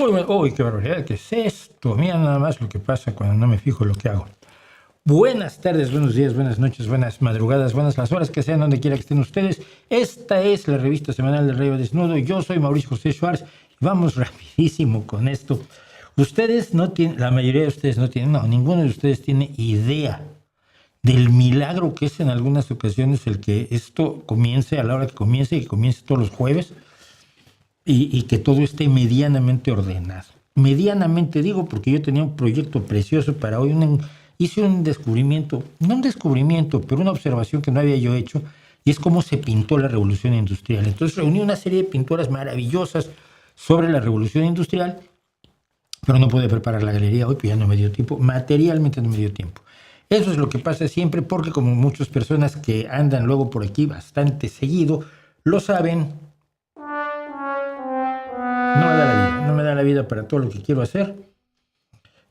Muy bueno. Uy, qué barbaridad. ¿Qué es esto? Mira nada más lo que pasa cuando no me fijo en lo que hago. Buenas tardes, buenos días, buenas noches, buenas madrugadas, buenas las horas que sean, donde quiera que estén ustedes. Esta es la revista semanal del Rayo Desnudo. Yo soy Mauricio José Schwartz. Vamos rapidísimo con esto. Ustedes no tienen, la mayoría de ustedes no tienen, no, ninguno de ustedes tiene idea del milagro que es en algunas ocasiones el que esto comience a la hora que comience y que comience todos los jueves y que todo esté medianamente ordenado. Medianamente digo porque yo tenía un proyecto precioso para hoy, hice un descubrimiento, no un descubrimiento, pero una observación que no había yo hecho, y es cómo se pintó la Revolución Industrial. Entonces reuní una serie de pinturas maravillosas sobre la Revolución Industrial, pero no pude preparar la galería hoy, pues ya no me dio tiempo, materialmente no me dio tiempo. Eso es lo que pasa siempre, porque como muchas personas que andan luego por aquí bastante seguido, lo saben, no me da la vida para todo lo que quiero hacer,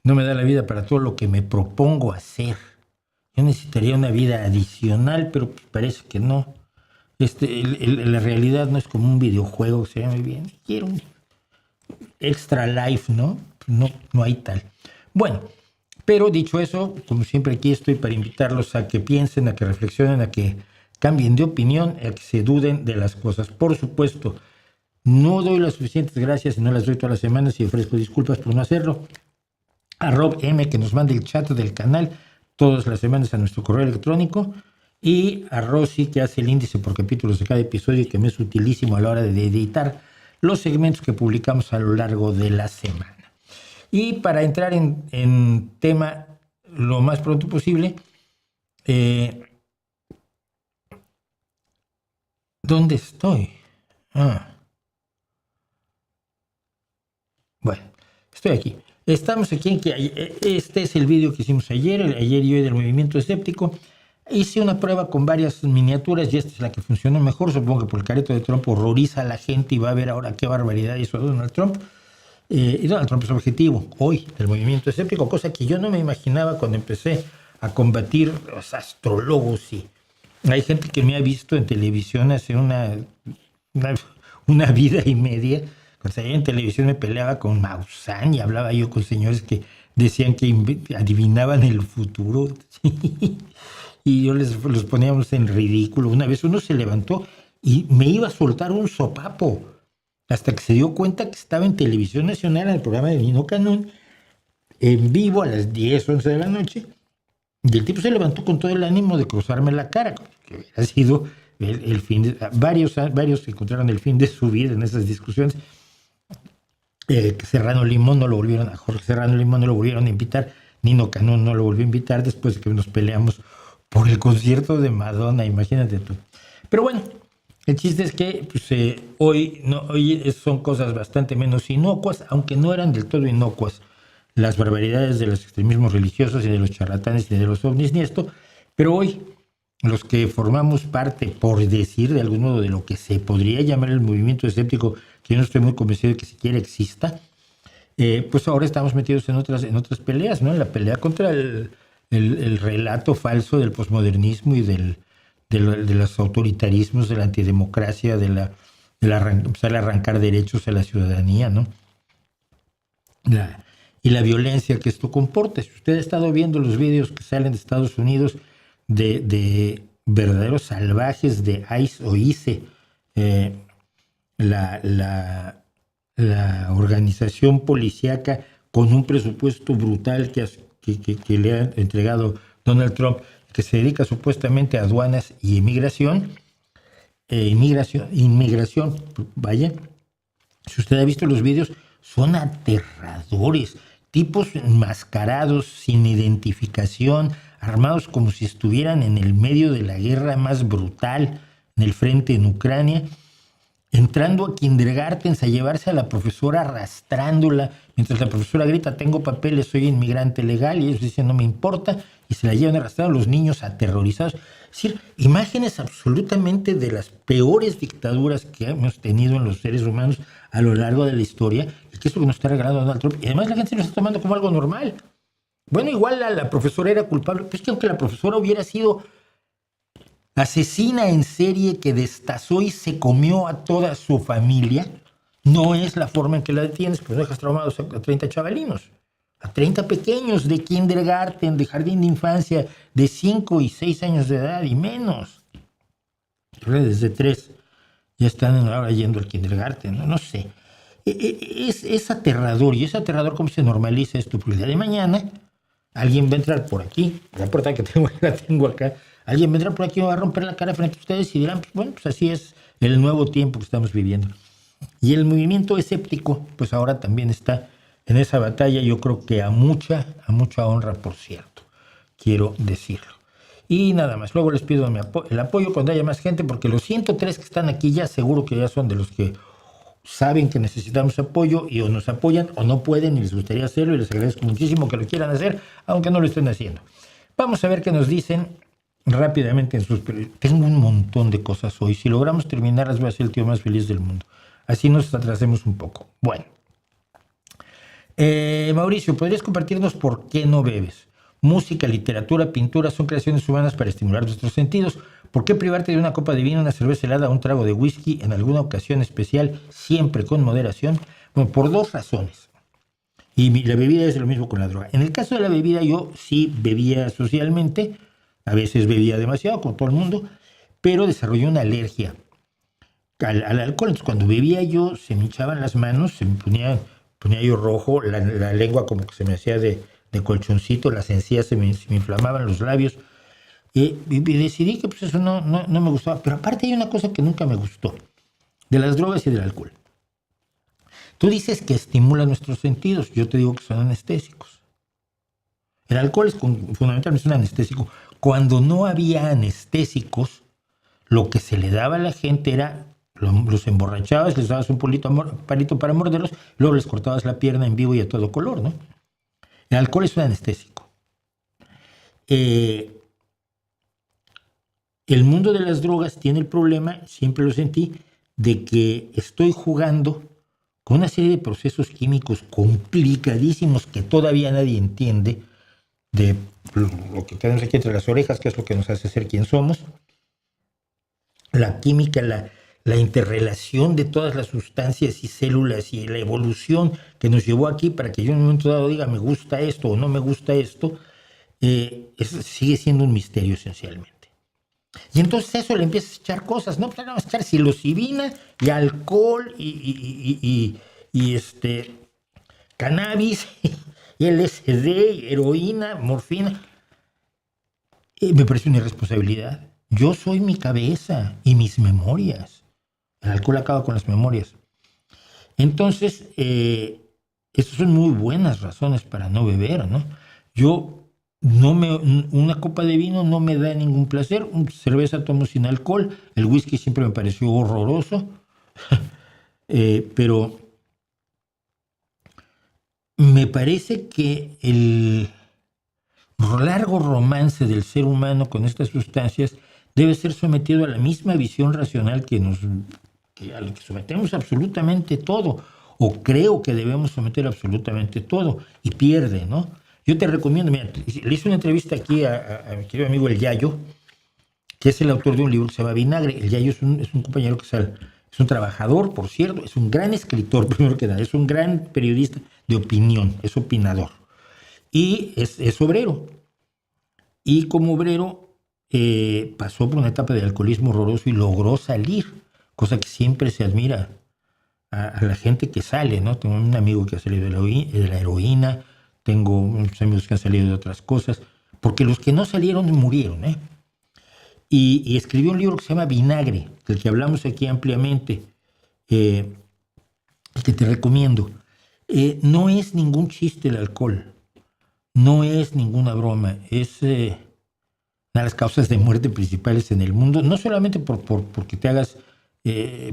no me da la vida para todo lo que me propongo hacer. Yo necesitaría una vida adicional, pero pues parece que no. La realidad no es como un videojuego, se llama bien. Quiero un extra life, ¿no? No hay tal. Bueno, pero dicho eso, como siempre aquí estoy para invitarlos a que piensen, a que reflexionen, a que cambien de opinión, a que se duden de las cosas. Por supuesto, no doy las suficientes gracias y no las doy todas las semanas y ofrezco disculpas por no hacerlo. A Rob M, que nos manda el chat del canal todas las semanas a nuestro correo electrónico, y a Rosy, que hace el índice por capítulos de cada episodio y que me es utilísimo a la hora de editar los segmentos que publicamos a lo largo de la semana. Y para entrar en tema lo más pronto posible, ¿dónde estoy? Bueno, estoy aquí. Estamos aquí este es el vídeo que hicimos ayer y hoy del movimiento escéptico. Hice una prueba con varias miniaturas y esta es la que funcionó mejor. Supongo que por el careto de Trump horroriza a la gente y va a ver ahora qué barbaridad hizo Donald Trump. Y Donald Trump es objetivo hoy del movimiento escéptico, cosa que yo no me imaginaba cuando empecé a combatir los astrólogos. Y hay gente que me ha visto en televisión hace una vida y media. Cuando salía en televisión me peleaba con Maussan y hablaba yo con señores que decían que adivinaban el futuro. Y yo los poníamos en ridículo. Una vez uno se levantó y me iba a soltar un sopapo hasta que se dio cuenta que estaba en Televisión Nacional en el programa de Nino Canún en vivo a las 10, 11 de la noche, y el tipo se levantó con todo el ánimo de cruzarme la cara, que hubiera sido el fin de... Varios encontraron el fin de su vida en esas discusiones. Serrano Limón no lo volvieron a Jorge Serrano Limón no lo volvieron a invitar, Nino Canún no lo volvió a invitar después de que nos peleamos por el concierto de Madonna, imagínate tú. Pero bueno, el chiste es que pues, hoy son cosas bastante menos inocuas, aunque no eran del todo inocuas las barbaridades de los extremismos religiosos y de los charlatanes y de los ovnis ni esto, pero hoy los que formamos parte, por decir de algún modo, de lo que se podría llamar el movimiento escéptico, que yo no estoy muy convencido de que siquiera exista, pues ahora estamos metidos en otras peleas, ¿no? En la pelea contra el relato falso del posmodernismo y de los autoritarismos, de la antidemocracia, empezar a arrancar derechos a la ciudadanía, ¿no? Y la violencia que esto comporta. Si usted ha estado viendo los vídeos que salen de Estados Unidos de verdaderos salvajes de ICE o ICE, la organización policíaca con un presupuesto brutal que le ha entregado Donald Trump, que se dedica supuestamente a aduanas y inmigración, vaya, si usted ha visto los vídeos, son aterradores, tipos enmascarados, sin identificación, armados como si estuvieran en el medio de la guerra más brutal, en el frente en Ucrania, entrando a kindergartens a llevarse a la profesora arrastrándola, mientras la profesora grita, tengo papeles, soy inmigrante legal, y ellos dicen, no me importa, y se la llevan arrastrando a los niños aterrorizados. Es decir, imágenes absolutamente de las peores dictaduras que hemos tenido en los seres humanos a lo largo de la historia, y que es lo que nos está regalando Donald Trump, y además la gente se lo está tomando como algo normal. Bueno, igual la profesora era culpable, pero es que aunque la profesora hubiera sido asesina en serie que destazó y se comió a toda su familia, no es la forma en que la detienes, pues no dejas traumados a 30 chavalinos, a 30 pequeños de kindergarten, de jardín de infancia, de 5 y 6 años de edad y menos. Desde 3 ya están ahora yendo al kindergarten, no sé. Es aterrador, y es aterrador cómo se normaliza esto, porque el día de mañana alguien va a entrar por aquí, la puerta que tengo, la tengo acá, alguien va a entrar por aquí y va a romper la cara frente a ustedes y dirán, pues, bueno, pues así es el nuevo tiempo que estamos viviendo. Y el movimiento escéptico, pues ahora también está en esa batalla, yo creo que a mucha honra, por cierto, quiero decirlo. Y nada más, luego les pido el apoyo cuando haya más gente, porque los 103 que están aquí ya seguro que ya son de los que saben que necesitamos apoyo y o nos apoyan o no pueden y les gustaría hacerlo, y les agradezco muchísimo que lo quieran hacer, aunque no lo estén haciendo. Vamos a ver qué nos dicen rápidamente en sus... Tengo un montón de cosas hoy. Si logramos terminarlas, voy a ser el tío más feliz del mundo. Así nos atrasemos un poco. Bueno. Mauricio, ¿podrías compartirnos por qué no bebes? Música, literatura, pintura son creaciones humanas para estimular nuestros sentidos. ¿Por qué privarte de una copa de vino, una cerveza helada, un trago de whisky en alguna ocasión especial, siempre con moderación? Bueno, por 2 razones. Y la bebida es lo mismo con la droga. En el caso de la bebida, yo sí bebía socialmente, a veces bebía demasiado, como todo el mundo, pero desarrollé una alergia al alcohol. Entonces, cuando bebía yo, se me hinchaban las manos, se me ponía yo rojo, la lengua como que se me hacía de colchoncito, las encías se me inflamaban, los labios. Y decidí que pues eso no me gustaba. Pero aparte hay una cosa que nunca me gustó, de las drogas y del alcohol. Tú dices que estimula nuestros sentidos, yo te digo que son anestésicos. El alcohol es fundamentalmente un anestésico. Cuando no había anestésicos, lo que se le daba a la gente era, los emborrachabas, les dabas un palito para morderlos, luego les cortabas la pierna en vivo y a todo color, ¿no? El alcohol es un anestésico. El mundo de las drogas tiene el problema, siempre lo sentí, de que estoy jugando con una serie de procesos químicos complicadísimos que todavía nadie entiende, de lo que tenemos aquí entre las orejas, que es lo que nos hace ser quien somos, la química, la interrelación de todas las sustancias y células y la evolución que nos llevó aquí para que yo en un momento dado diga me gusta esto o no me gusta esto, sigue siendo un misterio esencialmente. Y entonces a eso le empiezas a echar cosas, ¿no? Pues vamos a echar psilocibina y alcohol y cannabis y LSD, heroína, morfina. Me parece una irresponsabilidad. Yo soy mi cabeza y mis memorias. El alcohol acaba con las memorias. Entonces, estas son muy buenas razones para no beber, ¿no? Una copa de vino no me da ningún placer. Cerveza tomo sin alcohol. El whisky siempre me pareció horroroso. Pero me parece que el largo romance del ser humano con estas sustancias debe ser sometido a la misma visión racional a lo que sometemos absolutamente todo, o creo que debemos someter absolutamente todo, y pierde, ¿no? Yo te recomiendo, mira, le hice una entrevista aquí a mi querido amigo El Yayo, que es el autor de un libro que se llama Vinagre. El Yayo es un compañero que es un trabajador, por cierto, es un gran escritor, primero que nada, es un gran periodista de opinión, es opinador, y es obrero. Y como obrero pasó por una etapa de alcoholismo horroroso y logró salir, cosa que siempre se admira a la gente que sale, ¿no? Tengo un amigo que ha salido de la heroína, tengo unos amigos que han salido de otras cosas, porque los que no salieron murieron, ¿eh? Y escribió un libro que se llama Vinagre, del que hablamos aquí ampliamente, que te recomiendo. No es ningún chiste el alcohol, no es ninguna broma, es una de las causas de muerte principales en el mundo, no solamente porque te hagas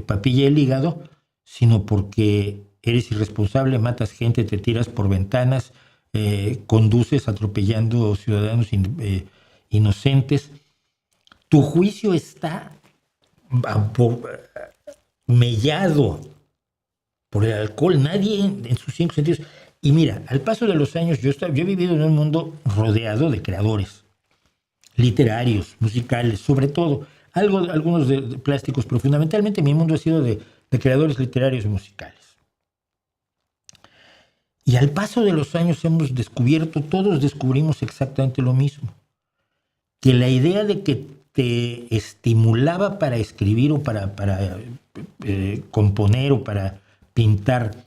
papilla el hígado, sino porque eres irresponsable, matas gente, te tiras por ventanas, conduces atropellando ciudadanos inocentes. Tu juicio está mellado por el alcohol, nadie en sus 5 sentidos. Y mira, al paso de los años, yo he vivido en un mundo rodeado de creadores literarios, musicales, sobre todo, algunos de plásticos, pero fundamentalmente mi mundo ha sido de creadores literarios y musicales. Y al paso de los años hemos descubierto, todos descubrimos exactamente lo mismo. Que la idea de que te estimulaba para escribir o para componer o para pintar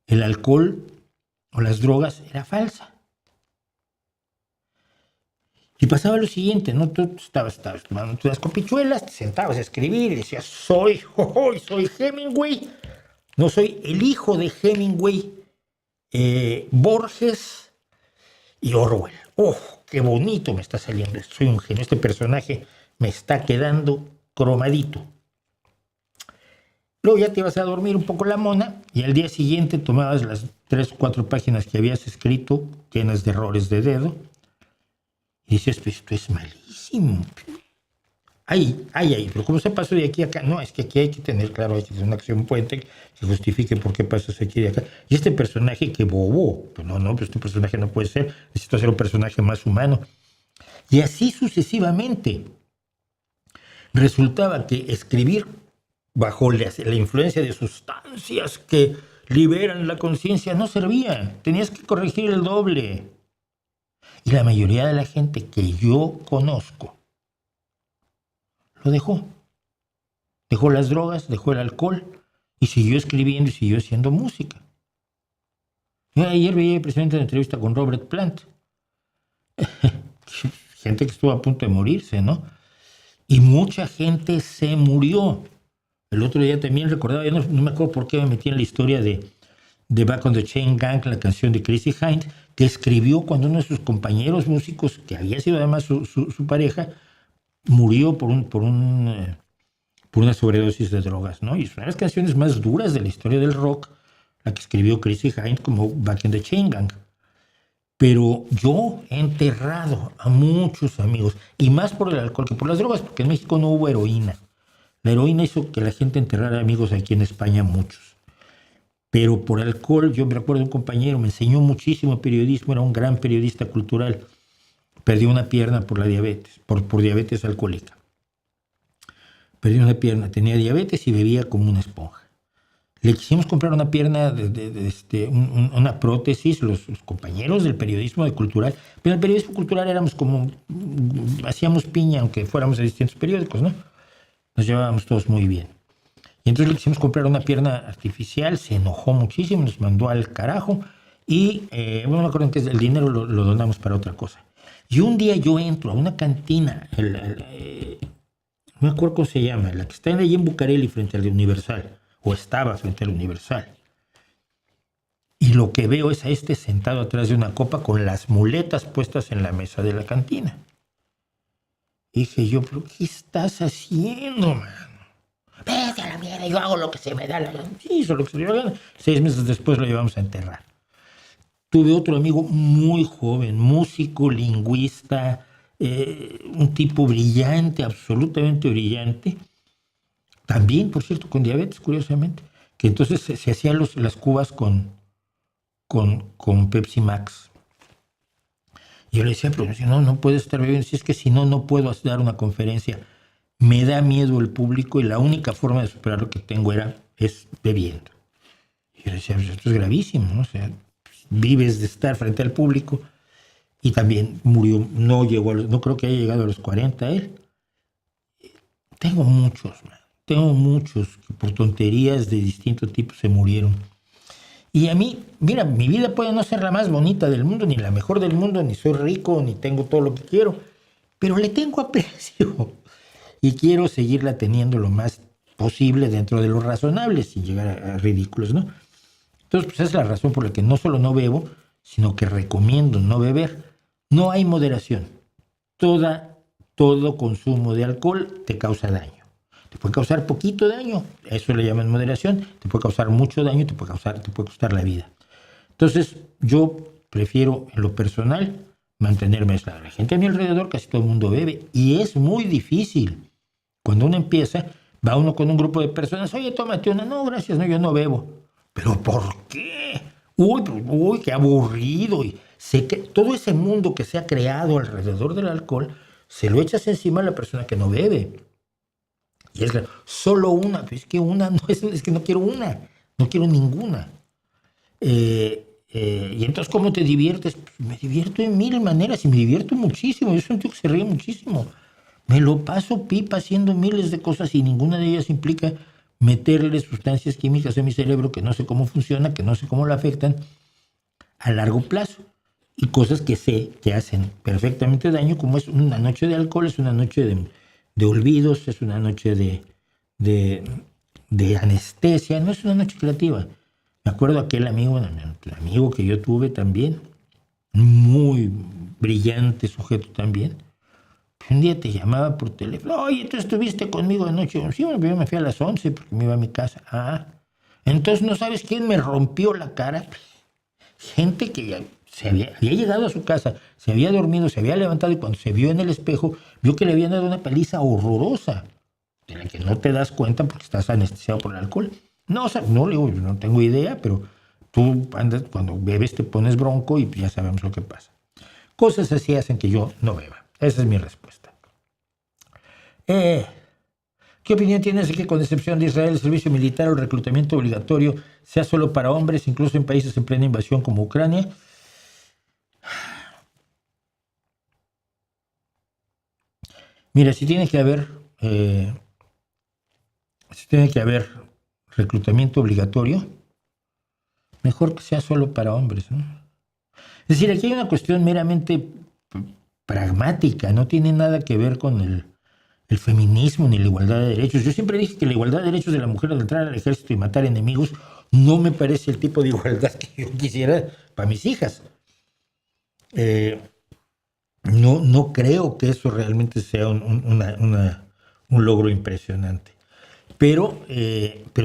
el alcohol o las drogas era falsa. Y pasaba lo siguiente, ¿no? Tú estabas tomando unas copichuelas, te sentabas a escribir y decías, soy Hemingway, no soy el hijo de Hemingway, Borges y Orwell. ¡Oh, qué bonito me está saliendo! Soy un genio, este personaje me está quedando cromadito. Luego ya te ibas a dormir un poco la mona y al día siguiente tomabas las 3 o 4 páginas que habías escrito, llenas de errores de dedo, y dices, pues esto es malísimo. Ay, pero ¿cómo se pasó de aquí a acá? No, es que aquí hay que tener claro, hay que tener una acción puente que justifique por qué pasas aquí de acá. Y este personaje, que bobo, pues no, pues este personaje no puede ser, necesito hacer un personaje más humano. Y así sucesivamente. Resultaba que escribir bajo la influencia de sustancias que liberan la conciencia no servía. Tenías que corregir el doble. Y la mayoría de la gente que yo conozco lo dejó. Dejó las drogas, dejó el alcohol y siguió escribiendo y siguió haciendo música. Yo ayer veía precisamente una entrevista con Robert Plant. Gente que estuvo a punto de morirse, ¿no? Y mucha gente se murió. El otro día también recordaba, yo no me acuerdo por qué me metí en la historia de Back on the Chain Gang, la canción de Chrissie Hynde, que escribió cuando uno de sus compañeros músicos, que había sido además su pareja, murió por una sobredosis de drogas, ¿no? Y es una de las canciones más duras de la historia del rock, la que escribió Chrissie Hynde como Back in the Chain Gang. Pero yo he enterrado a muchos amigos, y más por el alcohol que por las drogas, porque en México no hubo heroína. La heroína hizo que la gente enterrara amigos aquí en España, muchos. Pero por alcohol, yo me recuerdo de un compañero, me enseñó muchísimo periodismo, era un gran periodista cultural. Perdió una pierna por la diabetes, por diabetes alcohólica. Perdió una pierna, tenía diabetes y bebía como una esponja. Le quisimos comprar una pierna, una prótesis, los compañeros del periodismo de cultural. Pero en el periodismo cultural éramos como, hacíamos piña, aunque fuéramos de distintos periódicos, ¿no? Nos llevábamos todos muy bien. Y entonces le quisimos comprar una pierna artificial, se enojó muchísimo, nos mandó al carajo y, no me acuerdo que el dinero lo donamos para otra cosa. Y un día yo entro a una cantina, no me acuerdo cómo se llama, la que está ahí en Bucareli frente al Universal, o estaba frente al Universal. Y lo que veo es a este sentado atrás de una copa con las muletas puestas en la mesa de la cantina. Y dije yo, ¿pero qué estás haciendo, mano? Vete a la mierda, yo hago lo que se me da la gana. Sí, hizo lo que se me da la gana. 6 meses después lo llevamos a enterrar. Tuve otro amigo muy joven, músico, lingüista, un tipo brillante, absolutamente brillante. También, por cierto, con diabetes, curiosamente. Que entonces se hacían las cubas con Pepsi Max. Y yo le decía, pero si no puedes estar bebiendo. Si es que si no puedo dar una conferencia. Me da miedo el público y la única forma de superar lo que tengo es bebiendo. Y yo le decía, pues esto es gravísimo, ¿no? O sea, vives de estar frente al público. Y también murió, no creo que haya llegado a los 40 él. Tengo muchos que por tonterías de distinto tipo se murieron. Y a mí, mira, mi vida puede no ser la más bonita del mundo, ni la mejor del mundo, ni soy rico, ni tengo todo lo que quiero, pero le tengo aprecio. Y quiero seguirla teniendo lo más posible dentro de lo razonable, sin llegar a ridículos, ¿no? Entonces, pues esa es la razón por la que no solo no bebo, sino que recomiendo no beber. No hay moderación. Todo consumo de alcohol te causa daño. Te puede causar poquito daño, eso le llaman moderación, te puede causar mucho daño, te puede costar la vida. Entonces, yo prefiero en lo personal mantenerme aislado. La gente a mi alrededor, casi todo el mundo bebe, y es muy difícil. Cuando uno empieza, va uno con un grupo de personas, oye, tómate una, no, gracias, no, yo no bebo. ¿Pero por qué? Uy, qué aburrido. Y sé que todo ese mundo que se ha creado alrededor del alcohol, se lo echas encima a la persona que no bebe. Y es claro, solo una, pues es que una no es que no quiero una, no quiero ninguna. Y entonces, ¿cómo te diviertes? Pues me divierto de mil maneras y me divierto muchísimo. Yo soy un tío que se ríe muchísimo. Me lo paso pipa haciendo miles de cosas y ninguna de ellas implica meterle sustancias químicas en mi cerebro que no sé cómo funciona, que no sé cómo lo afectan a largo plazo. Y cosas que sé que hacen perfectamente daño, como es una noche de alcohol, es una noche de olvidos, es una noche de anestesia, no es una noche creativa. Me acuerdo aquel amigo, el amigo que yo tuve también, muy brillante sujeto también. Un día te llamaba por teléfono, oye, tú estuviste conmigo anoche. Sí, bueno, yo me fui a las 11 porque me iba a mi casa. Ah, entonces no sabes quién me rompió la cara. Gente que ya había llegado a su casa, se había dormido, se había levantado y cuando se vio en el espejo, vio que le habían dado una paliza horrorosa, de la que no te das cuenta porque estás anestesiado por el alcohol. No, o sea, no, le digo, yo no tengo idea, pero tú andas, cuando bebes te pones bronco y ya sabemos lo que pasa. Cosas así hacen que yo no beba. Esa es mi respuesta. ¿Qué opinión tienes de que, con excepción de Israel, el servicio militar o el reclutamiento obligatorio sea solo para hombres, incluso en países en plena invasión como Ucrania? Mira, si tiene que haber reclutamiento obligatorio, mejor que sea solo para hombres, ¿no? Es decir, aquí hay una cuestión meramente pragmática, no tiene nada que ver con el feminismo ni la igualdad de derechos. Yo siempre dije que la igualdad de derechos de la mujer al entrar al ejército y matar enemigos no me parece el tipo de igualdad que yo quisiera para mis hijas. No creo que eso realmente sea un logro impresionante. Pero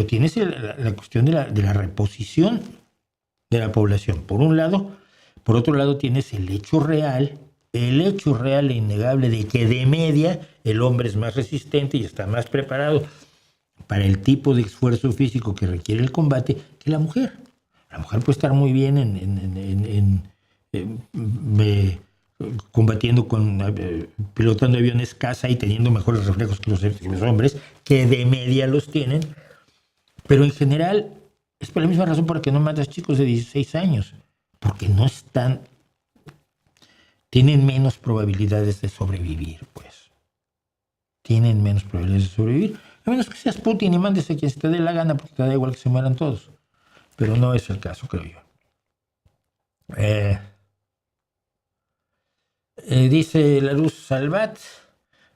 tienes la cuestión de la reposición de la población. Por un lado, por otro lado tienes el hecho real e innegable de que de media el hombre es más resistente y está más preparado para el tipo de esfuerzo físico que requiere el combate que la mujer. La mujer puede estar muy bien combatiendo pilotando aviones caza y teniendo mejores reflejos que los hombres, que de media los tienen, pero en general es por la misma razón por la que no matas chicos de 16 años, porque no están, tienen menos probabilidades de sobrevivir, pues. Tienen menos probabilidades de sobrevivir, a menos que seas Putin y mandes a quien se te dé la gana, porque te da igual que se mueran todos. Pero no es el caso, creo yo. Dice la Luz Salvat,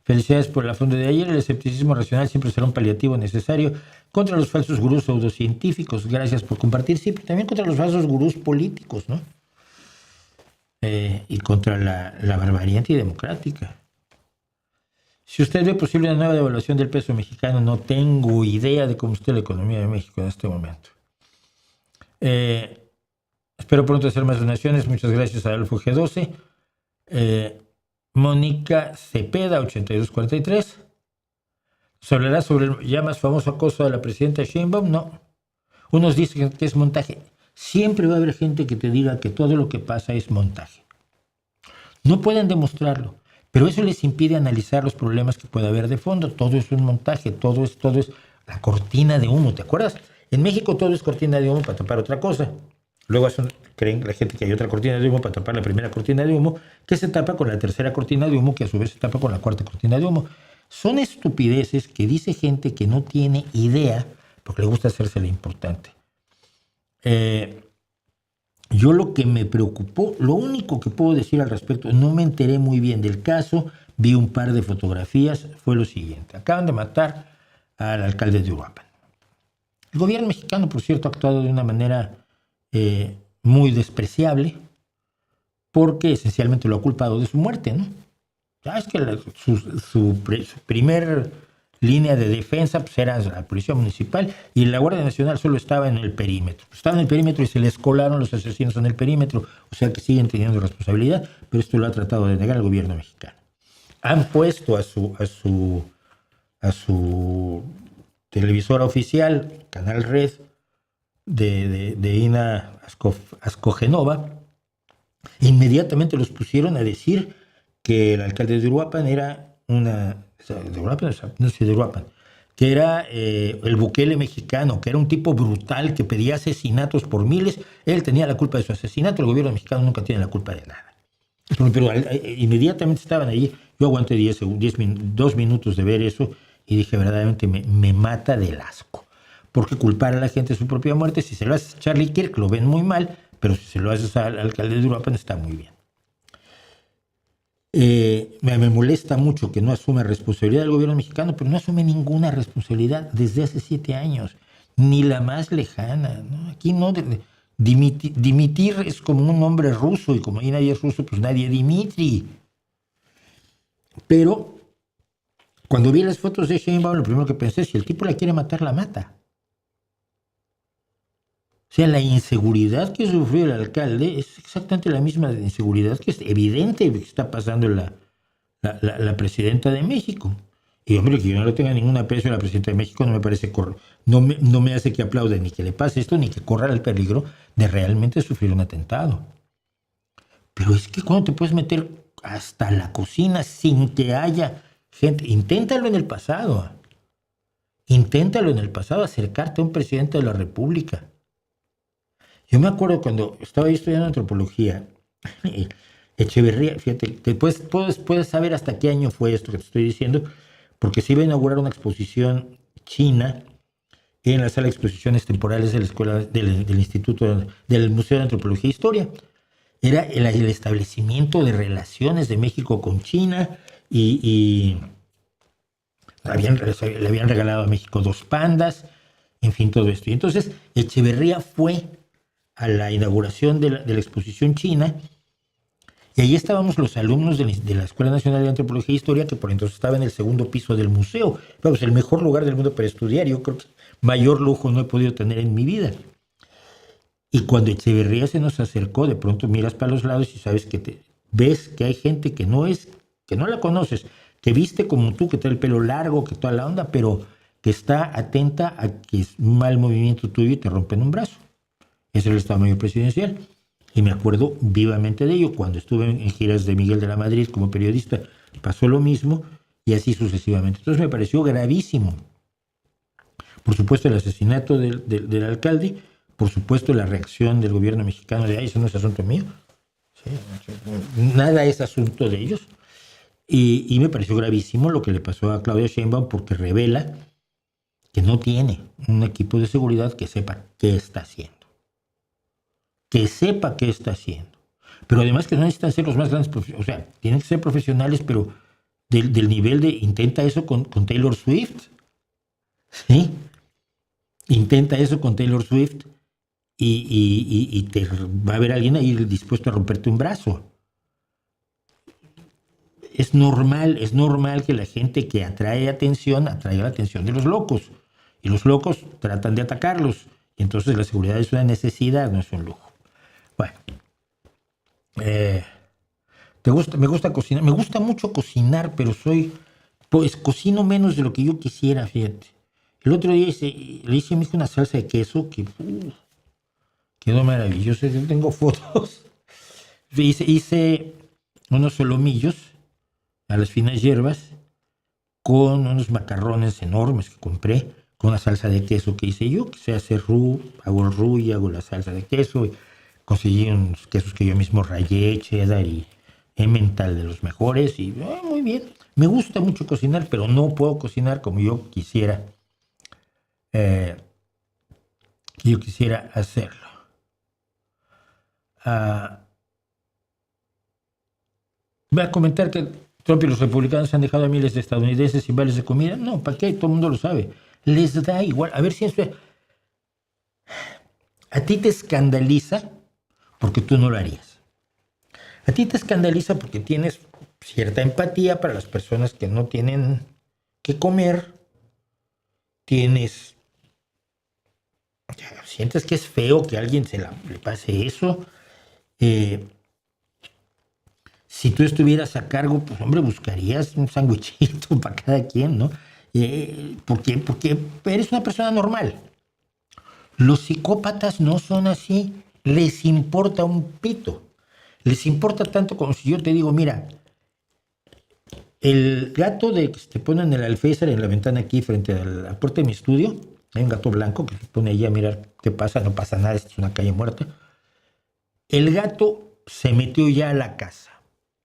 felicidades por la fondo de ayer. El escepticismo racional siempre será un paliativo necesario contra los falsos gurús pseudocientíficos. Gracias por compartir. Sí, pero también contra los falsos gurús políticos, ¿no? Y contra la barbarie antidemocrática. Si usted ve posible una nueva devaluación del peso mexicano, no tengo idea de cómo está la economía de México en este momento. Espero pronto hacer más donaciones. Muchas gracias a Adolfo G12. Mónica Cepeda, 8243. ¿Se hablará sobre el ya más famoso acoso de la presidenta Sheinbaum? No. Unos dicen que es montaje. Siempre va a haber gente que te diga que todo lo que pasa es montaje. No pueden demostrarlo, pero eso les impide analizar los problemas que puede haber de fondo. Todo es un montaje, todo es la cortina de humo. ¿Te acuerdas? En México todo es cortina de humo para tapar otra cosa. Luego creen la gente que hay otra cortina de humo para tapar la primera cortina de humo, que se tapa con la tercera cortina de humo, que a su vez se tapa con la cuarta cortina de humo. Son estupideces que dice gente que no tiene idea, porque le gusta hacerse la importante. Yo lo que me preocupó, lo único que puedo decir al respecto, no me enteré muy bien del caso, vi un par de fotografías, fue lo siguiente. Acaban de matar al alcalde de Uruapan. El gobierno mexicano, por cierto, ha actuado de una manera muy despreciable, porque esencialmente lo ha culpado de su muerte, ¿no? Ya es que su primer línea de defensa pues, era la policía municipal y la Guardia Nacional solo estaba en el perímetro. Estaba en el perímetro y se les colaron los asesinos en el perímetro, o sea que siguen teniendo responsabilidad, pero esto lo ha tratado de negar el gobierno mexicano. Han puesto a su televisora oficial, Canal Red, de Ina Ascogenova, inmediatamente los pusieron a decir que el alcalde de Uruapan era de Uruapan, que era el Bukele mexicano, que era un tipo brutal que pedía asesinatos por miles. Él tenía la culpa de su asesinato, el gobierno mexicano nunca tiene la culpa de nada. Pero inmediatamente estaban allí. Yo aguanté 2 minutos de ver eso y dije, verdaderamente me mata del asco. Porque culpar a la gente de su propia muerte, si se lo haces a Charlie Kirk, lo ven muy mal, pero si se lo haces al alcalde de Uruapan, está muy bien. Me molesta mucho que no asume responsabilidad del gobierno mexicano, pero no asume ninguna responsabilidad desde hace 7 años, ni la más lejana, ¿no? Aquí no, dimitir es como un nombre ruso, y como ahí nadie es ruso, pues nadie Dimitri. Pero cuando vi las fotos de Sheinbaum, lo primero que pensé, si el tipo la quiere matar, la mata. O sea, la inseguridad que sufrió el alcalde es exactamente la misma inseguridad que es evidente que está pasando la presidenta de México. Y hombre, que yo no le tenga ningún aprecio a la presidenta de México no me parece no me hace que aplaude ni que le pase esto, ni que corra el peligro de realmente sufrir un atentado. Pero es que cuando te puedes meter hasta la cocina sin que haya gente, inténtalo en el pasado, acercarte a un presidente de la República. Yo me acuerdo cuando estaba estudiando antropología, Echeverría, fíjate, puedes saber hasta qué año fue esto que te estoy diciendo, porque se iba a inaugurar una exposición china en la sala de exposiciones temporales de la escuela del Instituto del Museo de Antropología e Historia. Era el establecimiento de relaciones de México con China y le habían regalado a México 2 pandas, en fin, todo esto. Y entonces Echeverría fue a la inauguración de la exposición china, y allí estábamos los alumnos de la Escuela Nacional de Antropología e Historia, que por entonces estaba en el segundo piso del museo. Vamos, el mejor lugar del mundo para estudiar. Yo creo que mayor lujo no he podido tener en mi vida. Y cuando Echeverría se nos acercó, de pronto miras para los lados y sabes ves que hay gente que no la conoces, que viste como tú, que trae el pelo largo, que toda la onda, pero que está atenta a que es un mal movimiento tuyo y te rompen un brazo. Ese era el Estado Mayor Presidencial. Y me acuerdo vivamente de ello. Cuando estuve en giras de Miguel de la Madrid como periodista, pasó lo mismo, y así sucesivamente. Entonces me pareció gravísimo. Por supuesto, el asesinato del alcalde, por supuesto, la reacción del gobierno mexicano de, eso no es asunto mío. Sí, nada es asunto de ellos. Y me pareció gravísimo lo que le pasó a Claudia Sheinbaum, porque revela que no tiene un equipo de seguridad que sepa qué está haciendo. Que sepa qué está haciendo. Pero además que no necesitan ser los más grandes, o sea, tienen que ser profesionales, pero del nivel de, intenta eso con Taylor Swift, ¿sí? Intenta eso con Taylor Swift y te va a haber alguien ahí dispuesto a romperte un brazo. Es normal que la gente que atraiga la atención de los locos. Y los locos tratan de atacarlos. Y entonces la seguridad es una necesidad, no es un lujo. Bueno, me gusta cocinar, me gusta mucho cocinar, pero cocino menos de lo que yo quisiera, fíjate. El otro día le hice a mi hijo una salsa de queso que quedó maravilloso. Yo tengo fotos. Hice unos solomillos a las finas hierbas con unos macarrones enormes que compré, con una salsa de queso que hice yo, que se hace hago el roux y hago la salsa de queso. Conseguí unos quesos que yo mismo rayé, cheddar y emmental, de los mejores, y muy bien. Me gusta mucho cocinar, pero no puedo cocinar como yo quisiera. Hacerlo. Voy a comentar que Trump y los republicanos han dejado a miles de estadounidenses sin vales de comida. No, ¿para qué? Todo el mundo lo sabe. Les da igual. A ver si eso a ti te escandaliza porque tú no lo harías. A ti te escandaliza porque tienes cierta empatía para las personas que no tienen que comer. Sientes que es feo que a alguien le pase eso. Si tú estuvieras a cargo, pues hombre, buscarías un sándwichito para cada quien, ¿no? Porque eres una persona normal. Los psicópatas no son así. Les importa un pito. Les importa tanto como si yo te digo, mira, El gato de que se te pone en el alféizar en la ventana aquí frente a la puerta de mi estudio, hay un gato blanco que se pone allí a mirar qué pasa, no pasa nada, esta es una calle muerta. El gato se metió ya a la casa.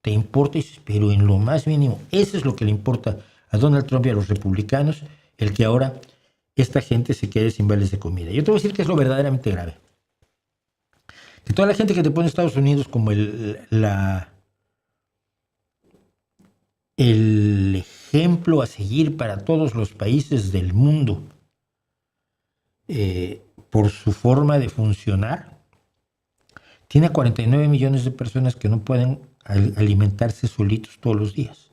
¿Te importa? Pero en lo más mínimo. Eso es lo que le importa a Donald Trump y a los republicanos, el que ahora esta gente se quede sin vales de comida. Yo te voy a decir que es lo verdaderamente grave. Que toda la gente que te pone Estados Unidos como el ejemplo a seguir para todos los países del mundo por su forma de funcionar, tiene 49 millones de personas que no pueden alimentarse solitos todos los días.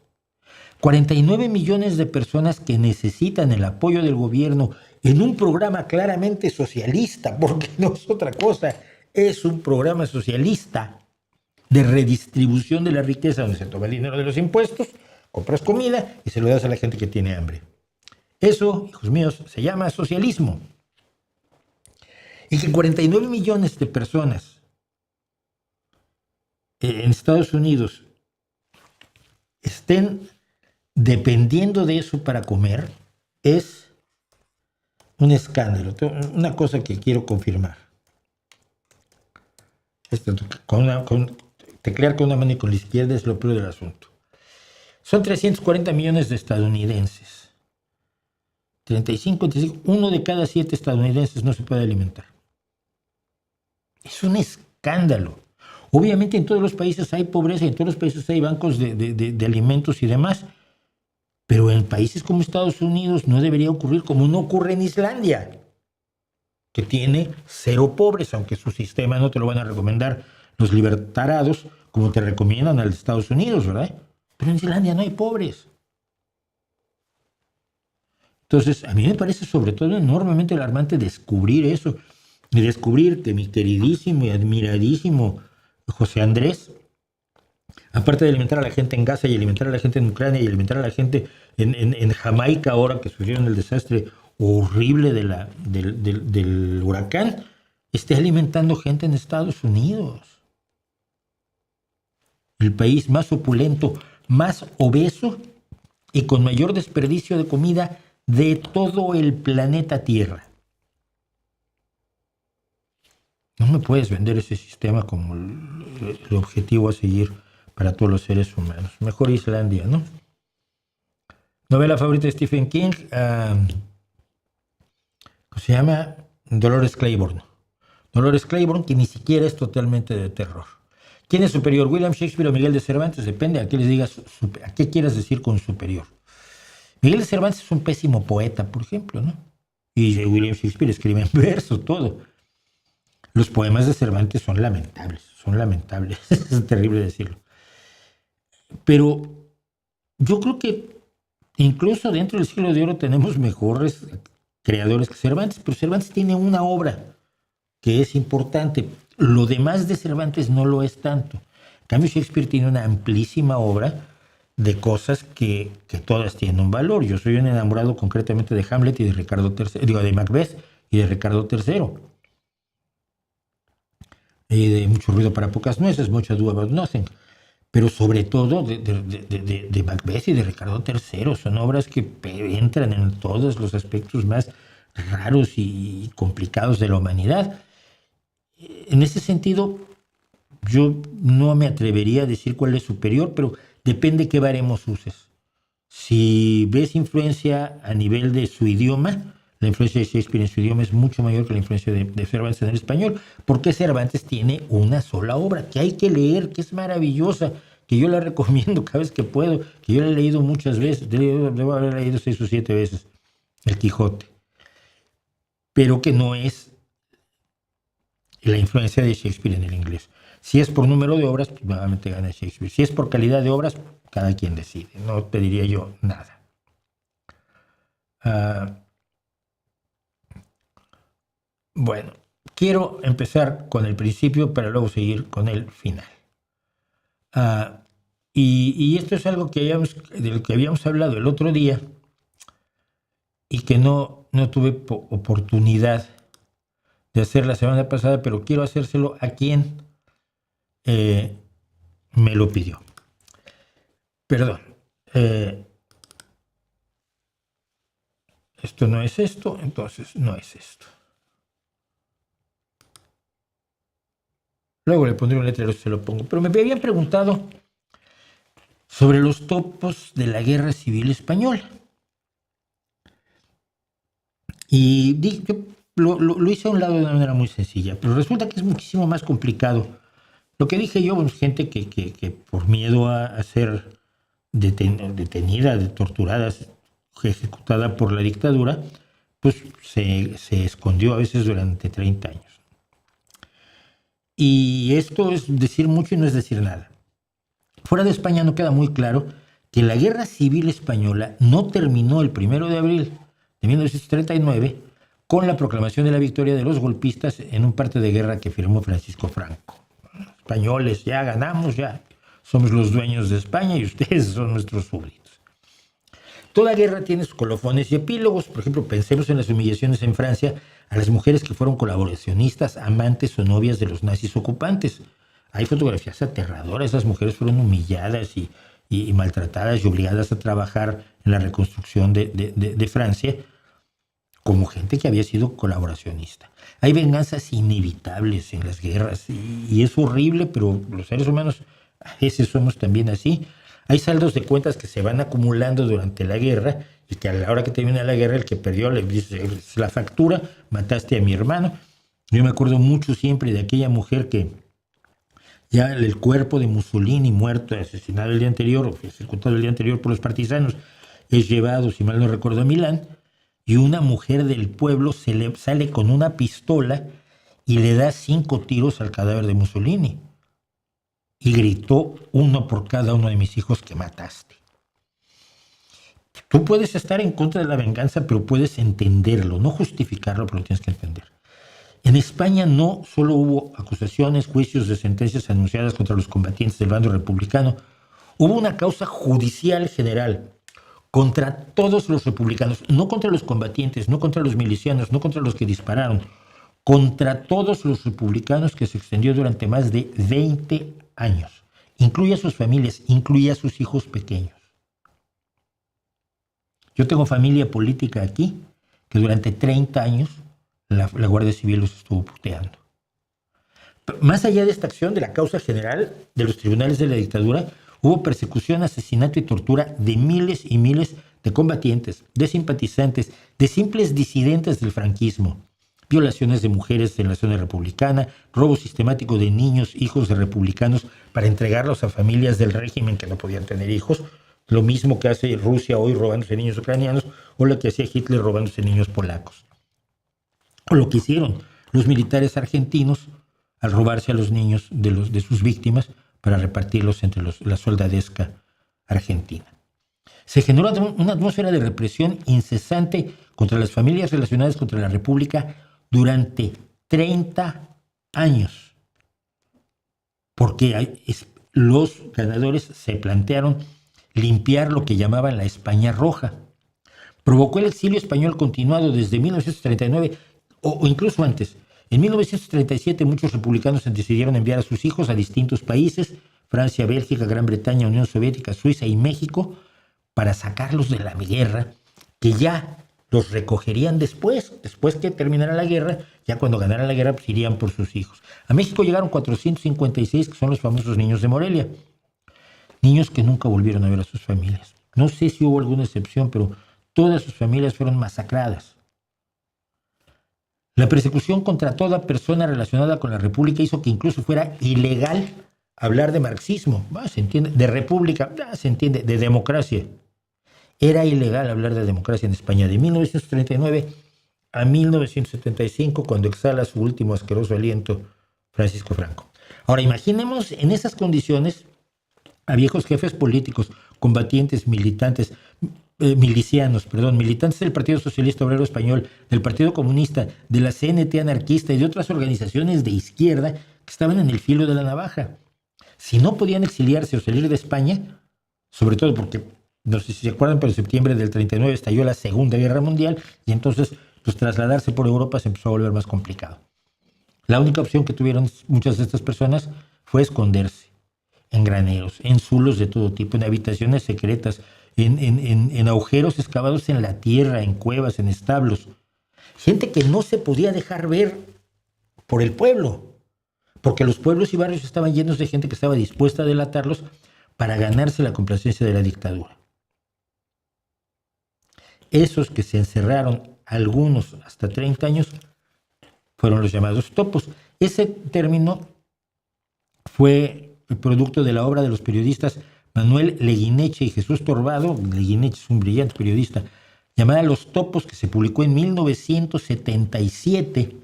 49 millones de personas que necesitan el apoyo del gobierno en un programa claramente socialista, porque no es otra cosa, es un programa socialista de redistribución de la riqueza, donde se toma el dinero de los impuestos, compras comida y se lo das a la gente que tiene hambre. Eso, hijos míos, se llama socialismo. Y que 49 millones de personas en Estados Unidos estén dependiendo de eso para comer es un escándalo. Una cosa que quiero confirmar. Teclear con una mano y con la izquierda es lo peor del asunto. Son 340 millones de estadounidenses. 35, uno de cada 7 estadounidenses no se puede alimentar. Es un escándalo. Obviamente en todos los países hay pobreza, en todos los países hay bancos de alimentos y demás, pero en países como Estados Unidos no debería ocurrir como no ocurre en Islandia, que tiene 0 pobres, aunque su sistema no te lo van a recomendar los libertarados como te recomiendan al de Estados Unidos, ¿verdad? Pero en Islandia no hay pobres. Entonces, a mí me parece sobre todo enormemente alarmante descubrir eso, y descubrir que mi queridísimo y admiradísimo José Andrés, aparte de alimentar a la gente en Gaza y alimentar a la gente en Ucrania y alimentar a la gente en Jamaica ahora que sufrieron el desastre horrible del huracán, esté alimentando gente en Estados Unidos. El país más opulento, más obeso y con mayor desperdicio de comida de todo el planeta Tierra. No me puedes vender ese sistema como el objetivo a seguir para todos los seres humanos. Mejor Islandia, ¿no? Novela favorita de Stephen King. Se llama Dolores Claiborne. Dolores Claiborne, que ni siquiera es totalmente de terror. ¿Quién es superior, William Shakespeare o Miguel de Cervantes? Depende a qué les digas, a qué quieras decir con superior. Miguel de Cervantes es un pésimo poeta, por ejemplo, ¿no? Y William Shakespeare escribe en verso todo. Los poemas de Cervantes son lamentables. Es terrible decirlo. Pero yo creo que incluso dentro del siglo de oro tenemos mejores creadores que Cervantes, pero Cervantes tiene una obra que es importante. Lo demás de Cervantes no lo es tanto. En cambio, Shakespeare tiene una amplísima obra de cosas que todas tienen un valor. Yo soy un enamorado concretamente de Hamlet y de Ricardo III, de Macbeth y de Ricardo III. De Mucho ruido para pocas nueces, Much Ado About Nothing. Pero sobre todo de Macbeth y de Ricardo III. Son obras que entran en todos los aspectos más raros y complicados de la humanidad. En ese sentido, yo no me atrevería a decir cuál es superior, pero depende qué baremos uses. Si ves influencia a nivel de su idioma, la influencia de Shakespeare en su idioma es mucho mayor que la influencia de Cervantes en el español, porque Cervantes tiene una sola obra que hay que leer, que es maravillosa, que yo la recomiendo cada vez que puedo, que yo la he leído muchas veces, debo haber leído 6 o 7 veces, El Quijote, pero que no es la influencia de Shakespeare en el inglés. Si es por número de obras, pues nuevamente gana Shakespeare. Si es por calidad de obras, cada quien decide. No pediría yo nada. Bueno, quiero empezar con el principio para luego seguir con el final. Y esto es algo de lo que habíamos hablado el otro día y que no tuve oportunidad de hacer la semana pasada, pero quiero hacérselo a quien me lo pidió. Perdón. esto no es esto, entonces no es esto. Luego le pondré un letrero si se lo pongo. Pero me habían preguntado sobre los topos de la Guerra Civil Española. Y yo lo hice a un lado de una manera muy sencilla, pero resulta que es muchísimo más complicado. Lo que dije yo, gente que por miedo a ser detenida, torturada, ejecutada por la dictadura, pues se escondió a veces durante 30 años. Y esto es decir mucho y no es decir nada. Fuera de España no queda muy claro que la Guerra Civil Española no terminó el 1 de abril de 1939 con la proclamación de la victoria de los golpistas en un parte de guerra que firmó Francisco Franco. Españoles, ya ganamos, ya somos los dueños de España y ustedes son nuestros súbditos. Toda guerra tiene sus colofones y epílogos. Por ejemplo, pensemos en las humillaciones en Francia a las mujeres que fueron colaboracionistas, amantes o novias de los nazis ocupantes. Hay fotografías aterradoras. Esas mujeres fueron humilladas y maltratadas y obligadas a trabajar en la reconstrucción de Francia como gente que había sido colaboracionista. Hay venganzas inevitables en las guerras y es horrible, pero los seres humanos a veces somos también así. Hay saldos de cuentas que se van acumulando durante la guerra y que a la hora que termina la guerra el que perdió le dice, la factura, mataste a mi hermano. Yo me acuerdo mucho siempre de aquella mujer que ya el cuerpo de Mussolini muerto, asesinado el día anterior o ejecutado el día anterior por los partisanos, es llevado, si mal no recuerdo, a Milán, y una mujer del pueblo sale con una pistola y le da 5 tiros al cadáver de Mussolini. Y gritó, uno por cada uno de mis hijos que mataste. Tú puedes estar en contra de la venganza, pero puedes entenderlo, no justificarlo, pero lo tienes que entender. En España no solo hubo acusaciones, juicios de sentencias anunciadas contra los combatientes del bando republicano, hubo una causa judicial general contra todos los republicanos, no contra los combatientes, no contra los milicianos, no contra los que dispararon, contra todos los republicanos que se extendió durante más de 20 años. Incluye a sus familias, incluye a sus hijos pequeños. Yo tengo familia política aquí que durante 30 años la Guardia Civil los estuvo puteando. Más allá de esta acción de la causa general de los tribunales de la dictadura, hubo persecución, asesinato y tortura de miles y miles de combatientes, de simpatizantes, de simples disidentes del franquismo. Violaciones de mujeres en la zona republicana, robo sistemático de niños, hijos de republicanos, para entregarlos a familias del régimen que no podían tener hijos, lo mismo que hace Rusia hoy robándose niños ucranianos, o lo que hacía Hitler robándose niños polacos. O lo que hicieron los militares argentinos al robarse a los niños de sus víctimas para repartirlos entre la soldadesca argentina. Se generó una atmósfera de represión incesante contra las familias relacionadas contra la República durante 30 años, porque los ganadores se plantearon limpiar lo que llamaban la España Roja. Provocó el exilio español continuado desde 1939 o incluso antes. En 1937 muchos republicanos decidieron enviar a sus hijos a distintos países, Francia, Bélgica, Gran Bretaña, Unión Soviética, Suiza y México, para sacarlos de la guerra, que ya los recogerían después que terminara la guerra. Ya cuando ganara la guerra pues irían por sus hijos. A México llegaron 456, que son los famosos niños de Morelia. Niños que nunca volvieron a ver a sus familias. No sé si hubo alguna excepción, pero todas sus familias fueron masacradas. La persecución contra toda persona relacionada con la República hizo que incluso fuera ilegal hablar de marxismo. Se entiende, de república, se entiende, de democracia. Era ilegal hablar de democracia en España de 1939 a 1975, cuando exhala su último asqueroso aliento Francisco Franco. Ahora, imaginemos en esas condiciones a viejos jefes políticos, combatientes, militantes del Partido Socialista Obrero Español, del Partido Comunista, de la CNT anarquista y de otras organizaciones de izquierda que estaban en el filo de la navaja. Si no podían exiliarse o salir de España, sobre todo porque, no sé si se acuerdan, pero en septiembre del 39 estalló la Segunda Guerra Mundial y entonces pues, trasladarse por Europa se empezó a volver más complicado. La única opción que tuvieron muchas de estas personas fue esconderse en graneros, en zulos de todo tipo, en habitaciones secretas, en agujeros excavados en la tierra, en cuevas, en establos. Gente que no se podía dejar ver por el pueblo, porque los pueblos y barrios estaban llenos de gente que estaba dispuesta a delatarlos para ganarse la complacencia de la dictadura. Esos que se encerraron, algunos hasta 30 años, fueron los llamados topos. Ese término fue el producto de la obra de los periodistas Manuel Leguineche y Jesús Torbado. Leguineche es un brillante periodista, llamada Los Topos, que se publicó en 1977.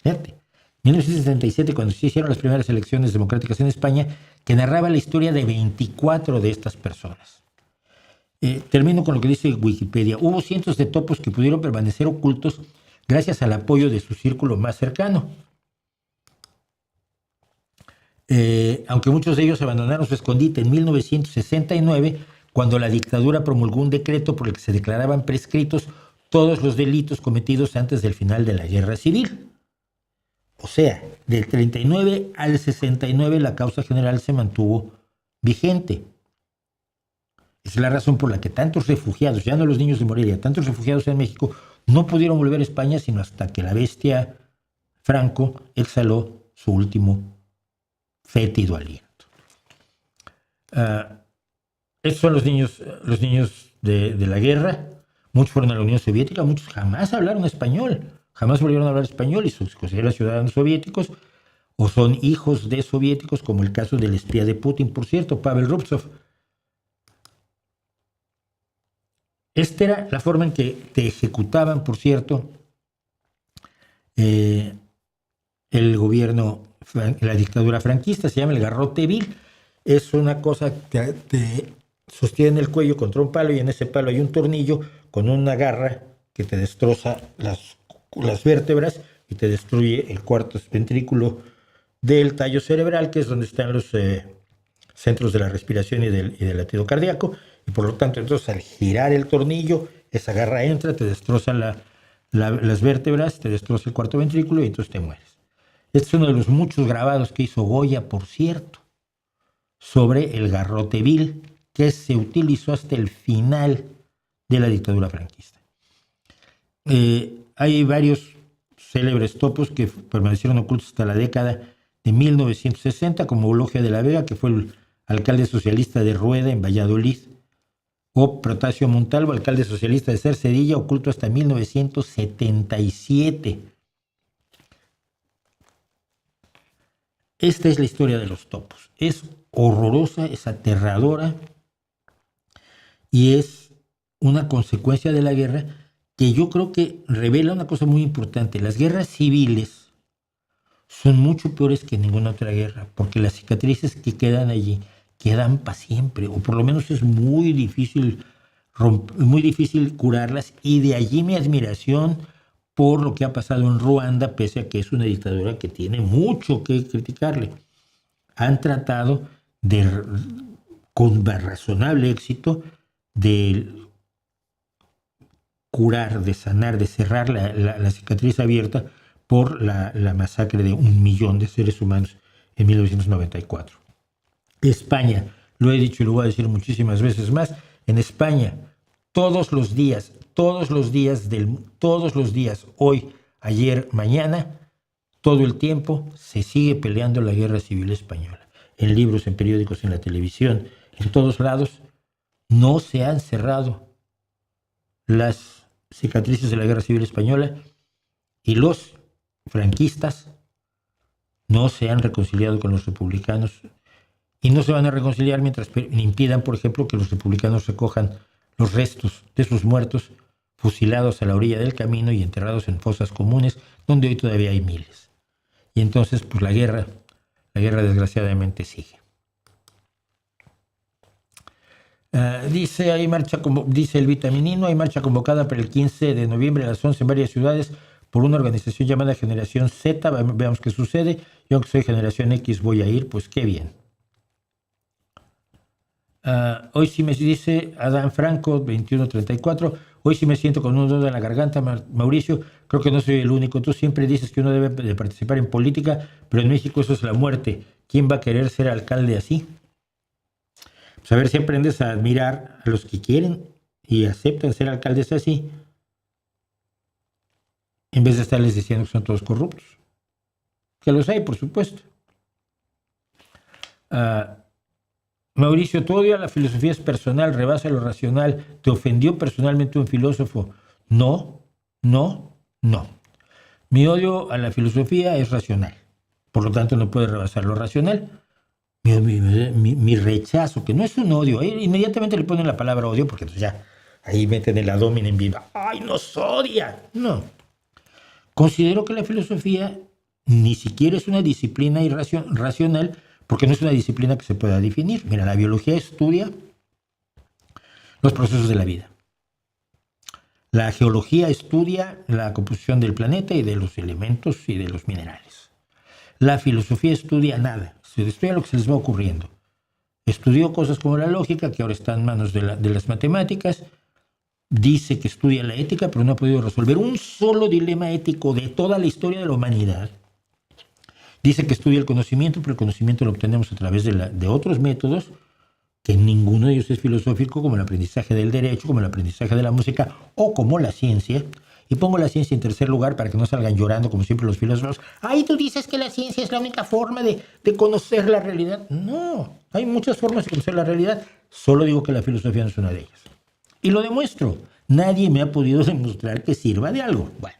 Fíjate, 1977, cuando se hicieron las primeras elecciones democráticas en España, que narraba la historia de 24 de estas personas. Termino con lo que dice Wikipedia. Hubo cientos de topos que pudieron permanecer ocultos gracias al apoyo de su círculo más cercano. Aunque muchos de ellos abandonaron su escondite en 1969, cuando la dictadura promulgó un decreto por el que se declaraban prescritos todos los delitos cometidos antes del final de la Guerra Civil. O sea, del 39 al 69 la causa general se mantuvo vigente. Es la razón por la que tantos refugiados, ya no los niños de Morelia, tantos refugiados en México no pudieron volver a España sino hasta que la bestia Franco exhaló su último fétido aliento. Estos son los niños de la guerra. Muchos fueron a la Unión Soviética, muchos jamás hablaron español, jamás volvieron a hablar español y se consideran ciudadanos soviéticos o son hijos de soviéticos, como el caso del espía de Putin, por cierto, Pavel Rubtsov. Esta era la forma en que te ejecutaban, por cierto, el gobierno, la dictadura franquista. Se llama el garrote vil. Es una cosa que te sostiene el cuello contra un palo y en ese palo hay un tornillo con una garra que te destroza las vértebras y te destruye el cuarto ventrículo del tallo cerebral, que es donde están los centros de la respiración y del latido cardíaco. Y por lo tanto, entonces, al girar el tornillo, esa garra entra, te destroza las vértebras, te destroza el cuarto ventrículo y entonces te mueres. Este es uno de los muchos grabados que hizo Goya, por cierto, sobre el garrote vil, que se utilizó hasta el final de la dictadura franquista. Hay varios célebres topos que permanecieron ocultos hasta la década de 1960, como Eulogia de la Vega, que fue el alcalde socialista de Rueda, en Valladolid, o Protasio Montalvo, alcalde socialista de Cercedilla, oculto hasta 1977. Esta es la historia de los topos. Es horrorosa, es aterradora y es una consecuencia de la guerra que yo creo que revela una cosa muy importante. Las guerras civiles son mucho peores que ninguna otra guerra, porque las cicatrices que quedan allí quedan para siempre, o por lo menos es muy difícil curarlas, y de allí mi admiración por lo que ha pasado en Ruanda, pese a que es una dictadura que tiene mucho que criticarle. Han tratado con razonable éxito de curar, de sanar, de cerrar la cicatriz abierta por la masacre de 1 millón de seres humanos en 1994. España, lo he dicho y lo voy a decir muchísimas veces más, en España todos los días, hoy, ayer, mañana, todo el tiempo se sigue peleando la guerra civil española. En libros, en periódicos, en la televisión, en todos lados, no se han cerrado las cicatrices de la guerra civil española y los franquistas no se han reconciliado con los republicanos y no se van a reconciliar mientras impidan, por ejemplo, que los republicanos recojan los restos de sus muertos fusilados a la orilla del camino y enterrados en fosas comunes, donde hoy todavía hay miles. Y entonces, pues la guerra desgraciadamente sigue. Dice el Vitaminino, hay marcha convocada para el 15 de noviembre a las 11 en varias ciudades por una organización llamada Generación Z. Veamos qué sucede. Yo, que soy Generación X, voy a ir, pues qué bien. Hoy sí me dice Adán Franco, 2134, hoy sí me siento con un nudo en la garganta, Mauricio, creo que no soy el único. Tú siempre dices que uno debe de participar en política, pero en México eso es la muerte. ¿Quién va a querer ser alcalde así? Pues a ver si aprendes a admirar a los que quieren y aceptan ser alcaldes así, en vez de estarles diciendo que son todos corruptos. Que los hay, por supuesto. Mauricio, tu odio a la filosofía es personal, rebasa lo racional. ¿Te ofendió personalmente un filósofo? No, no, no. Mi odio a la filosofía es racional. Por lo tanto, no puede rebasar lo racional. Mi rechazo, que no es un odio, inmediatamente le ponen la palabra odio, porque entonces ya ahí meten el ad hominem viva. ¡Ay, nos odia! No. Considero que la filosofía ni siquiera es una disciplina racional, porque no es una disciplina que se pueda definir. Mira, la biología estudia los procesos de la vida. La geología estudia la composición del planeta y de los elementos y de los minerales. La filosofía estudia nada, se estudia lo que se les va ocurriendo. Estudió cosas como la lógica, que ahora está en manos de las matemáticas. Dice que estudia la ética, pero no ha podido resolver un solo dilema ético de toda la historia de la humanidad. Dice que estudia el conocimiento, pero el conocimiento lo obtenemos a través de otros métodos, que ninguno de ellos es filosófico, como el aprendizaje del derecho, como el aprendizaje de la música o como la ciencia. Y pongo la ciencia en tercer lugar para que no salgan llorando como siempre los filósofos. ¡Ay, tú dices que la ciencia es la única forma de conocer la realidad! No, hay muchas formas de conocer la realidad. Solo digo que la filosofía no es una de ellas. Y lo demuestro. Nadie me ha podido demostrar que sirva de algo. Bueno.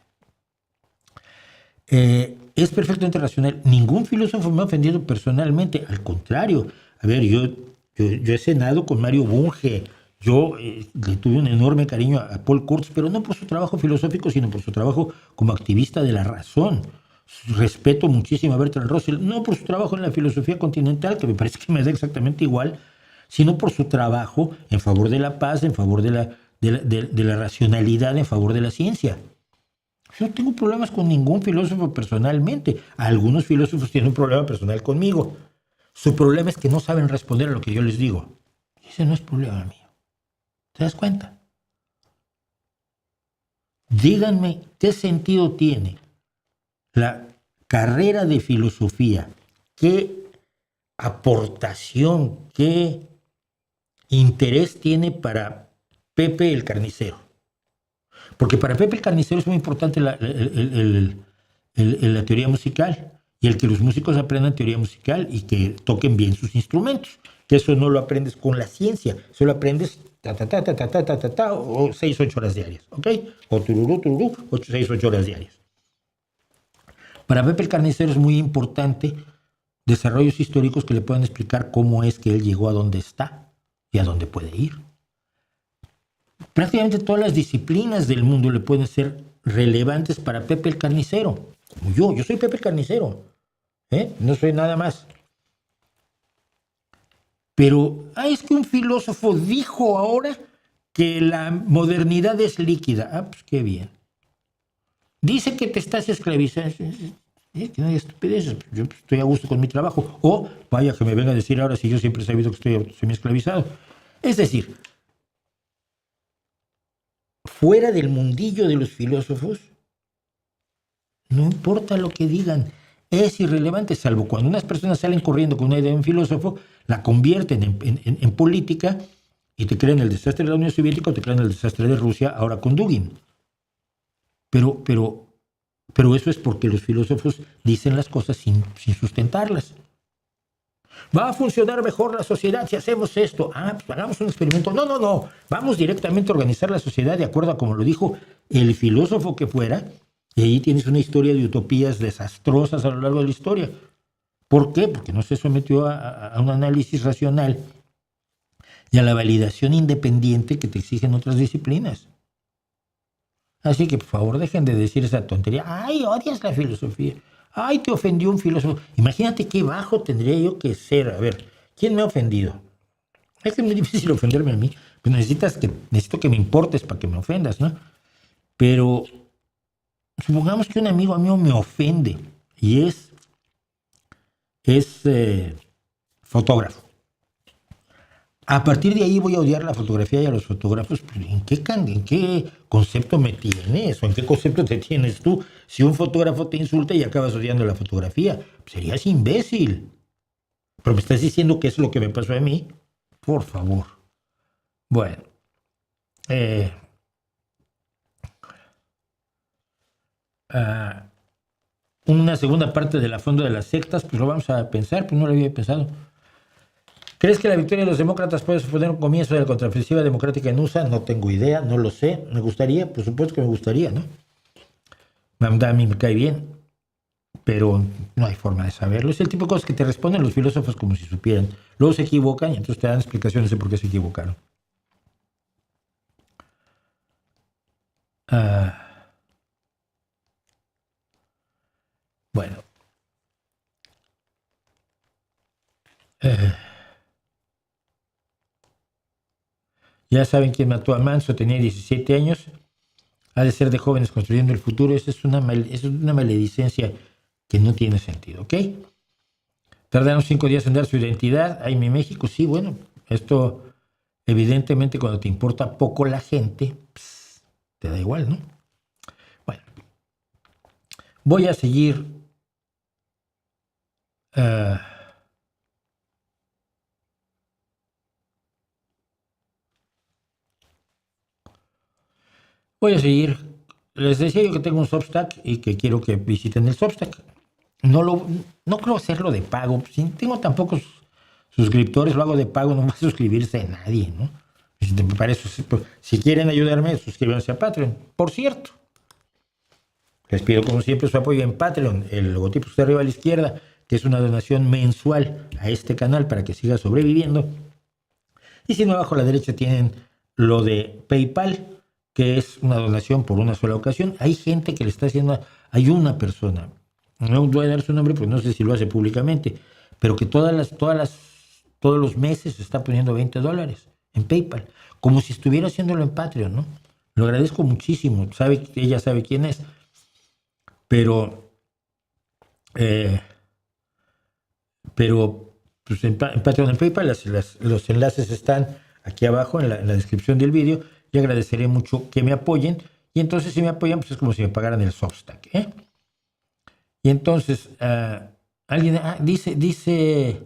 Es perfectamente racional. Ningún filósofo me ha ofendido personalmente. Al contrario. A ver, yo he cenado con Mario Bunge. Yo le tuve un enorme cariño a Paul Kurtz, pero no por su trabajo filosófico, sino por su trabajo como activista de la razón. Respeto muchísimo a Bertrand Russell, no por su trabajo en la filosofía continental, que me parece que me da exactamente igual, sino por su trabajo en favor de la paz, en favor de la racionalidad, en favor de la ciencia. Yo no tengo problemas con ningún filósofo personalmente. Algunos filósofos tienen un problema personal conmigo. Su problema es que no saben responder a lo que yo les digo. Ese no es problema mío. ¿Te das cuenta? Díganme qué sentido tiene la carrera de filosofía, qué aportación, qué interés tiene para Pepe el Carnicero. Porque para Pepe el Carnicero es muy importante la teoría musical, y el que los músicos aprendan teoría musical y que toquen bien sus instrumentos. Que eso no lo aprendes con la ciencia, eso lo aprendes o 6, 8 horas diarias, ¿ok? O tururú, 6, 8 horas diarias. Para Pepe el Carnicero es muy importante desarrollos históricos que le puedan explicar cómo es que él llegó a donde está y a dónde puede ir. Prácticamente todas las disciplinas del mundo le pueden ser relevantes para Pepe el Carnicero. Como yo soy Pepe el Carnicero, no soy nada más. Pero es que un filósofo dijo ahora que la modernidad es líquida. Pues qué bien. Dice que te estás esclavizando. Que no hay estupideces. Yo estoy a gusto con mi trabajo. O vaya que me venga a decir ahora si yo siempre he sabido que estoy semi-esclavizado. Es decir, fuera del mundillo de los filósofos, no importa lo que digan, es irrelevante, salvo cuando unas personas salen corriendo con una idea de un filósofo, la convierten en política y te crean el desastre de la Unión Soviética o te crean el desastre de Rusia ahora con Dugin. Pero eso es porque los filósofos dicen las cosas sin sustentarlas. ¿Va a funcionar mejor la sociedad si hacemos esto? Pues hagamos un experimento. No. Vamos directamente a organizar la sociedad de acuerdo a como lo dijo el filósofo que fuera. Y ahí tienes una historia de utopías desastrosas a lo largo de la historia. ¿Por qué? Porque no se sometió a un análisis racional y a la validación independiente que te exigen otras disciplinas. Así que, por favor, dejen de decir esa tontería. ¡Ay, odias la filosofía! ¡Ay, te ofendió un filósofo! Imagínate qué bajo tendría yo que ser. A ver, ¿quién me ha ofendido? Es que es muy difícil ofenderme a mí. Pues necesito que me importes para que me ofendas, ¿no? Pero supongamos que un amigo mío me ofende y es fotógrafo. A partir de ahí voy a odiar la fotografía y a los fotógrafos. ¿En qué concepto me tienes? ¿O en qué concepto te tienes tú? Si un fotógrafo te insulta y acabas odiando la fotografía, serías imbécil. Pero me estás diciendo que es lo que me pasó a mí. Por favor. Bueno. Una segunda parte de la fondo de las sectas, pues lo vamos a pensar, pues no lo había pensado. ¿Crees que la victoria de los demócratas puede suponer un comienzo de la contraofensiva democrática en USA? No tengo idea, no lo sé. Me gustaría, por supuesto que me gustaría, ¿no? A mí me cae bien, pero no hay forma de saberlo. Es el tipo de cosas que te responden los filósofos como si supieran. Luego se equivocan y entonces te dan explicaciones de por qué se equivocaron. Bueno. Ya saben quién mató a Manso, tenía 17 años. Ha de ser de jóvenes construyendo el futuro. Esa es una maledicencia que no tiene sentido, ¿ok? Tardaron 5 días en dar su identidad. Ay, mi México, sí, bueno, esto evidentemente cuando te importa poco la gente, te da igual, ¿no? Bueno, voy a seguir les decía yo que tengo un Substack y que quiero que visiten el Substack. No creo hacerlo de pago. Si tengo tan pocos suscriptores, lo hago de pago, no va a suscribirse a nadie, ¿no? Para eso, si quieren ayudarme, suscríbanse a Patreon. Por cierto, les pido como siempre su apoyo en Patreon. El logotipo está arriba a la izquierda, que es una donación mensual a este canal para que siga sobreviviendo. Y si no, abajo a la derecha tienen lo de PayPal, que es una donación por una sola ocasión. Hay gente que le está haciendo, hay una persona, no voy a dar su nombre porque no sé si lo hace públicamente, pero que todos los meses está poniendo $20 en PayPal, como si estuviera haciéndolo en Patreon, ¿no? Lo agradezco muchísimo, ella sabe quién es, pero pues en Patreon, en PayPal, los enlaces están aquí abajo en la descripción del vídeo. Y agradeceré mucho que me apoyen. Y entonces si me apoyan, pues es como si me pagaran el Substack, ¿eh? Y entonces, alguien dice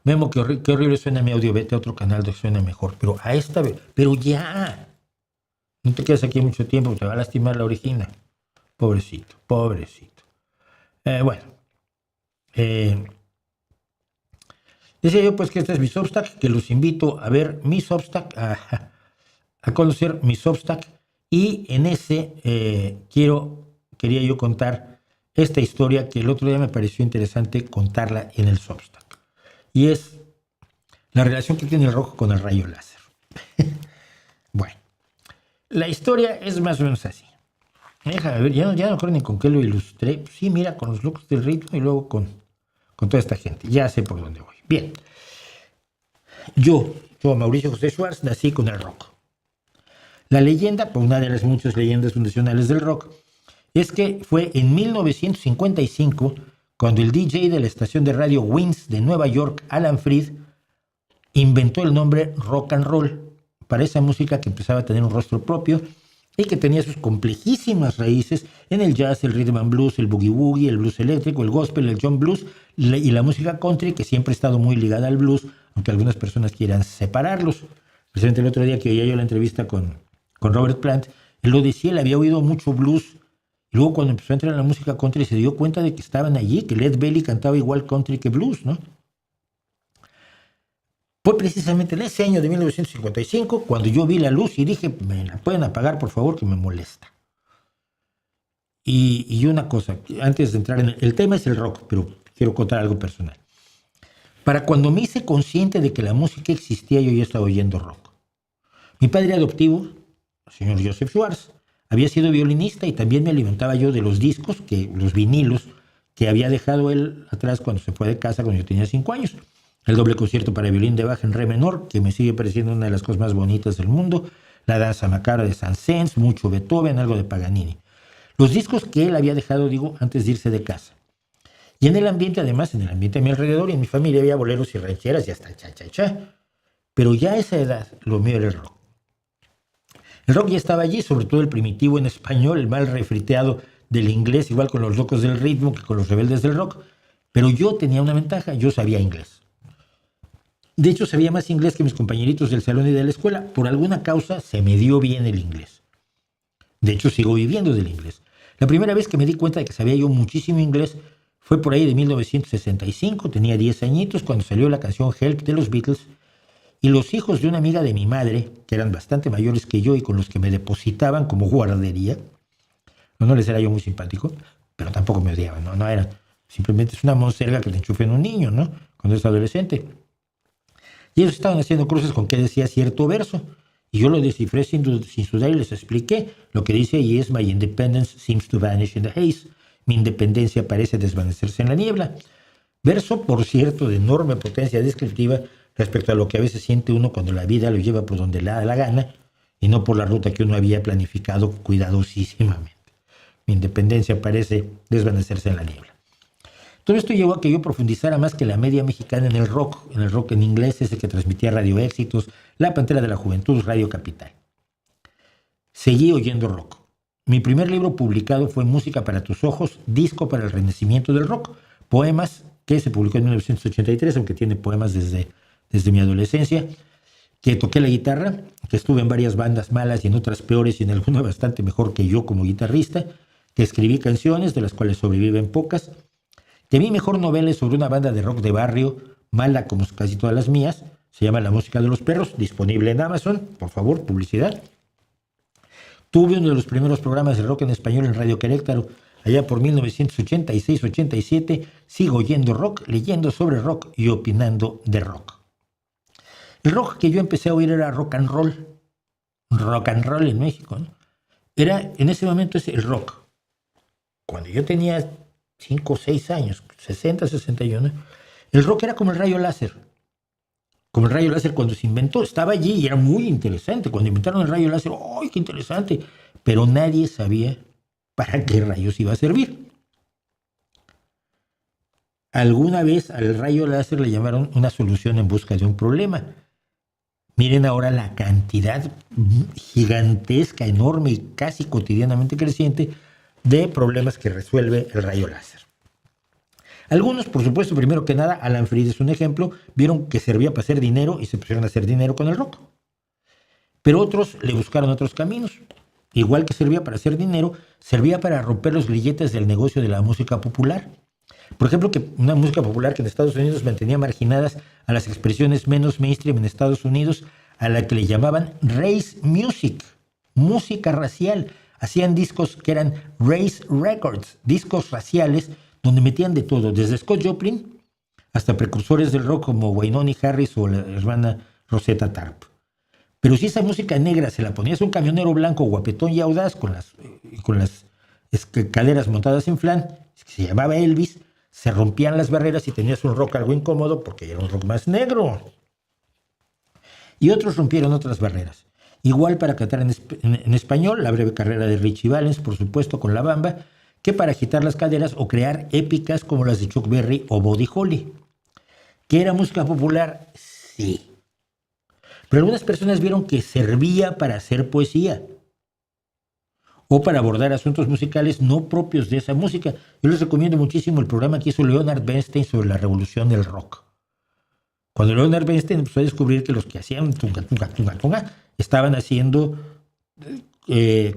Memo, qué horrible suena mi audio, vete a otro canal donde suena mejor. Pero a esta vez, pero ya. No te quedes aquí mucho tiempo, te va a lastimar la orejina. Pobrecito. Bueno. Decía yo pues que este es mi Substack, que los invito a ver mi Substack, a conocer mi Substack, y en ese quería yo contar esta historia que el otro día me pareció interesante contarla en el Substack, y es la relación que tiene el rojo con el rayo láser. Bueno, la historia es más o menos así. Déjame ver, ya no me acuerdo ni con qué lo ilustré. Pues sí, mira, con los locos del ritmo y luego con toda esta gente. Ya sé por dónde voy. Bien. Yo, Mauricio José Schwartz, nací con el rock. La leyenda, pues una de las muchas leyendas fundacionales del rock, es que fue en 1955 cuando el DJ de la estación de radio Wins de Nueva York, Alan Freed, inventó el nombre rock and roll para esa música que empezaba a tener un rostro propio y que tenía sus complejísimas raíces en el jazz, el rhythm and blues, el boogie woogie, el blues eléctrico, el gospel, el John blues y la música country, que siempre ha estado muy ligada al blues, aunque algunas personas quieran separarlos. Precisamente el otro día que oía yo la entrevista con Robert Plant, él lo decía, él había oído mucho blues, y luego cuando empezó a entrar en la música country se dio cuenta de que estaban allí, que Led Belly cantaba igual country que blues, ¿no? Fue precisamente en ese año de 1955 cuando yo vi la luz y dije, me la pueden apagar por favor, que me molesta. Y una cosa, antes de entrar en el tema es el rock, pero quiero contar algo personal. Para cuando me hice consciente de que la música existía, yo ya estaba oyendo rock. Mi padre adoptivo, el señor Joseph Schwartz, había sido violinista y también me alimentaba yo de los discos, los vinilos, que había dejado él atrás cuando se fue de casa cuando yo tenía 5 años. El doble concierto para violín de Bach en re menor, que me sigue pareciendo una de las cosas más bonitas del mundo, la danza macabra de Saint-Saëns, mucho Beethoven, algo de Paganini. Los discos que él había dejado, antes de irse de casa. Y en el ambiente, además, en el ambiente a mi alrededor y en mi familia había boleros y rancheras y hasta cha-cha-cha. Pero ya a esa edad, lo mío era el rock. El rock ya estaba allí, sobre todo el primitivo en español, el mal refriteado del inglés, igual con los locos del ritmo que con los rebeldes del rock. Pero yo tenía una ventaja, yo sabía inglés. De hecho, sabía más inglés que mis compañeritos del salón y de la escuela. Por alguna causa se me dio bien el inglés. De hecho, sigo viviendo del inglés. La primera vez que me di cuenta de que sabía yo muchísimo inglés fue por ahí de 1965. Tenía 10 añitos cuando salió la canción Help de los Beatles. Y los hijos de una amiga de mi madre, que eran bastante mayores que yo y con los que me depositaban como guardería, no les era yo muy simpático, pero tampoco me odiaban, no era. Simplemente es una monserga que te enchufa en un niño, ¿no? Cuando es adolescente. Y ellos estaban haciendo cruces con qué decía cierto verso. Y yo lo descifré sin sudar y les expliqué. Lo que dice ahí es: My independence seems to vanish in the haze. Mi independencia parece desvanecerse en la niebla. Verso, por cierto, de enorme potencia descriptiva respecto a lo que a veces siente uno cuando la vida lo lleva por donde le da la gana y no por la ruta que uno había planificado cuidadosísimamente. Mi independencia parece desvanecerse en la niebla. Todo esto llevó a que yo profundizara más que la media mexicana en el rock en inglés, ese que transmitía Radio Éxitos, La Pantera de la Juventud, Radio Capital. Seguí oyendo rock. Mi primer libro publicado fue Música para tus ojos, disco para el renacimiento del rock, poemas que se publicó en 1983, aunque tiene poemas desde mi adolescencia, que toqué la guitarra, que estuve en varias bandas malas y en otras peores y en alguna bastante mejor que yo como guitarrista, que escribí canciones, de las cuales sobreviven pocas, que mi mejor novela es sobre una banda de rock de barrio, mala como casi todas las mías, se llama La Música de los Perros, disponible en Amazon, por favor, publicidad. Tuve uno de los primeros programas de rock en español en Radio Querétaro, allá por 1986-87, sigo oyendo rock, leyendo sobre rock y opinando de rock. El rock que yo empecé a oír era rock and roll en México, ¿no? Era, en ese momento, es el rock. Cuando yo tenía 5 o 6 años, 60, 61, el rock era como el rayo láser. Como el rayo láser cuando se inventó, estaba allí y era muy interesante. Cuando inventaron el rayo láser, ¡ay, qué interesante! Pero nadie sabía para qué rayos iba a servir. Alguna vez al rayo láser le llamaron una solución en busca de un problema. Miren ahora la cantidad gigantesca, enorme y casi cotidianamente creciente de problemas que resuelve el rayo láser. Algunos, por supuesto, primero que nada, Alan Freed es un ejemplo, vieron que servía para hacer dinero y se pusieron a hacer dinero con el rock. Pero otros le buscaron otros caminos. Igual que servía para hacer dinero, servía para romper los grilletes del negocio de la música popular. Por ejemplo, que una música popular que en Estados Unidos mantenía marginadas a las expresiones menos mainstream en Estados Unidos, a la que le llamaban race music, música racial. Hacían discos que eran race records, discos raciales, donde metían de todo, desde Scott Joplin hasta precursores del rock como Waynona Harris o la hermana Rosetta Tarp. Pero si esa música negra se la ponías a un camionero blanco guapetón y audaz con las caderas montadas en flan, que se llamaba Elvis, se rompían las barreras y tenías un rock algo incómodo porque era un rock más negro. Y otros rompieron otras barreras. Igual para cantar en español, la breve carrera de Richie Valens, por supuesto, con La Bamba, que para agitar las caderas o crear épicas como las de Chuck Berry o Buddy Holly. ¿Que era música popular? Sí. Pero algunas personas vieron que servía para hacer poesía o para abordar asuntos musicales no propios de esa música. Yo les recomiendo muchísimo el programa que hizo Leonard Bernstein sobre la revolución del rock. Cuando Leonard Bernstein empezó a descubrir que los que hacían tunga, tunga, tunga, tunga, estaban haciendo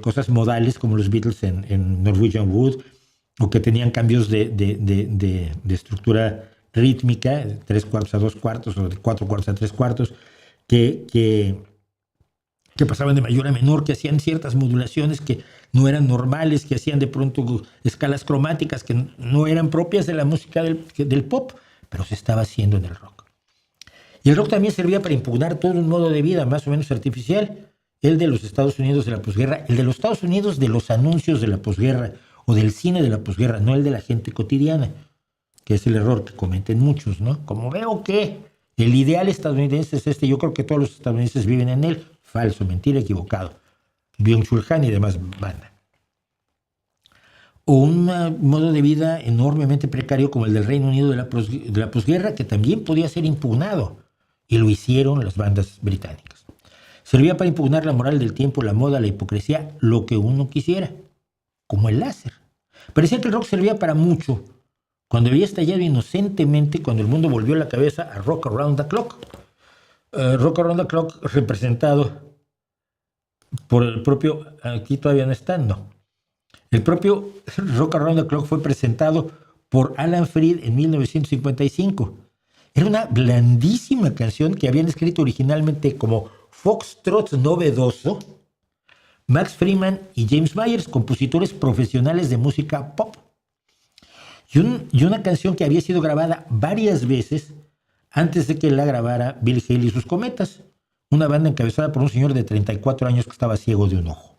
cosas modales como los Beatles en Norwegian Wood, o que tenían cambios de estructura rítmica, 3/4 a 2/4 o de 4/4 a 3/4, que pasaban de mayor a menor, que hacían ciertas modulaciones que no eran normales, que hacían de pronto escalas cromáticas que no eran propias de la música del pop, pero se estaba haciendo en el rock. Y el rock también servía para impugnar todo un modo de vida más o menos artificial, el de los Estados Unidos de la posguerra, el de los Estados Unidos de los anuncios de la posguerra o del cine de la posguerra, no el de la gente cotidiana, que es el error que cometen muchos, ¿no? Como veo que el ideal estadounidense es este, yo creo que todos los estadounidenses viven en él. Falso, mentira, equivocado. Byung-Chul Han y demás banda. O un modo de vida enormemente precario como el del Reino Unido de la posguerra, que también podía ser impugnado, y lo hicieron las bandas británicas. Servía para impugnar la moral del tiempo, la moda, la hipocresía, lo que uno quisiera, como el láser. Parecía que el rock servía para mucho, cuando había estallado inocentemente cuando el mundo volvió la cabeza a Rock Around the Clock, Rock Around the Clock representado por el propio, aquí todavía no están, no. El propio Rock Around the Clock fue presentado por Alan Freed en 1955. Era una blandísima canción que habían escrito originalmente como Foxtrot novedoso Max Freeman y James Myers, compositores profesionales de música pop. Y una canción que había sido grabada varias veces antes de que la grabara Bill Haley y sus Cometas, una banda encabezada por un señor de 34 años que estaba ciego de un ojo.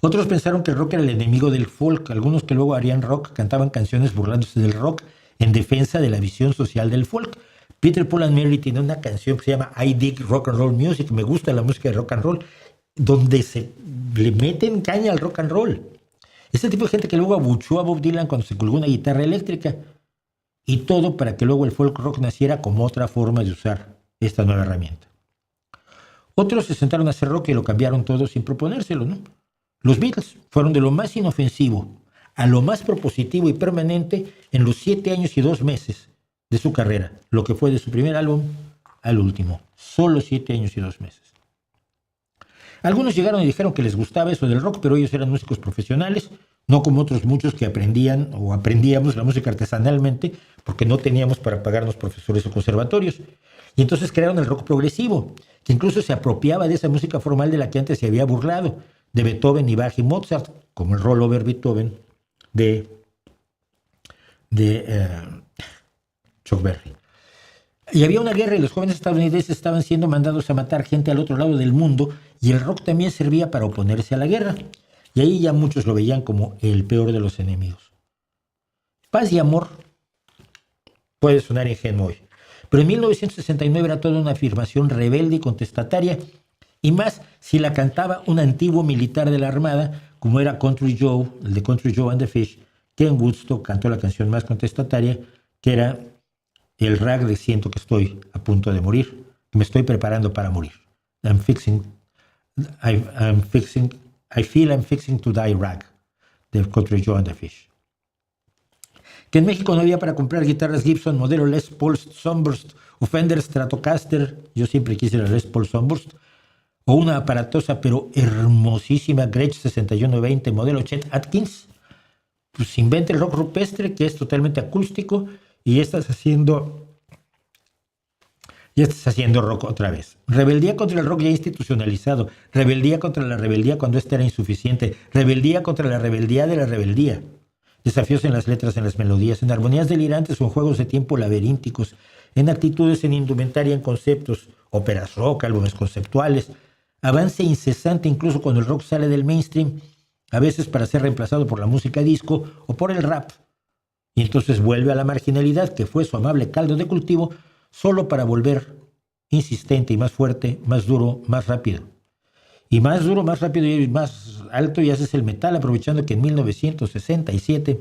Otros pensaron que el rock era el enemigo del folk. Algunos que luego harían rock cantaban canciones burlándose del rock en defensa de la visión social del folk. Peter, Paul and Mary tiene una canción que se llama I Dig Rock and Roll Music, me gusta la música de rock and roll, donde se le meten caña al rock and roll. Este tipo de gente que luego abuchó a Bob Dylan cuando se colgó una guitarra eléctrica. Y todo para que luego el folk rock naciera como otra forma de usar esta nueva herramienta. Otros se sentaron a hacer rock y lo cambiaron todo sin proponérselo, ¿no? Los Beatles fueron de lo más inofensivo a lo más propositivo y permanente en los 7 años y 2 meses de su carrera, lo que fue de su primer álbum al último. Solo 7 años y 2 meses. Algunos llegaron y dijeron que les gustaba eso del rock, pero ellos eran músicos profesionales, no como otros muchos que aprendían o aprendíamos la música artesanalmente porque no teníamos para pagarnos profesores o conservatorios. Y entonces crearon el rock progresivo, que incluso se apropiaba de esa música formal de la que antes se había burlado, de Beethoven y Bach y Mozart, como el rollover Beethoven de Chuck Berry. Y había una guerra y los jóvenes estadounidenses estaban siendo mandados a matar gente al otro lado del mundo y el rock también servía para oponerse a la guerra. Y ahí ya muchos lo veían como el peor de los enemigos. Paz y amor puede sonar ingenuo hoy, pero en 1969 era toda una afirmación rebelde y contestataria, y más si la cantaba un antiguo militar de la Armada, como era Country Joe, el de Country Joe and the Fish, que en Woodstock cantó la canción más contestataria, que era el rag de Siento que estoy a punto de morir, me estoy preparando para morir. I feel I'm fixing to die rag, de Country Joe and the Fish. Que en México no había para comprar guitarras Gibson, modelo Les Paul Sunburst o Fender Stratocaster, yo siempre quise la Les Paul Sunburst, o una aparatosa pero hermosísima Gretsch 6120 modelo Chet Atkins, pues inventa el rock rupestre, que es totalmente acústico, y ya estás haciendo rock otra vez. Rebeldía contra el rock ya institucionalizado, rebeldía contra la rebeldía cuando ésta era insuficiente, rebeldía contra la rebeldía de la rebeldía. Desafíos en las letras, en las melodías, en armonías delirantes o en juegos de tiempo laberínticos, en actitudes, en indumentaria, en conceptos, óperas rock, álbumes conceptuales, avance incesante incluso cuando el rock sale del mainstream, a veces para ser reemplazado por la música disco o por el rap. Y entonces vuelve a la marginalidad, que fue su amable caldo de cultivo, solo para volver insistente y más fuerte, más duro, más rápido. Y más duro, más rápido y más alto y haces el metal, aprovechando que en 1967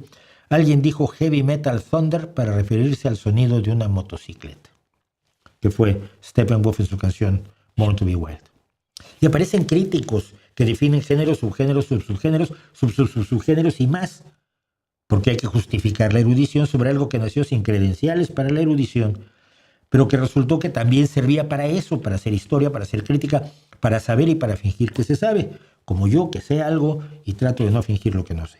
alguien dijo Heavy Metal Thunder para referirse al sonido de una motocicleta, que fue Steppenwolf en su canción Born to be Wild. Y aparecen críticos que definen géneros, subgéneros, subsubgéneros, subgéneros y más, porque hay que justificar la erudición sobre algo que nació sin credenciales para la erudición, pero que resultó que también servía para eso, para hacer historia, para hacer crítica, para saber y para fingir que se sabe, como yo que sé algo y trato de no fingir lo que no sé.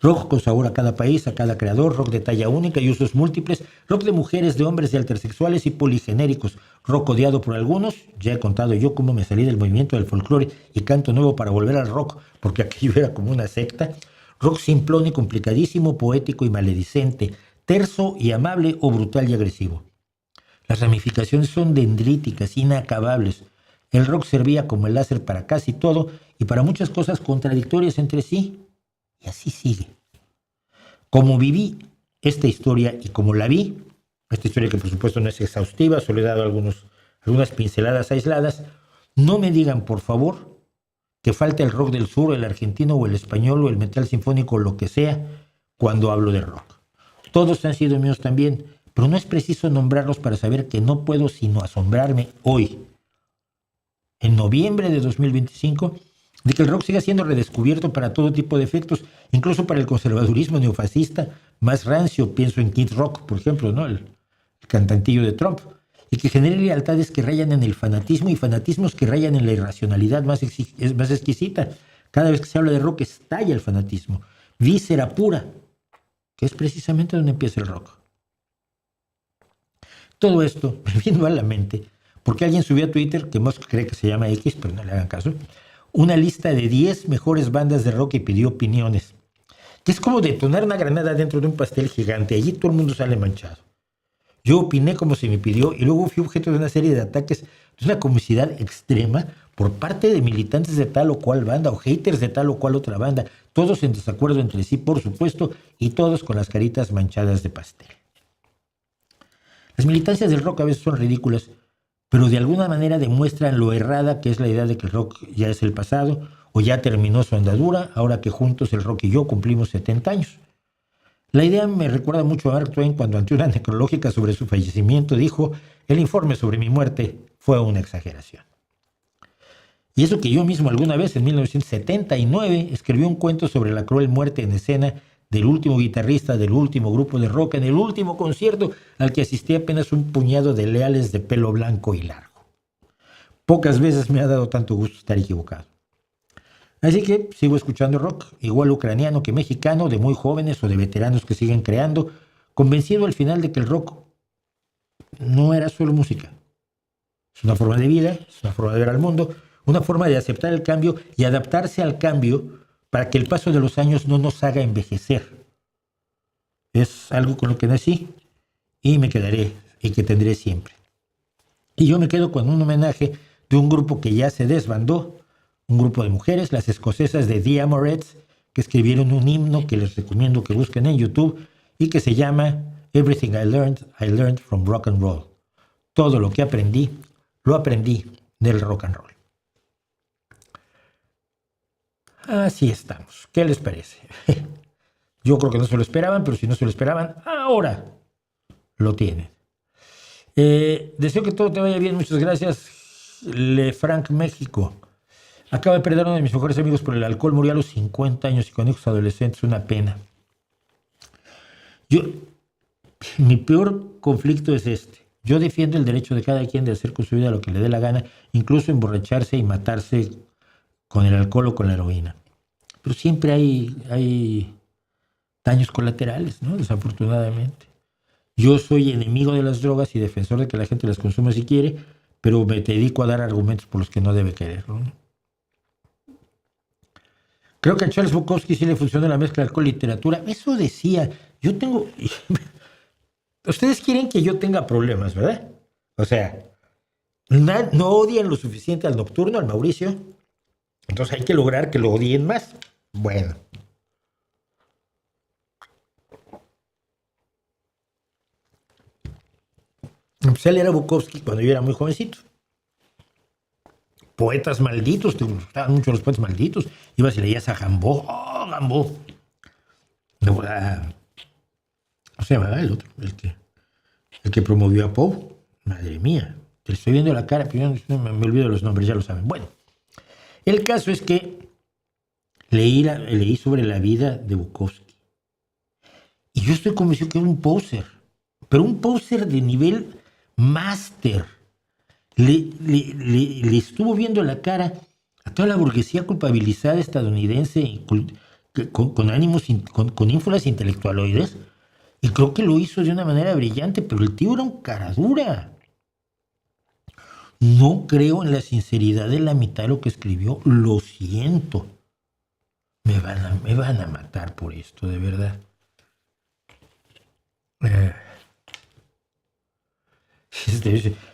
Rock con sabor a cada país, a cada creador, rock de talla única y usos múltiples, rock de mujeres, de hombres, de intersexuales y poligenéricos, rock odiado por algunos, ya he contado yo cómo me salí del movimiento del folclore y canto nuevo para volver al rock, porque aquello era como una secta, rock simplón y complicadísimo, poético y maledicente, terso y amable o brutal y agresivo. Las ramificaciones son dendríticas, inacabables. El rock servía como el láser para casi todo y para muchas cosas contradictorias entre sí. Y así sigue. Como viví esta historia y como la vi, esta historia que por supuesto no es exhaustiva, solo he dado algunas pinceladas aisladas, no me digan por favor que falta el rock del sur, el argentino o el español o el metal sinfónico o lo que sea cuando hablo de rock. Todos han sido míos también, pero no es preciso nombrarlos para saber que no puedo sino asombrarme hoy, en noviembre de 2025, de que el rock siga siendo redescubierto para todo tipo de efectos, incluso para el conservadurismo neofascista más rancio. Pienso en Kid Rock, por ejemplo, ¿no? el cantantillo de Trump, y que genere lealtades que rayan en el fanatismo y fanatismos que rayan en la irracionalidad más exquisita. Cada vez que se habla de rock estalla el fanatismo, víscera pura, que es precisamente donde empieza el rock. Todo esto me vino a la mente porque alguien subió a Twitter, que Musk cree que se llama X, pero no le hagan caso, una lista de 10 mejores bandas de rock y pidió opiniones. Que es como detonar una granada dentro de un pastel gigante. Allí todo el mundo sale manchado. Yo opiné como se me pidió y luego fui objeto de una serie de ataques de una comicidad extrema por parte de militantes de tal o cual banda o haters de tal o cual otra banda, todos en desacuerdo entre sí, por supuesto, y todos con las caritas manchadas de pastel. Las militancias del rock a veces son ridículas, pero de alguna manera demuestran lo errada que es la idea de que el rock ya es el pasado o ya terminó su andadura, ahora que juntos el rock y yo cumplimos 70 años. La idea me recuerda mucho a Mark Twain cuando ante una necrológica sobre su fallecimiento dijo: el informe sobre mi muerte fue una exageración. Y eso que yo mismo alguna vez en 1979 escribí un cuento sobre la cruel muerte en escena del último guitarrista del último grupo de rock en el último concierto al que asistí apenas un puñado de leales de pelo blanco y largo. Pocas veces me ha dado tanto gusto estar equivocado. Así que sigo escuchando rock, igual ucraniano que mexicano, de muy jóvenes o de veteranos que siguen creando, convencido al final de que el rock no era solo música. Es una forma de vida, es una forma de ver al mundo, una forma de aceptar el cambio y adaptarse al cambio para que el paso de los años no nos haga envejecer. Es algo con lo que nací y me quedaré y que tendré siempre. Y yo me quedo con un homenaje de un grupo que ya se desbandó, un grupo de mujeres, las escocesas de The Amorettes, que escribieron un himno que les recomiendo que busquen en YouTube y que se llama Everything I Learned from Rock and Roll. Todo lo que aprendí, lo aprendí del rock and roll. Así estamos. ¿Qué les parece? Yo creo que no se lo esperaban, pero si no se lo esperaban, ahora lo tienen. Deseo que todo te vaya bien. Muchas gracias. Lefranc, México. Acabo de perder a uno de mis mejores amigos por el alcohol. Murió a los 50 años y con hijos adolescentes. Una pena. Mi peor conflicto es este. Yo defiendo el derecho de cada quien de hacer con su vida lo que le dé la gana, incluso emborracharse y matarse con el alcohol o con la heroína. Pero siempre hay daños colaterales, ¿no? Desafortunadamente. Yo soy enemigo de las drogas y defensor de que la gente las consuma si quiere, pero me dedico a dar argumentos por los que no debe querer, ¿no? Creo que a Charles Bukowski sí le funciona la mezcla de alcohol y literatura. Eso decía. Yo tengo... Ustedes quieren que yo tenga problemas, ¿verdad? O sea, no odian lo suficiente al Nocturno, al Mauricio. Entonces hay que lograr que lo odien más. Bueno. Pues él era Bukowski cuando yo era muy jovencito. Poetas malditos, te gustaban mucho los poetas malditos. Ibas y leías a Gambo. ¡Oh, Gambo! ¿Cómo se llamaba el otro? El que promovió a Poe. Madre mía. Te estoy viendo la cara, pero yo me olvido los nombres, ya lo saben. Bueno. El caso es que leí sobre la vida de Bukowski. Y yo estoy convencido que era un poser. Pero un poser de nivel máster. Le estuvo viendo la cara a toda la burguesía culpabilizada estadounidense con ánimos, con ínfulas intelectualoides. Y creo que lo hizo de una manera brillante, pero el tío era un cara dura. No creo en la sinceridad de la mitad de lo que escribió. Lo siento. Me van a matar por esto, de verdad. Yo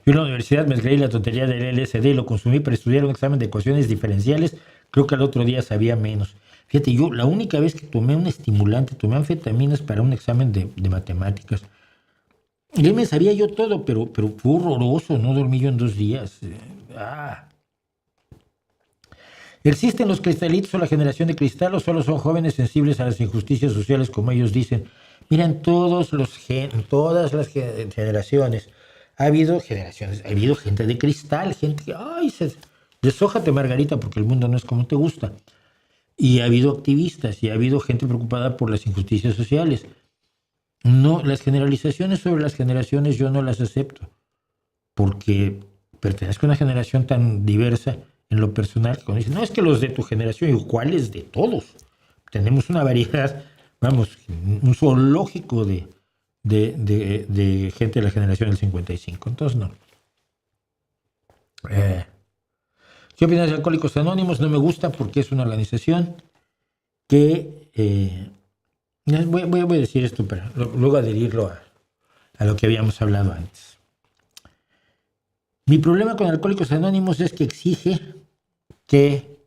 en la universidad me creí la tontería del LSD y lo consumí para estudiar un examen de ecuaciones diferenciales. Creo que al otro día sabía menos. Fíjate, yo la única vez que tomé un estimulante, tomé anfetaminas para un examen de matemáticas. Y me sabía yo todo, pero fue horroroso. No dormí yo en 2 días. ¿Existen los cristalitos o la generación de cristal o solo son jóvenes sensibles a las injusticias sociales como ellos dicen? Miren, todas las generaciones. Ha habido gente de cristal, gente que, deshójate, Margarita, porque el mundo no es como te gusta. Y ha habido activistas y ha habido gente preocupada por las injusticias sociales. No, las generalizaciones sobre las generaciones yo no las acepto, porque pertenezco a una generación tan diversa en lo personal que cuando dicen, no, es que los de tu generación, digo, ¿cuáles de todos? Tenemos una variedad, vamos, un zoológico de gente de la generación del 55. Entonces, no. Eh, ¿Qué opinas de Alcohólicos Anónimos? No me gusta porque es una organización que... voy a decir esto para luego adherirlo a lo que habíamos hablado antes. Mi problema con Alcohólicos Anónimos es que exige que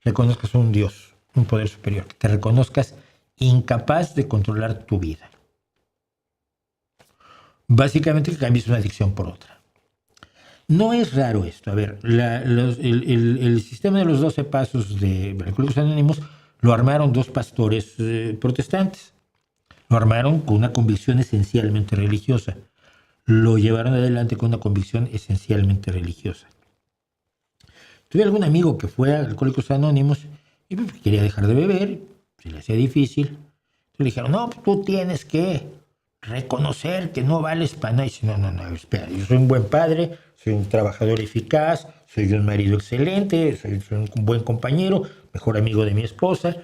reconozcas un Dios, un poder superior, que te reconozcas incapaz de controlar tu vida. Básicamente que cambies una adicción por otra. No es raro esto. A ver, el sistema de los 12 pasos de Alcohólicos Anónimos lo armaron dos pastores protestantes. Lo armaron con una convicción esencialmente religiosa. Lo llevaron adelante con una convicción esencialmente religiosa. Tuve algún amigo que fue a Alcohólicos Anónimos y quería dejar de beber, se le hacía difícil. Entonces le dijeron, no, tú tienes que reconocer que no vales para nada. Y dice, no, espera, yo soy un buen padre, soy un trabajador eficaz, soy un marido excelente, soy un buen compañero, mejor amigo de mi esposa,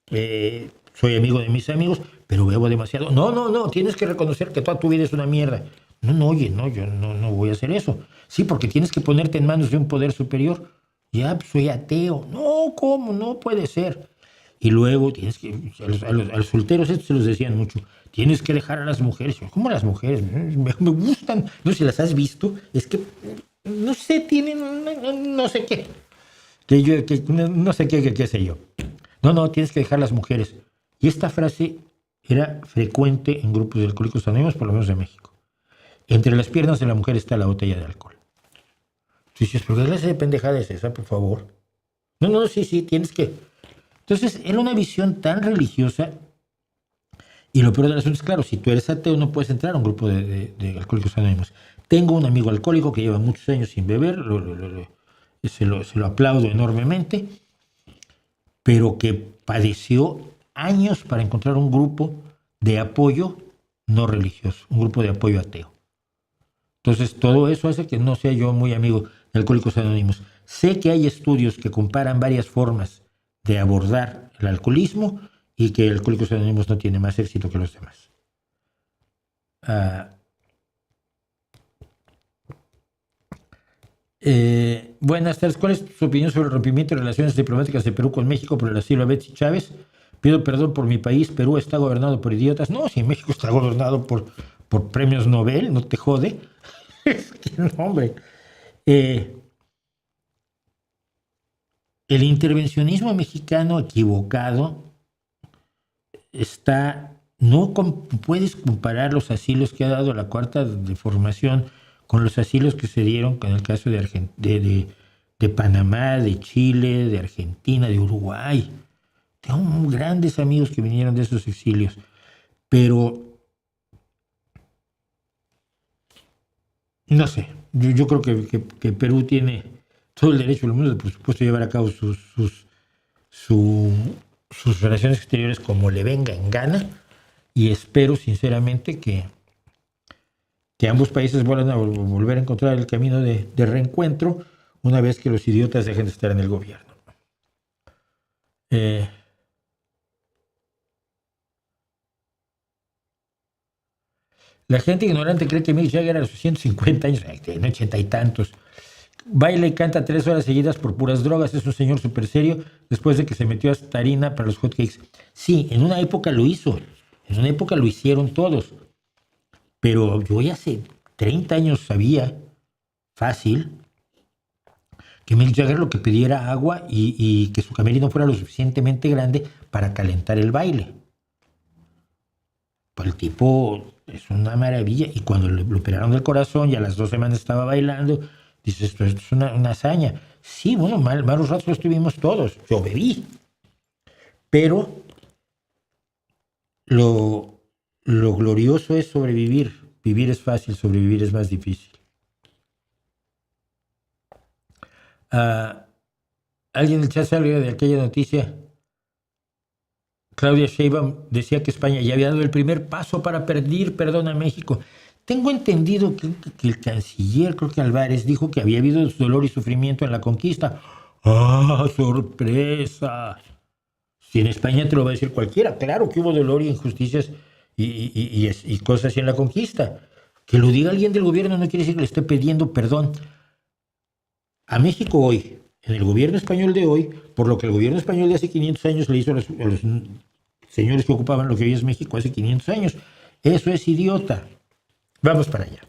soy amigo de mis amigos, pero bebo demasiado. No, tienes que reconocer que toda tu vida es una mierda. No, oye, no, yo no voy a hacer eso. Sí, porque tienes que ponerte en manos de un poder superior. Ya, pues, soy ateo. No, ¿cómo? No puede ser. Y luego tienes que, a los solteros estos se los decían mucho, tienes que dejar a las mujeres. ¿Cómo las mujeres? Me gustan. No sé si las has visto. Es que, no sé, tienen, no sé qué. No sé qué sé yo. No, tienes que dejar las mujeres. Y esta frase era frecuente en grupos de alcohólicos anónimos, por lo menos de México. Entre las piernas de la mujer está la botella de alcohol. Tú dices, ¿pero qué clase de pendejada es esa, por favor? No, sí, tienes que. Entonces, era una visión tan religiosa. Y lo peor del asunto es, claro, si tú eres ateo no puedes entrar a un grupo de alcohólicos anónimos. Tengo un amigo alcohólico que lleva muchos años sin beber, se lo aplaudo enormemente, pero que padeció años para encontrar un grupo de apoyo no religioso, un grupo de apoyo ateo. Entonces, todo eso hace que no sea yo muy amigo de Alcohólicos Anónimos. Sé que hay estudios que comparan varias formas de abordar el alcoholismo y que Alcohólicos Anónimos no tiene más éxito que los demás. Buenas tardes. ¿Cuál es su opinión sobre el rompimiento de relaciones diplomáticas de Perú con México por el asilo a Betsy Chávez? Pido perdón por mi país. Perú está gobernado por idiotas. No, si México está gobernado por premios Nobel, no te jode. Es que no, hombre. El intervencionismo mexicano equivocado está. No puedes comparar los asilos que ha dado la Cuarta de Formación con los asilos que se dieron en el caso de Panamá, de Chile, de Argentina, de Uruguay. Tengo grandes amigos que vinieron de esos exilios, pero no sé, yo creo que Perú tiene todo el derecho del mundo, por supuesto, de llevar a cabo sus relaciones exteriores como le venga en gana, y espero sinceramente que ambos países vuelvan a volver a encontrar el camino de reencuentro una vez que los idiotas dejen de estar en el gobierno. La gente ignorante cree que Mick Jagger a los 150 años, tiene 80 y tantos, baila y canta 3 horas seguidas por puras drogas. Es un señor súper serio después de que se metió hasta harina para los hotcakes. Sí, en una época lo hizo. En una época lo hicieron todos. Pero yo ya hace 30 años sabía, fácil, que Mick Jagger lo que pedía era agua y que su camerino fuera lo suficientemente grande para calentar el baile. Pues el tipo es una maravilla. Y cuando le operaron del corazón y a las 2 semanas estaba bailando, dices, esto es una hazaña. Sí, bueno, malos ratos los tuvimos todos. Yo bebí. Pero lo glorioso es sobrevivir. Vivir es fácil, sobrevivir es más difícil. Alguien del chat salió de aquella noticia Claudia Sheinbaum decía que España ya había dado el primer paso para pedir perdón a México. Tengo entendido que el canciller, creo que Álvarez, dijo que había habido dolor y sufrimiento en la conquista. ¡Ah, sorpresa! Si en España te lo va a decir cualquiera, claro que hubo dolor y injusticias y cosas así en la conquista. Que lo diga alguien del gobierno no quiere decir que le esté pidiendo perdón a México hoy, en el gobierno español de hoy, por lo que el gobierno español de hace 500 años le hizo a los señores que ocupaban lo que hoy es México hace 500 años. Eso es idiota. Vamos para allá.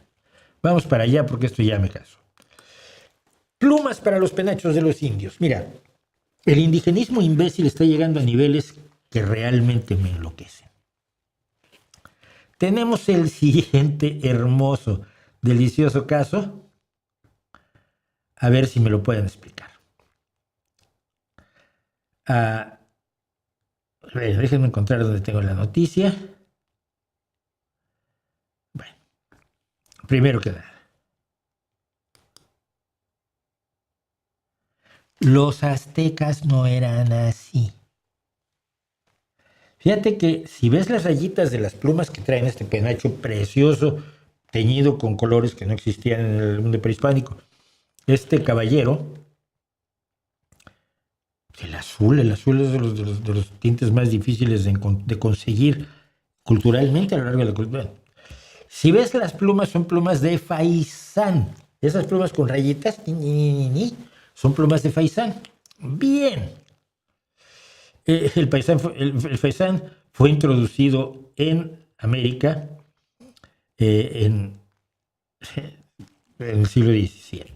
Vamos para allá porque esto ya me canso. Plumas para los penachos de los indios. Mira, el indigenismo imbécil está llegando a niveles que realmente me enloquecen. Tenemos el siguiente hermoso, delicioso caso. A ver si me lo pueden explicar. Déjenme encontrar donde tengo la noticia. Bueno, primero que nada. Los aztecas no eran así. Fíjate que si ves las rayitas de las plumas que traen este penacho precioso, teñido con colores que no existían en el mundo prehispánico, este caballero, el azul es de los tintes más difíciles de conseguir culturalmente a lo largo de la cultura. Si ves las plumas, son plumas de faisán. Esas plumas con rayitas, son plumas de faisán. Bien. El faisán fue introducido en América en el siglo XVII.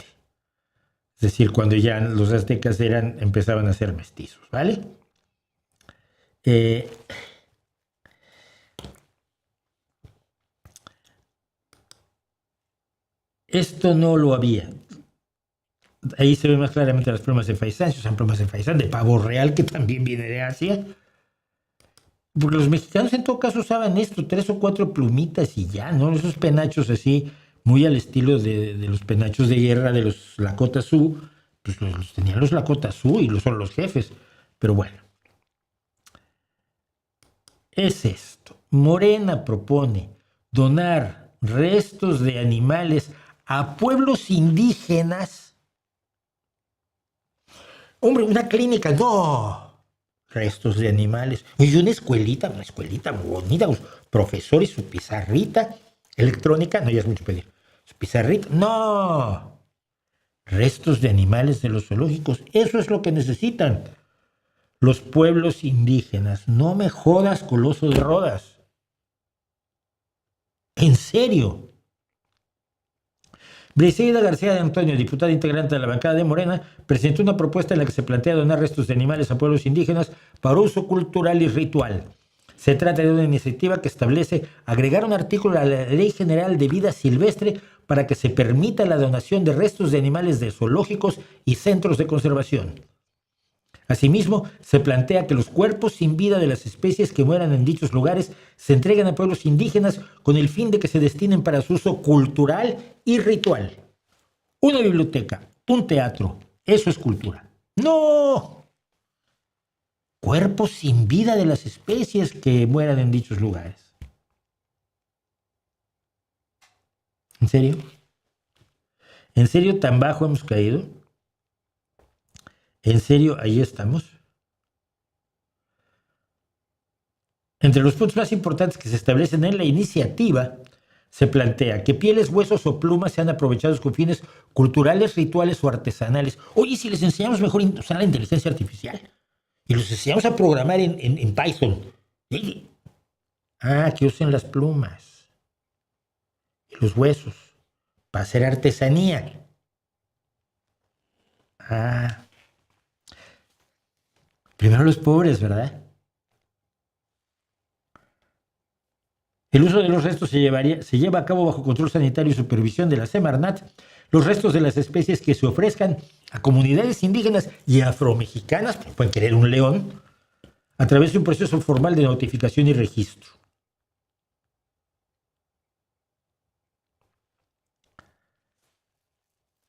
Es decir, cuando ya los aztecas empezaban a ser mestizos, ¿vale? Esto no lo había. Ahí se ven más claramente las plumas de faisán. Se usan plumas de faisán, de pavo real, que también viene de Asia. Porque los mexicanos en todo caso usaban esto, 3 o 4 plumitas y ya, ¿no? Esos penachos así, muy al estilo de los penachos de guerra de los Lakota Sioux, pues los tenían los Lakota Sioux y son los jefes. Pero bueno, es esto. Morena propone donar restos de animales a pueblos indígenas. Hombre, una clínica, no. Restos de animales. Y una escuelita bonita, los profesores, su pizarrita electrónica, no, ya es mucho pedir. Su pizarrita, no. Restos de animales de los zoológicos, eso es lo que necesitan los pueblos indígenas. No me jodas, Coloso de Rodas. En serio. Briseida García de Antonio, diputada integrante de la bancada de Morena, presentó una propuesta en la que se plantea donar restos de animales a pueblos indígenas para uso cultural y ritual. Se trata de una iniciativa que establece agregar un artículo a la Ley General de Vida Silvestre para que se permita la donación de restos de animales de zoológicos y centros de conservación. Asimismo, se plantea que los cuerpos sin vida de las especies que mueran en dichos lugares se entreguen a pueblos indígenas con el fin de que se destinen para su uso cultural y ritual. Una biblioteca, un teatro, eso es cultura. ¡No! Cuerpos sin vida de las especies que mueran en dichos lugares. ¿En serio? ¿En serio tan bajo hemos caído? ¿En serio ahí estamos? Entre los puntos más importantes que se establecen en la iniciativa, se plantea que pieles, huesos o plumas sean aprovechados con fines culturales, rituales o artesanales. Oye, si les enseñamos mejor a usar la inteligencia artificial y los enseñamos a programar en Python. Que usen las plumas y los huesos para hacer artesanía. Primero los pobres, ¿verdad? El uso de los restos se lleva a cabo bajo control sanitario y supervisión de la Semarnat. Los restos de las especies que se ofrezcan a comunidades indígenas y afromexicanas, pueden querer un león, a través de un proceso formal de notificación y registro.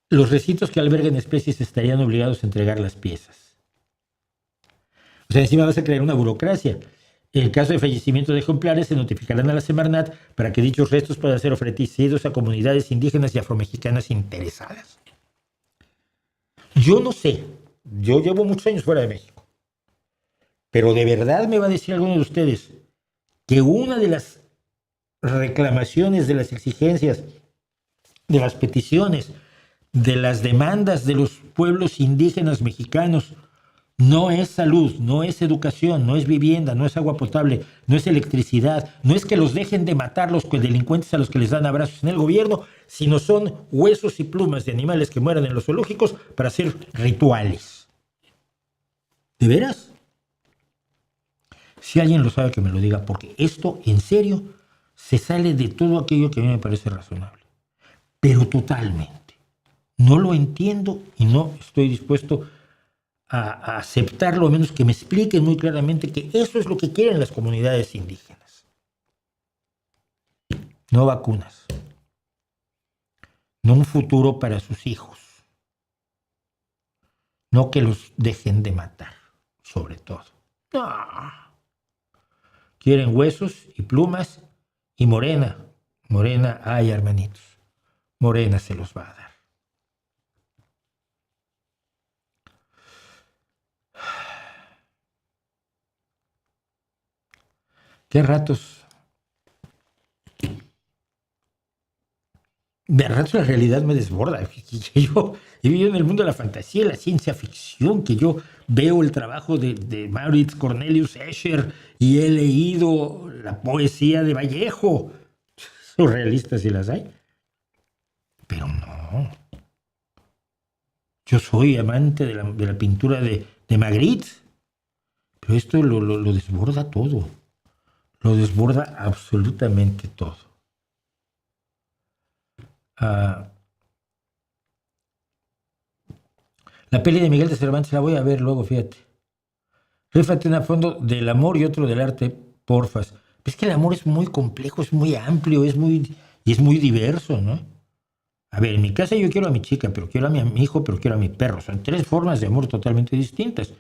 Los recintos que alberguen especies estarían obligados a entregar las piezas. O sea, encima vas a crear una burocracia. En caso de fallecimiento de ejemplares, se notificarán a la Semarnat para que dichos restos puedan ser ofrecidos a comunidades indígenas y afromexicanas interesadas. Yo no sé, yo llevo muchos años fuera de México, pero ¿de verdad me va a decir alguno de ustedes que una de las reclamaciones, de las exigencias, de las peticiones, de las demandas de los pueblos indígenas mexicanos no es salud, no es educación, no es vivienda, no es agua potable, no es electricidad, no es que los dejen de matar los delincuentes a los que les dan abrazos en el gobierno, sino son huesos y plumas de animales que mueran en los zoológicos para hacer rituales? ¿De veras? Si alguien lo sabe, que me lo diga, porque esto en serio se sale de todo aquello que a mí me parece razonable, pero totalmente. No lo entiendo y no estoy dispuesto a aceptarlo, a menos que me expliquen muy claramente que eso es lo que quieren las comunidades indígenas. No vacunas, no un futuro para sus hijos, no que los dejen de matar, sobre todo. No. Quieren huesos y plumas y Morena. Morena, ay, hermanitos, Morena se los va a dar. ¿Qué ratos? De ratos la realidad me desborda. Yo vivo en el mundo de la fantasía y la ciencia ficción, que yo veo el trabajo de Maurits Cornelius Escher y he leído la poesía de Vallejo. Surrealistas si las hay. Pero no. Yo soy amante de la pintura de Magritte, pero esto lo desborda todo. Lo desborda absolutamente todo. La peli de Miguel de Cervantes la voy a ver luego, fíjate. Rífate un fondo del amor y otro del arte, porfas. Es que el amor es muy complejo, es muy amplio, es muy diverso, ¿no? A ver, en mi casa yo quiero a mi chica, pero quiero a mi hijo, pero quiero a mi perro. Son tres formas de amor totalmente distintas.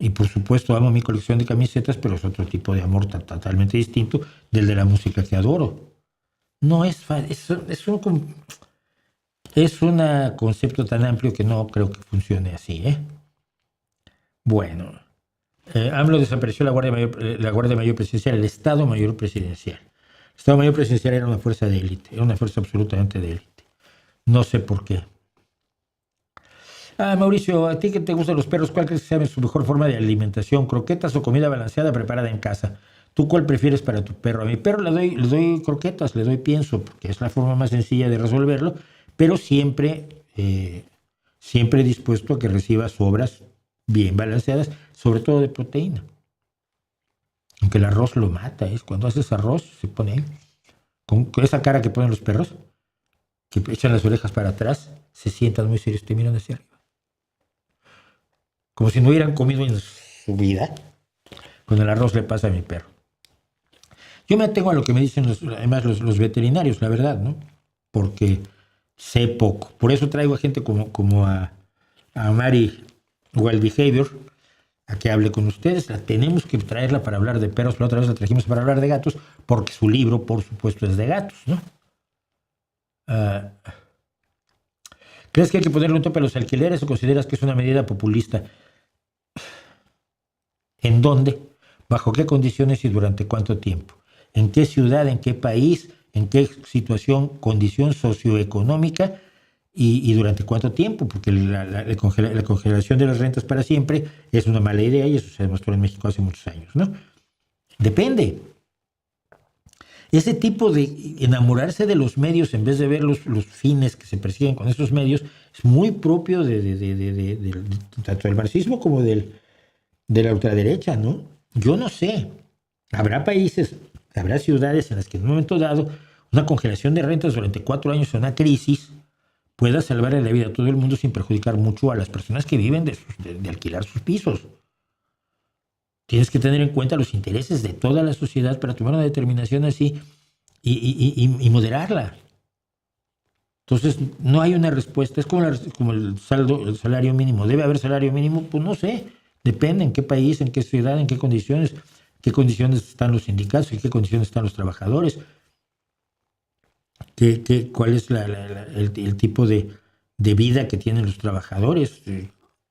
Y por supuesto amo mi colección de camisetas, pero es otro tipo de amor totalmente distinto del de la música que adoro. No es fácil, es un concepto tan amplio que no creo que funcione así, ¿eh? Bueno, AMLO desapareció la Guardia Mayor Presidencial, el Estado Mayor Presidencial. El Estado Mayor Presidencial era una fuerza de élite, era una fuerza absolutamente de élite. No sé por qué. Mauricio, ¿a ti que te gustan los perros? ¿Cuál crees que sea su mejor forma de alimentación? ¿Croquetas o comida balanceada preparada en casa? ¿Tú cuál prefieres para tu perro? A mi perro le doy croquetas, le doy pienso, porque es la forma más sencilla de resolverlo, pero siempre dispuesto a que reciba sobras bien balanceadas, sobre todo de proteína. Aunque el arroz lo mata, ¿eh? Cuando haces arroz se pone ahí, con esa cara que ponen los perros, que echan las orejas para atrás, se sientan muy serios, te miran hacia arriba. Como si no hubieran comido en su vida. Con el arroz le pasa a mi perro. Yo me atengo a lo que me dicen los veterinarios, la verdad, ¿no? Porque sé poco. Por eso traigo a gente como a Mari Wild Behavior a que hable con ustedes. Tenemos que traerla para hablar de perros. La otra vez la trajimos para hablar de gatos, porque su libro, por supuesto, es de gatos, ¿no? ¿Crees que hay que ponerle un tope a los alquileres o consideras que es una medida populista? ¿En dónde? ¿Bajo qué condiciones y durante cuánto tiempo? ¿En qué ciudad? ¿En qué país? ¿En qué situación, condición socioeconómica? ¿Y durante cuánto tiempo? Porque la congelación de las rentas para siempre es una mala idea y eso se demostró en México hace muchos años, ¿no? Depende. Ese tipo de enamorarse de los medios en vez de ver los fines que se persiguen con esos medios es muy propio tanto del marxismo como de la ultraderecha, ¿no? Yo no sé. Habrá países, habrá ciudades en las que en un momento dado una congelación de rentas durante 4 años o una crisis pueda salvarle la vida a todo el mundo sin perjudicar mucho a las personas que viven de alquilar sus pisos. Tienes que tener en cuenta los intereses de toda la sociedad para tomar una determinación así y moderarla. Entonces, no hay una respuesta. Es como el salario mínimo. ¿Debe haber salario mínimo? Pues no sé. Depende en qué país, en qué ciudad, en qué condiciones, qué condiciones están los sindicatos, en qué condiciones están los trabajadores, cuál es el tipo de vida que tienen los trabajadores,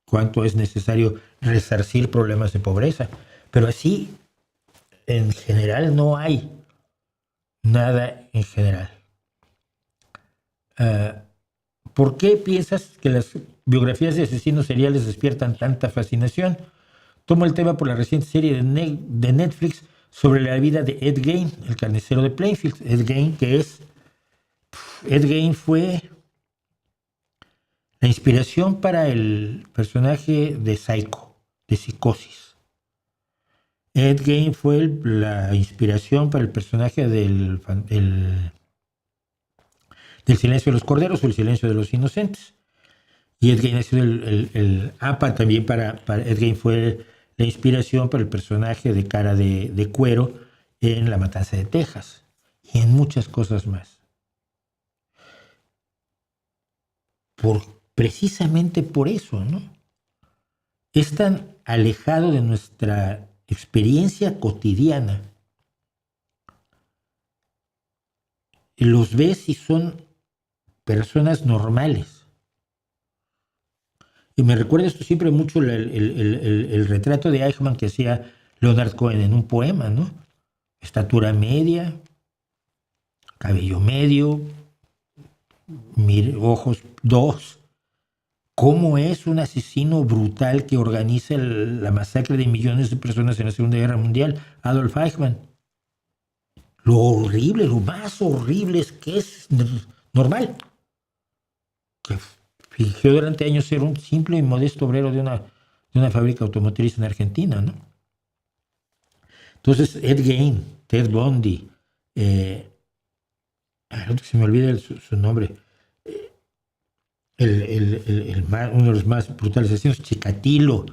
cuánto es necesario resarcir problemas de pobreza. Pero así, en general, no hay nada en general. ¿Por qué piensas que las biografías de asesinos seriales despiertan tanta fascinación? Tomo el tema por la reciente serie de Netflix sobre la vida de Ed Gein, el carnicero de Plainfield. Ed Gein fue la inspiración para el personaje de Psycho, de Psicosis. Ed Gein fue la inspiración para el personaje del Silencio de los Corderos o El Silencio de los Inocentes. Y Ed Gein ha sido el APA también para Ed Gein fue la inspiración para el personaje de Cara de Cuero en La Matanza de Texas y en muchas cosas más. Precisamente por eso, ¿no? Es tan alejado de nuestra experiencia cotidiana. Los ves y son personas normales. Y me recuerda esto siempre mucho el retrato de Eichmann que hacía Leonard Cohen en un poema, ¿no? Estatura media, cabello medio, ojos dos. ¿Cómo es un asesino brutal que organiza la masacre de millones de personas en la Segunda Guerra Mundial? Adolf Eichmann. Lo horrible, lo más horrible es que es normal. Que fingió durante años ser un simple y modesto obrero de una fábrica automotriz en Argentina, ¿no? Entonces, Ed Gein, Ted Bundy, se me olvida su nombre, uno de los más brutales asesinos, Chikatilo,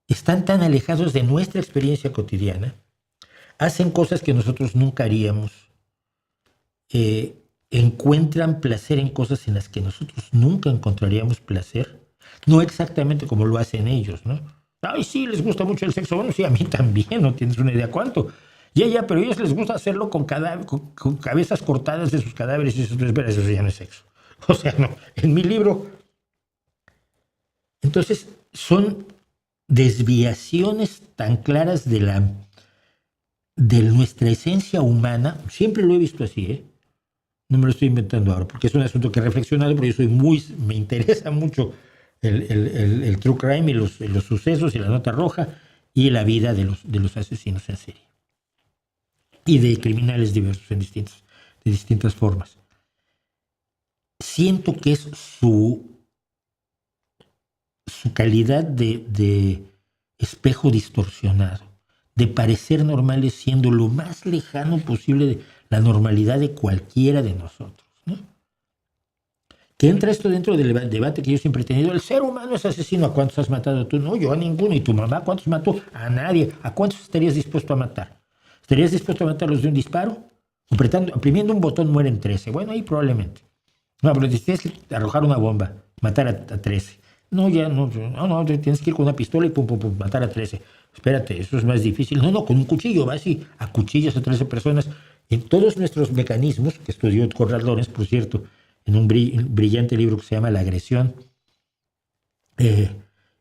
están tan alejados de nuestra experiencia cotidiana, hacen cosas que nosotros nunca haríamos, encuentran placer en cosas en las que nosotros nunca encontraríamos placer, no exactamente como lo hacen ellos, ¿no? Ay, sí, les gusta mucho el sexo. Bueno, sí, a mí también, no tienes una idea cuánto. Ya, pero a ellos les gusta hacerlo con cabezas cortadas de sus cadáveres y eso ya no es sexo. O sea, no, en mi libro. Entonces, son desviaciones tan claras de nuestra esencia humana. Siempre lo he visto así, no me lo estoy inventando ahora, porque es un asunto que he reflexionado, porque me interesa mucho el true crime y los sucesos y la nota roja y la vida de los asesinos en serie y de criminales diversos de distintas formas. Siento que es su calidad de espejo distorsionado, de parecer normales siendo lo más lejano posible de la normalidad de cualquiera de nosotros, ¿no? Que entra esto dentro del debate que yo siempre he tenido. El ser humano es asesino. ¿A cuántos has matado tú? No, yo a ninguno. ¿Y tu mamá cuántos mató? A nadie. ¿A cuántos estarías dispuesto a matar? ¿Estarías dispuesto a matarlos de un disparo? Oprimiendo un botón mueren 13. Bueno, ahí probablemente. No, pero tienes que arrojar una bomba, matar a 13. No, tienes que ir con una pistola y pum, matar a 13. Espérate, eso es más difícil. No, con un cuchillo vas y acuchillas a 13 personas. En todos nuestros mecanismos, que estudió Conrad Lorenz, por cierto, en un brillante libro que se llama La agresión,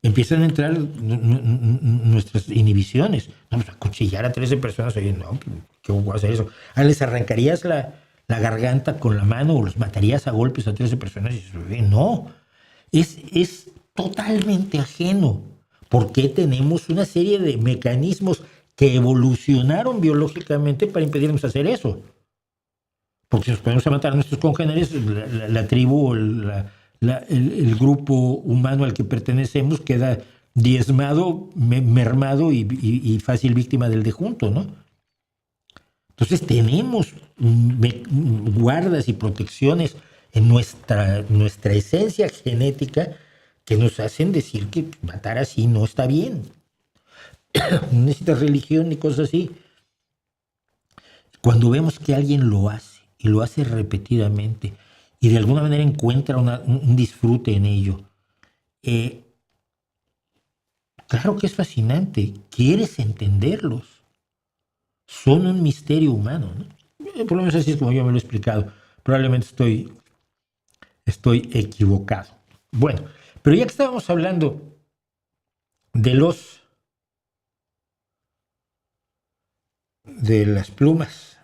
empiezan a entrar nuestras inhibiciones. Vamos a cuchillar a 13 personas. Oye, no, ¿qué voy a hacer eso? Les arrancarías la garganta con la mano o los matarías a golpes a 13 personas. Y no, es totalmente ajeno. Porque tenemos una serie de mecanismos que evolucionaron biológicamente para impedirnos hacer eso. Porque si nos ponemos a matar a nuestros congéneres, la tribu o el grupo humano al que pertenecemos queda diezmado, mermado y fácil víctima del de junto, ¿no? Entonces tenemos guardas y protecciones en nuestra esencia genética que nos hacen decir que matar así no está bien. No necesitas religión ni cosas así. Cuando vemos que alguien lo hace, y lo hace repetidamente, y de alguna manera encuentra un disfrute en ello, Claro que es fascinante. Quieres entenderlos. Son un misterio humano, ¿no? Por lo menos así es como yo me lo he explicado. Probablemente estoy equivocado. Bueno, pero ya que estábamos hablando de de las plumas,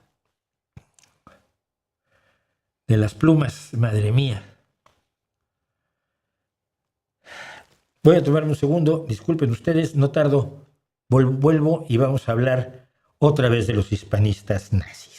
madre mía. Voy a tomarme un segundo, disculpen ustedes, no tardo, vuelvo y vamos a hablar otra vez de los hispanistas nazis.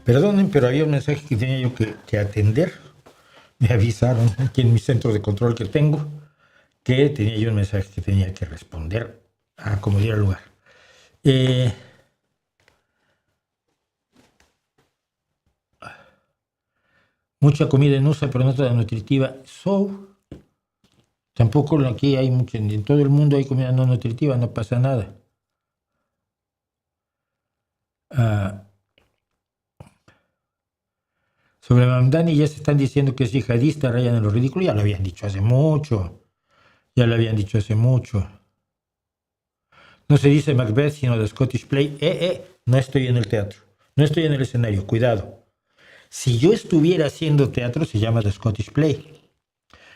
Perdonen, pero había un mensaje que tenía yo que atender. Me avisaron aquí en mi centro de control que tengo que tenía yo un mensaje que tenía que responder a como diera lugar. Mucha comida en USA, pero no toda nutritiva. Tampoco aquí hay mucha, en todo el mundo hay comida no nutritiva, no pasa nada. Sobre Mamdani ya se están diciendo que es yihadista, rayan en lo ridículo. Ya lo habían dicho hace mucho. No se dice Macbeth, sino The Scottish Play. No estoy en el teatro. No estoy en el escenario. Cuidado. Si yo estuviera haciendo teatro, se llama The Scottish Play.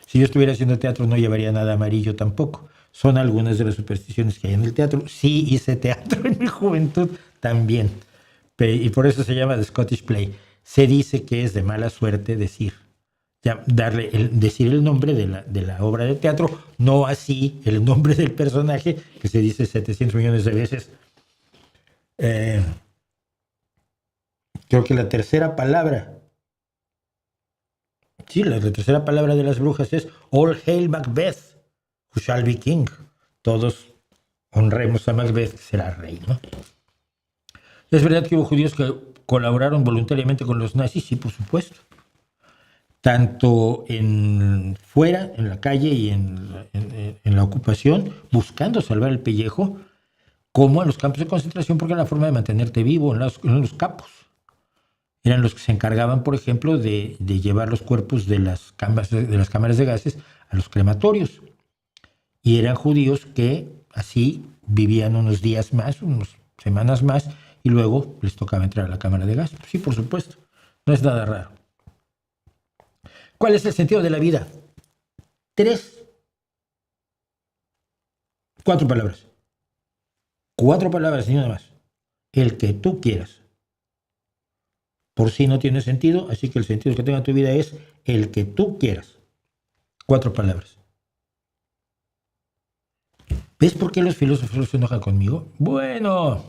Si yo estuviera haciendo teatro, no llevaría nada amarillo tampoco. Son algunas de las supersticiones que hay en el teatro. Sí hice teatro en mi juventud también. Y por eso se llama The Scottish Play. Se dice que es de mala suerte decir decir el nombre de la obra de teatro, no así el nombre del personaje, que se dice 700 millones de veces. Creo que la tercera palabra, la tercera palabra de las brujas es All Hail Macbeth, who shall be king. Todos honremos a Macbeth, que será rey, ¿no? ¿Es verdad que hubo judíos que colaboraron voluntariamente con los nazis? Sí, por supuesto. Tanto fuera, en la calle y en la ocupación, buscando salvar el pellejo, como en los campos de concentración, porque era la forma de mantenerte vivo en los capos. Eran los que se encargaban, por ejemplo, de llevar los cuerpos de las cámaras de gases a los crematorios. Y eran judíos que así vivían unos días más, unas semanas más, y luego les tocaba entrar a la cámara de gas. Sí, por supuesto, no es nada raro. ¿Cuál es el sentido de la vida? 4 palabras. 4 palabras y nada más. El que tú quieras. Por sí no tiene sentido, así que el sentido que tenga tu vida es el que tú quieras. 4 palabras. ¿Ves por qué los filósofos se enojan conmigo? Bueno.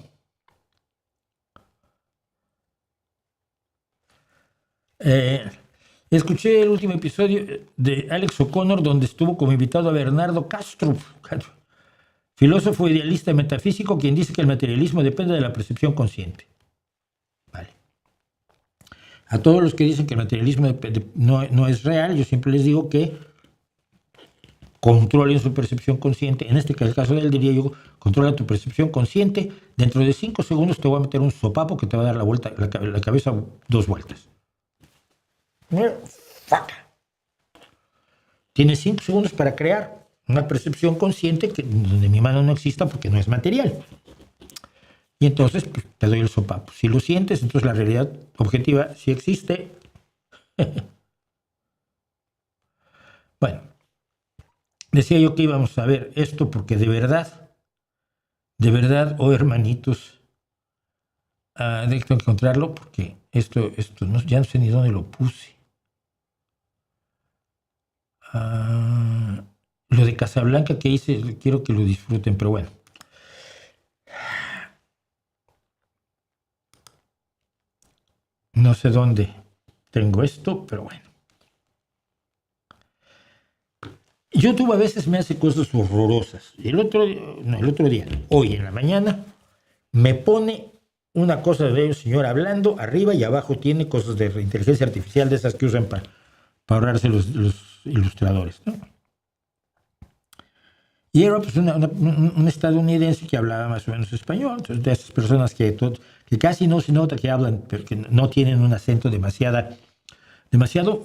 Escuché el último episodio de Alex O'Connor, donde estuvo como invitado a Bernardo Castro, filósofo idealista metafísico, quien dice que el materialismo depende de la percepción consciente. Vale. A todos los que dicen que el materialismo no es real, yo siempre les digo que controlen su percepción consciente. En este caso de él, diría yo, controla tu percepción consciente. Dentro de 5 segundos te voy a meter un sopapo que te va a dar la cabeza 2 vueltas. Tienes 5 segundos para crear una percepción consciente donde mi mano no exista porque no es material. Y entonces pues, te doy el sopapo. Si lo sientes, entonces la realidad objetiva sí existe. Bueno, decía yo que íbamos a ver esto porque de verdad, oh hermanitos, tengo que encontrarlo porque esto ya no sé ni dónde lo puse. Lo de Casablanca que hice, quiero que lo disfruten, pero bueno. No sé dónde tengo esto, pero bueno. YouTube a veces me hace cosas horrorosas. El otro día, hoy en la mañana, me pone una cosa de un señor hablando, arriba y abajo tiene cosas de inteligencia artificial de esas que usan para ahorrarse los ilustradores, ¿no? Y era pues un estadounidense que hablaba más o menos español, entonces de esas personas que casi no se nota que hablan, pero que no tienen un acento demasiado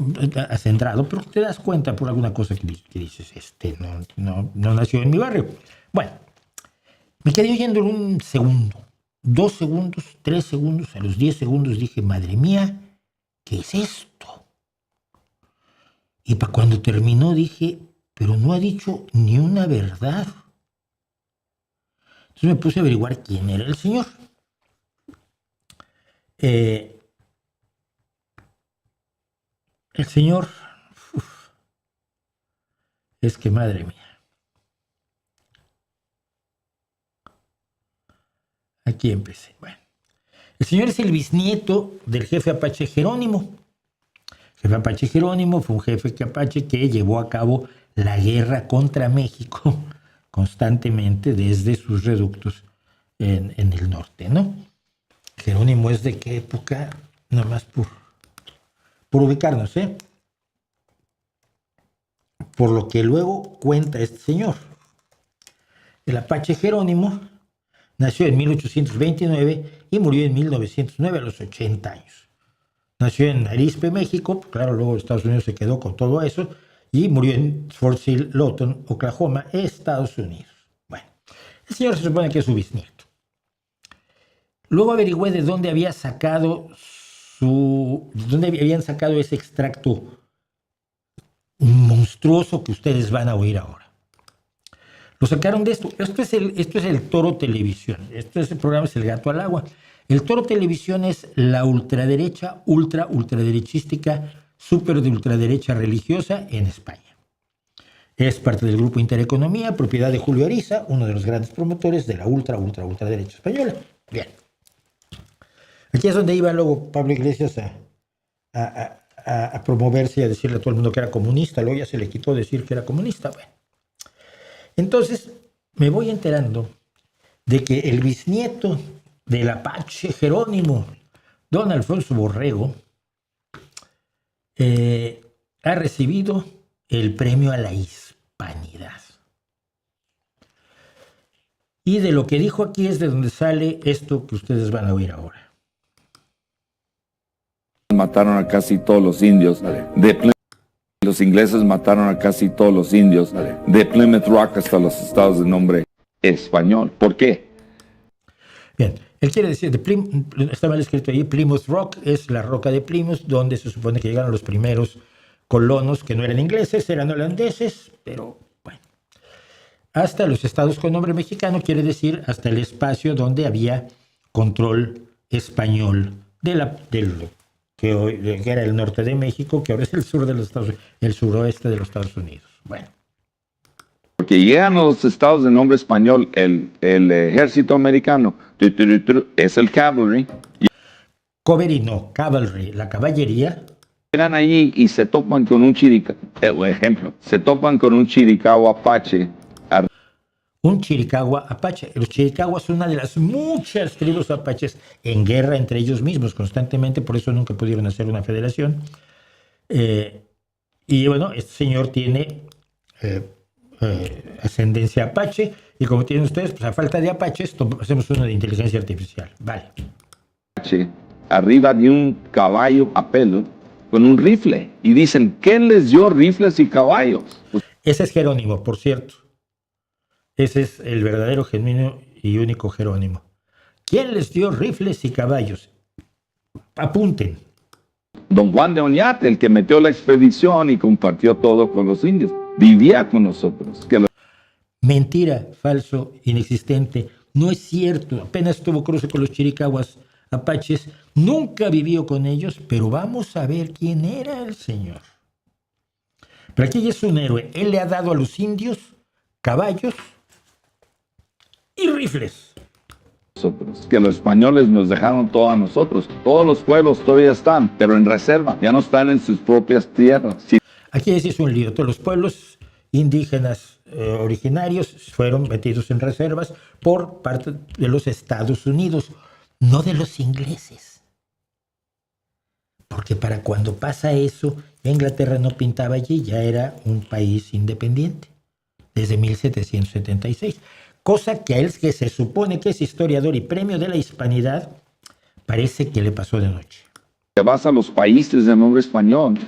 acendrado, pero te das cuenta por alguna cosa que dices, no nació en mi barrio. Bueno, me quedé oyendo en 1 segundo, 2 segundos, 3 segundos, a los 10 segundos dije, madre mía, ¿qué es esto? Y para cuando terminó dije, pero no ha dicho ni una verdad. Entonces me puse a averiguar quién era el señor. El señor, es que madre mía. Aquí empecé. Bueno, el señor es el bisnieto del jefe apache Jerónimo. El jefe apache Jerónimo fue un jefe apache que llevó a cabo la guerra contra México constantemente desde sus reductos en el norte, ¿no? Jerónimo es de qué época, nada más por ubicarnos, por lo que luego cuenta este señor. El apache Jerónimo nació en 1829 y murió en 1909 a los 80 años. Nació en Arizpe, México, claro, luego Estados Unidos se quedó con todo eso, y murió en Fort Sill, Lawton, Oklahoma, Estados Unidos. Bueno, el señor se supone que es su bisnieto. Luego averigüé de dónde habían sacado ese extracto monstruoso que ustedes van a oír ahora. Lo sacaron de esto. Esto es el Toro Televisión. Este programa es El Gato al Agua. El Toro Televisión es la ultraderecha, ultraderechística súper de ultraderecha religiosa en España. Es parte del grupo Intereconomía, propiedad de Julio Ariza, uno de los grandes promotores de la ultraderecha española. Bien. Aquí es donde iba luego Pablo Iglesias a promoverse y a decirle a todo el mundo que era comunista. Luego ya se le quitó decir que era comunista. Bueno. Entonces me voy enterando de que el bisnieto del Apache Jerónimo, don Alfonso Borrego, ha recibido el premio a la hispanidad. Y de lo que dijo aquí es de donde sale esto que ustedes van a oír ahora. Mataron a casi todos los indios los ingleses mataron a casi todos los indios de Plymouth Rock hasta los estados de nombre español. ¿Por qué? Bien, él quiere decir, está mal escrito ahí, Plymouth Rock es la roca de Plymouth, donde se supone que llegaron los primeros colonos que no eran ingleses, eran holandeses, pero bueno. Hasta los estados con nombre mexicano quiere decir hasta el espacio donde había control español que era el norte de México, que ahora es el suroeste de los Estados Unidos. Bueno. Porque llegan a los estados de nombre español, el ejército americano, es el cavalry. Cavalry no, cavalry, la caballería. Llegan allí y se topan con un chiricahua apache. Un chiricahua apache. Los chiricahuas son una de las muchas tribus apaches en guerra entre ellos mismos constantemente, por eso nunca pudieron hacer una federación. Y bueno, este señor tiene ascendencia apache, y como tienen ustedes, pues a falta de apaches, hacemos uno de inteligencia artificial. Vale. Arriba de un caballo a pelo con un rifle. Y dicen, ¿quién les dio rifles y caballos? Pues, ese es Jerónimo, por cierto. Ese es el verdadero, genuino y único Jerónimo. ¿Quién les dio rifles y caballos? Apunten. Don Juan de Oñate, el que metió la expedición y compartió todo con los indios, vivía con nosotros. Mentira, falso, inexistente. No es cierto. Apenas tuvo cruce con los chiricahuas apaches. Nunca vivió con ellos, pero vamos a ver quién era el señor. Pero aquí ya es un héroe. Él le ha dado a los indios caballos y rifles. Que los españoles nos dejaron todo a nosotros. Todos los pueblos todavía están, pero en reserva. Ya no están en sus propias tierras. Sí. Aquí es un lío. Todos los pueblos indígenas originarios fueron metidos en reservas por parte de los Estados Unidos, no de los ingleses. Porque para cuando pasa eso, Inglaterra no pintaba allí, ya era un país independiente, desde 1776. Cosa que a él, que se supone que es historiador y premio de la hispanidad, parece que le pasó de noche. Te vas a los países de nombre español.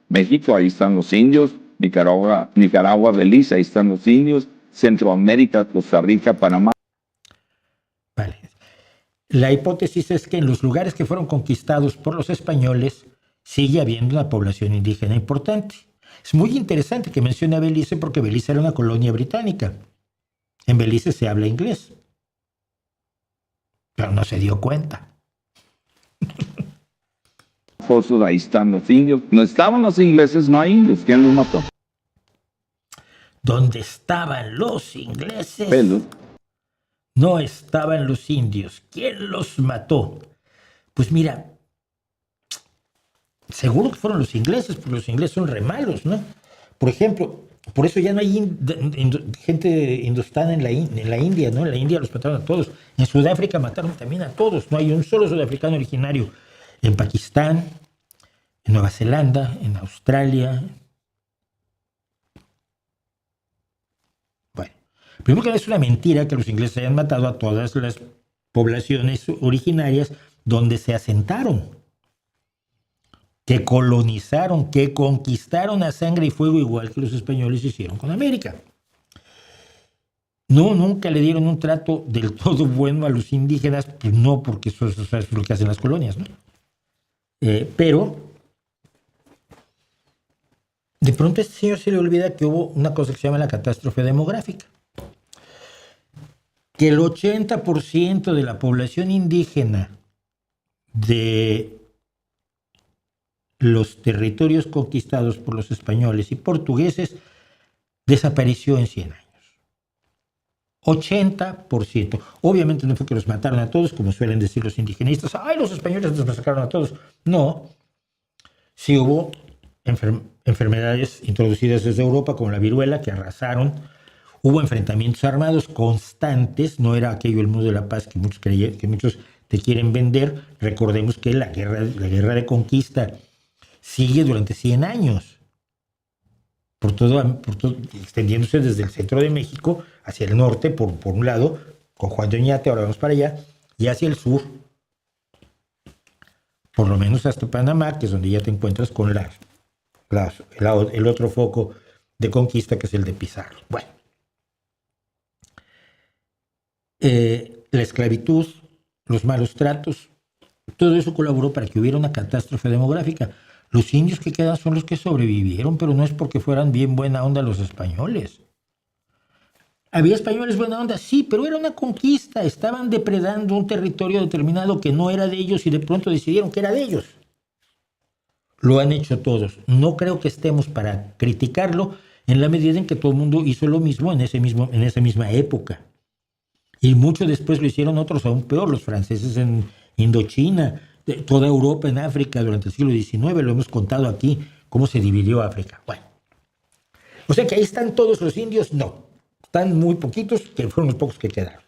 México, ahí están los indios. Nicaragua, Belice, ahí están los indios. Centroamérica, Costa Rica, Panamá. Vale. La hipótesis es que en los lugares que fueron conquistados por los españoles sigue habiendo una población indígena importante. Es muy interesante que mencione a Belice porque Belice era una colonia británica. En Belice se habla inglés, pero no se dio cuenta. Ahí están los indios. No estaban los ingleses, no hay indios. ¿Quién los mató? ¿Dónde estaban los ingleses? Pelos. No estaban los indios. ¿Quién los mató? Pues mira, seguro que fueron los ingleses, porque los ingleses son re malos, ¿no? Por ejemplo, por eso ya no hay gente hindustana en la India, ¿no? En la India los mataron a todos. En Sudáfrica mataron también a todos. No hay un solo sudafricano originario. En Pakistán, en Nueva Zelanda, en Australia. Bueno, primero que nada es una mentira que los ingleses hayan matado a todas las poblaciones originarias donde se asentaron, que colonizaron, que conquistaron a sangre y fuego igual que los españoles hicieron con América. No, nunca le dieron un trato del todo bueno a los indígenas, pues no, porque eso es lo que hacen las colonias, ¿no? Pero de pronto a este señor se le olvida que hubo una cosa que se llama la catástrofe demográfica. Que el 80% de la población indígena de los territorios conquistados por los españoles y portugueses desapareció en 100 años. 80%. Obviamente no fue que los mataron a todos, como suelen decir los indigenistas. ¡Ay, los españoles los masacraron a todos! No. Sí hubo enfermedades introducidas desde Europa, como la viruela, que arrasaron. Hubo enfrentamientos armados constantes. No era aquello el mundo de la paz que muchos te quieren vender. Recordemos que la guerra de conquista sigue durante 100 años. Por todo, extendiéndose desde el centro de México hacia el norte, por un lado, con Juan de Oñate, ahora vamos para allá, y hacia el sur, por lo menos hasta Panamá, que es donde ya te encuentras con el otro foco de conquista, que es el de Pizarro. Bueno, la esclavitud, los malos tratos, todo eso colaboró para que hubiera una catástrofe demográfica. Los indios que quedan son los que sobrevivieron, pero no es porque fueran bien buena onda los españoles. ¿Había españoles buena onda? Sí, pero era una conquista. Estaban depredando un territorio determinado que no era de ellos y de pronto decidieron que era de ellos. Lo han hecho todos. No creo que estemos para criticarlo en la medida en que todo el mundo hizo lo mismo en esa misma época. Y mucho después lo hicieron otros aún peor, los franceses en Indochina, toda Europa en África durante el siglo XIX, lo hemos contado aquí, cómo se dividió África. Bueno, o sea que ahí están todos los indios, no, están muy poquitos, que fueron los pocos que quedaron.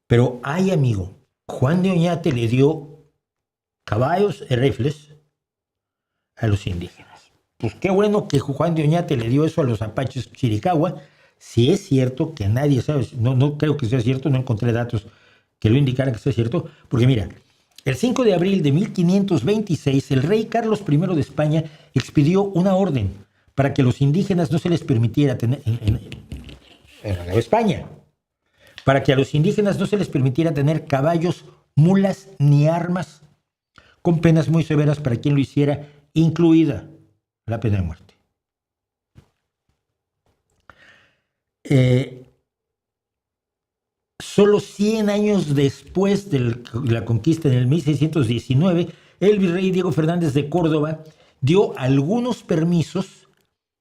Pero ay, amigo, Juan de Oñate le dio caballos y rifles a los indígenas. Pues qué bueno que Juan de Oñate le dio eso a los apaches Chiricahua. Si es cierto, que nadie sabe, no creo que sea cierto, no encontré datos que lo indicaran que sea cierto, porque mira, el 5 de abril de 1526, el rey Carlos I de España expidió una orden para que a los indígenas no se les permitiera tener, en Nueva España, para que a los indígenas no se les permitiera tener caballos, mulas ni armas, con penas muy severas para quien lo hiciera, incluida la pena de muerte. Solo 100 años después de la conquista, en el 1619, el virrey Diego Fernández de Córdoba dio algunos permisos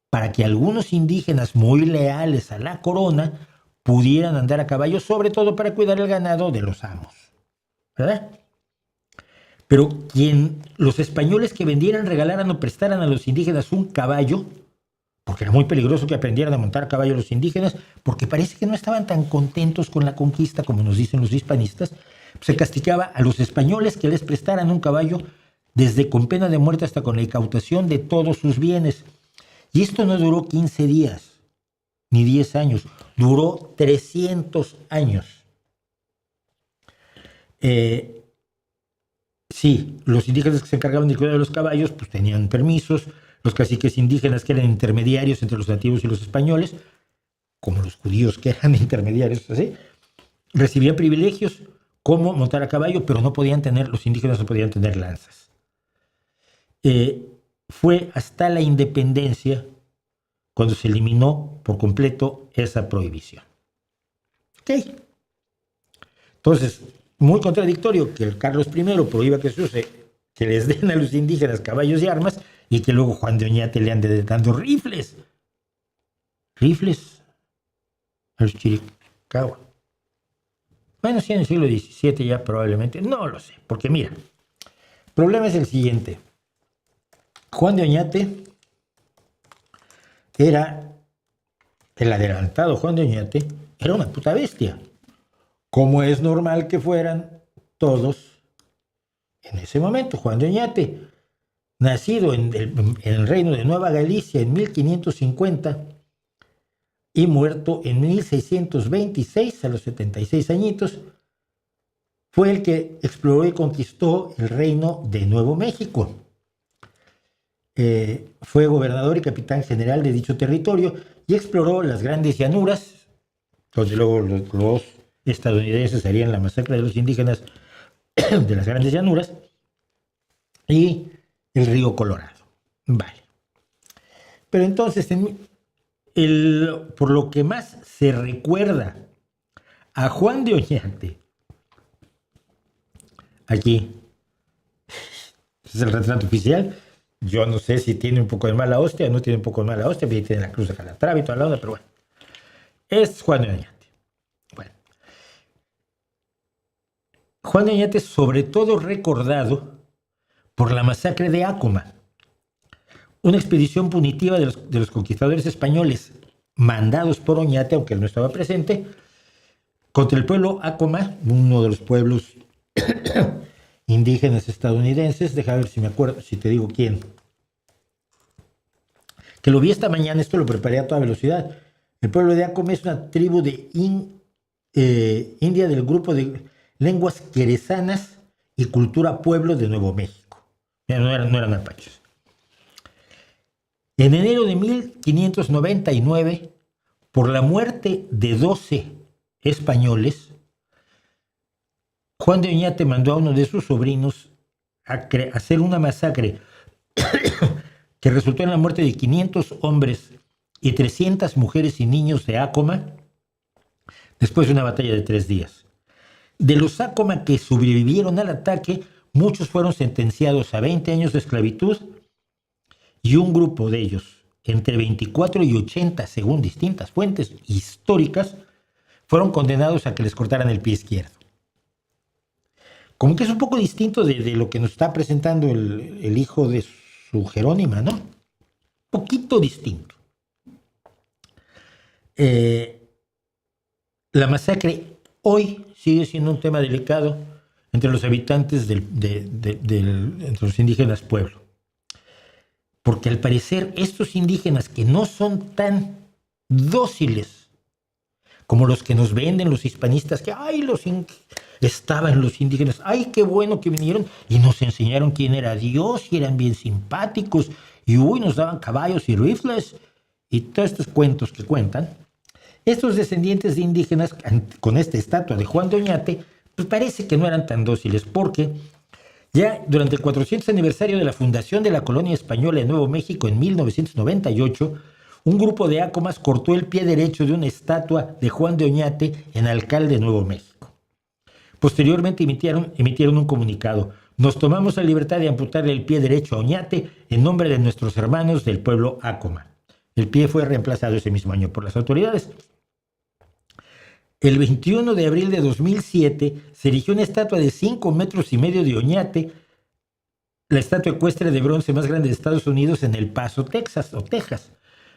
para que algunos indígenas muy leales a la corona pudieran andar a caballo, sobre todo para cuidar el ganado de los amos, ¿verdad? Pero los españoles que vendieran, regalaran o prestaran a los indígenas un caballo, porque era muy peligroso que aprendieran a montar a caballo los indígenas, porque parece que no estaban tan contentos con la conquista como nos dicen los hispanistas, se castigaba a los españoles que les prestaran un caballo, desde con pena de muerte hasta con la incautación de todos sus bienes. Y esto no duró 15 días, ni 10 años, duró 300 años. Sí, los indígenas que se encargaban del cuidado de los caballos, pues tenían permisos. Los caciques indígenas, que eran intermediarios entre los nativos y los españoles, como los judíos, que eran intermediarios, así, recibían privilegios como montar a caballo, pero los indígenas no podían tener lanzas. Fue hasta la independencia cuando se eliminó por completo esa prohibición. ¿Ok? Entonces, muy contradictorio que el Carlos I prohíba que les den a los indígenas caballos y armas, y que luego Juan de Oñate le ande dando rifles a los Chiricahua. Bueno, sí, en el siglo XVII ya probablemente, no lo sé, porque mira, el problema es el siguiente. Juan de Oñate era el adelantado. Juan de Oñate era una puta bestia, como es normal que fueran todos en ese momento. Juan de Oñate, nacido en el reino de Nueva Galicia en 1550 y muerto en 1626 a los 76 añitos, fue el que exploró y conquistó el reino de Nuevo México. Fue gobernador y capitán general de dicho territorio y exploró las grandes llanuras, donde luego los estadounidenses harían la masacre de los indígenas de las grandes llanuras, y el río Colorado. Vale. Pero entonces, por lo que más se recuerda a Juan de Oñate, aquí, es el retrato oficial. Yo no sé si tiene un poco de mala hostia o no tiene un poco de mala hostia, pero tiene la cruz de Calatrava y toda la onda, pero bueno. Es Juan de Oñate. Bueno. Juan de Oñate es sobre todo recordado por la masacre de Acoma, una expedición punitiva de los conquistadores españoles mandados por Oñate, aunque él no estaba presente, contra el pueblo Acoma, uno de los pueblos indígenas estadounidenses. Deja ver si me acuerdo, si te digo quién. Que lo vi esta mañana, esto lo preparé a toda velocidad. El pueblo de Acoma es una tribu de India del grupo de lenguas querezanas y cultura pueblo de Nuevo México. Ya no eran apaches. En enero de 1599, por la muerte de 12 españoles, Juan de Oñate mandó a uno de sus sobrinos a hacer una masacre que resultó en la muerte de 500 hombres y 300 mujeres y niños de Acoma, después de una batalla de 3 días. De los Acoma que sobrevivieron al ataque, muchos fueron sentenciados a 20 años de esclavitud y un grupo de ellos, entre 24 y 80, según distintas fuentes históricas, fueron condenados a que les cortaran el pie izquierdo. Como que es un poco distinto de lo que nos está presentando el hijo de su Jerónima, ¿no? Poquito distinto. La masacre hoy sigue siendo un tema delicado entre los habitantes entre los indígenas pueblo. Porque al parecer estos indígenas que no son tan dóciles como los que nos venden los hispanistas, que ¡ay, estaban los indígenas! ¡Ay, qué bueno que vinieron! Y nos enseñaron quién era Dios y eran bien simpáticos. Y uy, nos daban caballos y rifles y todos estos cuentos que cuentan. Estos descendientes de indígenas, con esta estatua de Juan de Oñate, pues parece que no eran tan dóciles, porque ya durante el 400 aniversario de la fundación de la colonia española en Nuevo México en 1998, un grupo de Acomas cortó el pie derecho de una estatua de Juan de Oñate en Alcalde de Nuevo México. Posteriormente emitieron un comunicado. Nos tomamos la libertad de amputarle el pie derecho a Oñate en nombre de nuestros hermanos del pueblo Acoma. El pie fue reemplazado ese mismo año por las autoridades. El 21 de abril de 2007 se erigió una estatua de 5,5 metros de Oñate, la estatua ecuestre de bronce más grande de Estados Unidos, en El Paso, Texas.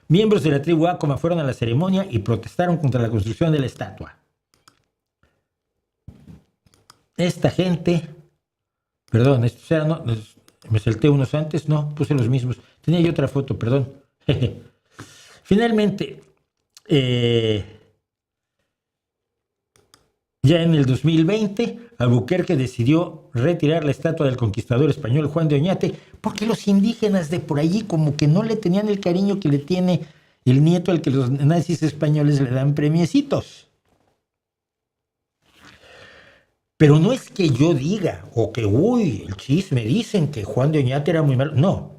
Miembros de la tribu Acoma fueron a la ceremonia y protestaron contra la construcción de la estatua. Esta gente, perdón, me salté unos antes, no, puse los mismos. Tenía yo otra foto, perdón. Finalmente, ya en el 2020, Albuquerque decidió retirar la estatua del conquistador español Juan de Oñate, porque los indígenas de por allí como que no le tenían el cariño que le tiene el nieto al que los nazis españoles le dan premiecitos. Pero no es que yo diga, o que, uy, el chisme, dicen que Juan de Oñate era muy malo. No.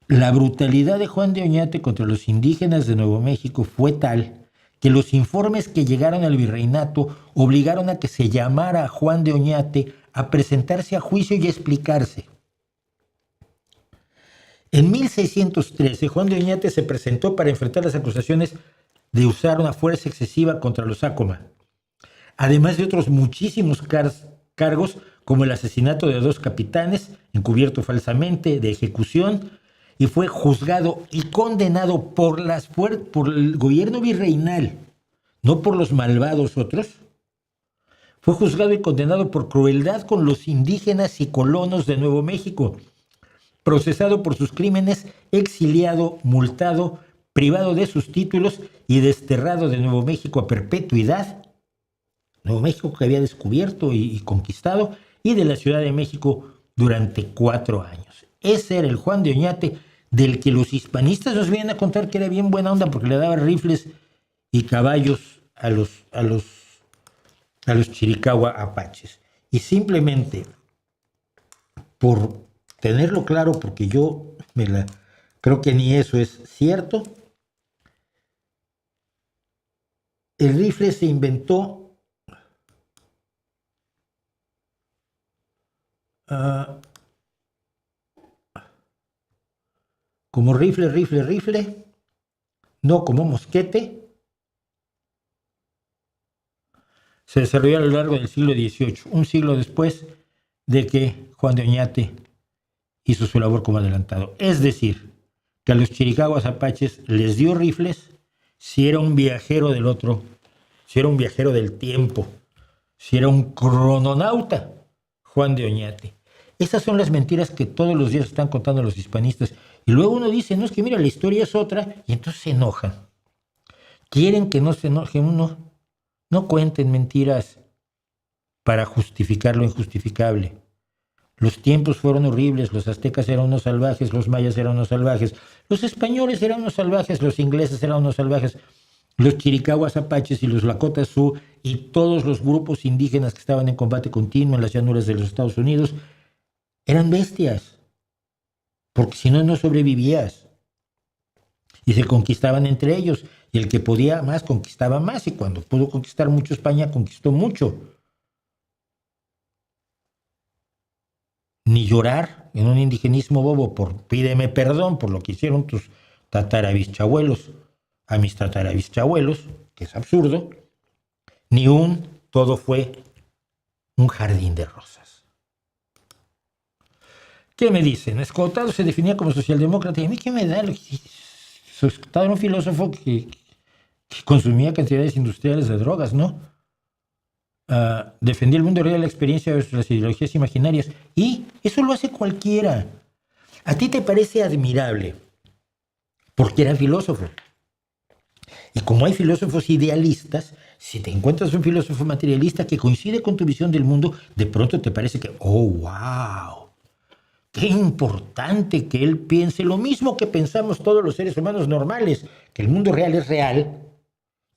La brutalidad de Juan de Oñate contra los indígenas de Nuevo México fue tal que los informes que llegaron al virreinato obligaron a que se llamara a Juan de Oñate a presentarse a juicio y a explicarse. En 1613, Juan de Oñate se presentó para enfrentar las acusaciones de usar una fuerza excesiva contra los Acoma, además de otros muchísimos cargos como el asesinato de 2 capitanes, encubierto falsamente, de ejecución, y fue juzgado y condenado por el gobierno virreinal, no por los malvados otros. Fue juzgado y condenado por crueldad con los indígenas y colonos de Nuevo México, procesado por sus crímenes, exiliado, multado, privado de sus títulos y desterrado de Nuevo México a perpetuidad. Nuevo México que había descubierto y conquistado, y de la Ciudad de México durante 4 años. Ese era el Juan de Oñate del que los hispanistas nos vienen a contar que era bien buena onda porque le daba rifles y caballos a los Chiricahua apaches. Y simplemente por tenerlo claro, porque yo creo que ni eso es cierto, el rifle se inventó como rifle, no como mosquete, se desarrolló a lo largo del siglo XVIII, un siglo después de que Juan de Oñate hizo su labor como adelantado. Es decir, que a los chiricahuas apaches les dio rifles si era un viajero del otro, si era un viajero del tiempo, si era un crononauta, Juan de Oñate. Esas son las mentiras que todos los días están contando los hispanistas. Y luego uno dice, no, es que mira, la historia es otra, y entonces se enojan. Quieren que no se enoje uno. No cuenten mentiras para justificar lo injustificable. Los tiempos fueron horribles, los aztecas eran unos salvajes, los mayas eran unos salvajes, los españoles eran unos salvajes, los ingleses eran unos salvajes, los chiricahuas apaches y los lakotas sioux y todos los grupos indígenas que estaban en combate continuo en las llanuras de los Estados Unidos eran bestias, porque si no, no sobrevivías. Y se conquistaban entre ellos, y el que podía más conquistaba más, y cuando pudo conquistar mucho España, conquistó mucho. Ni llorar en un indigenismo bobo por pídeme perdón por lo que hicieron tus tatarabisabuelos a mis tatarabisabuelos, que es absurdo, ni todo fue un jardín de rosas. ¿Qué me dicen? Escotado se definía como socialdemócrata, y a mí qué me da. Escotado era un filósofo que consumía cantidades industriales de drogas, ¿no? Defendía el mundo real, la experiencia de las ideologías imaginarias, y eso lo hace cualquiera. A ti te parece admirable porque era filósofo, y como hay filósofos idealistas, si te encuentras un filósofo materialista que coincide con tu visión del mundo, de pronto te parece que, oh, wow, qué importante que él piense lo mismo que pensamos todos los seres humanos normales, que el mundo real es real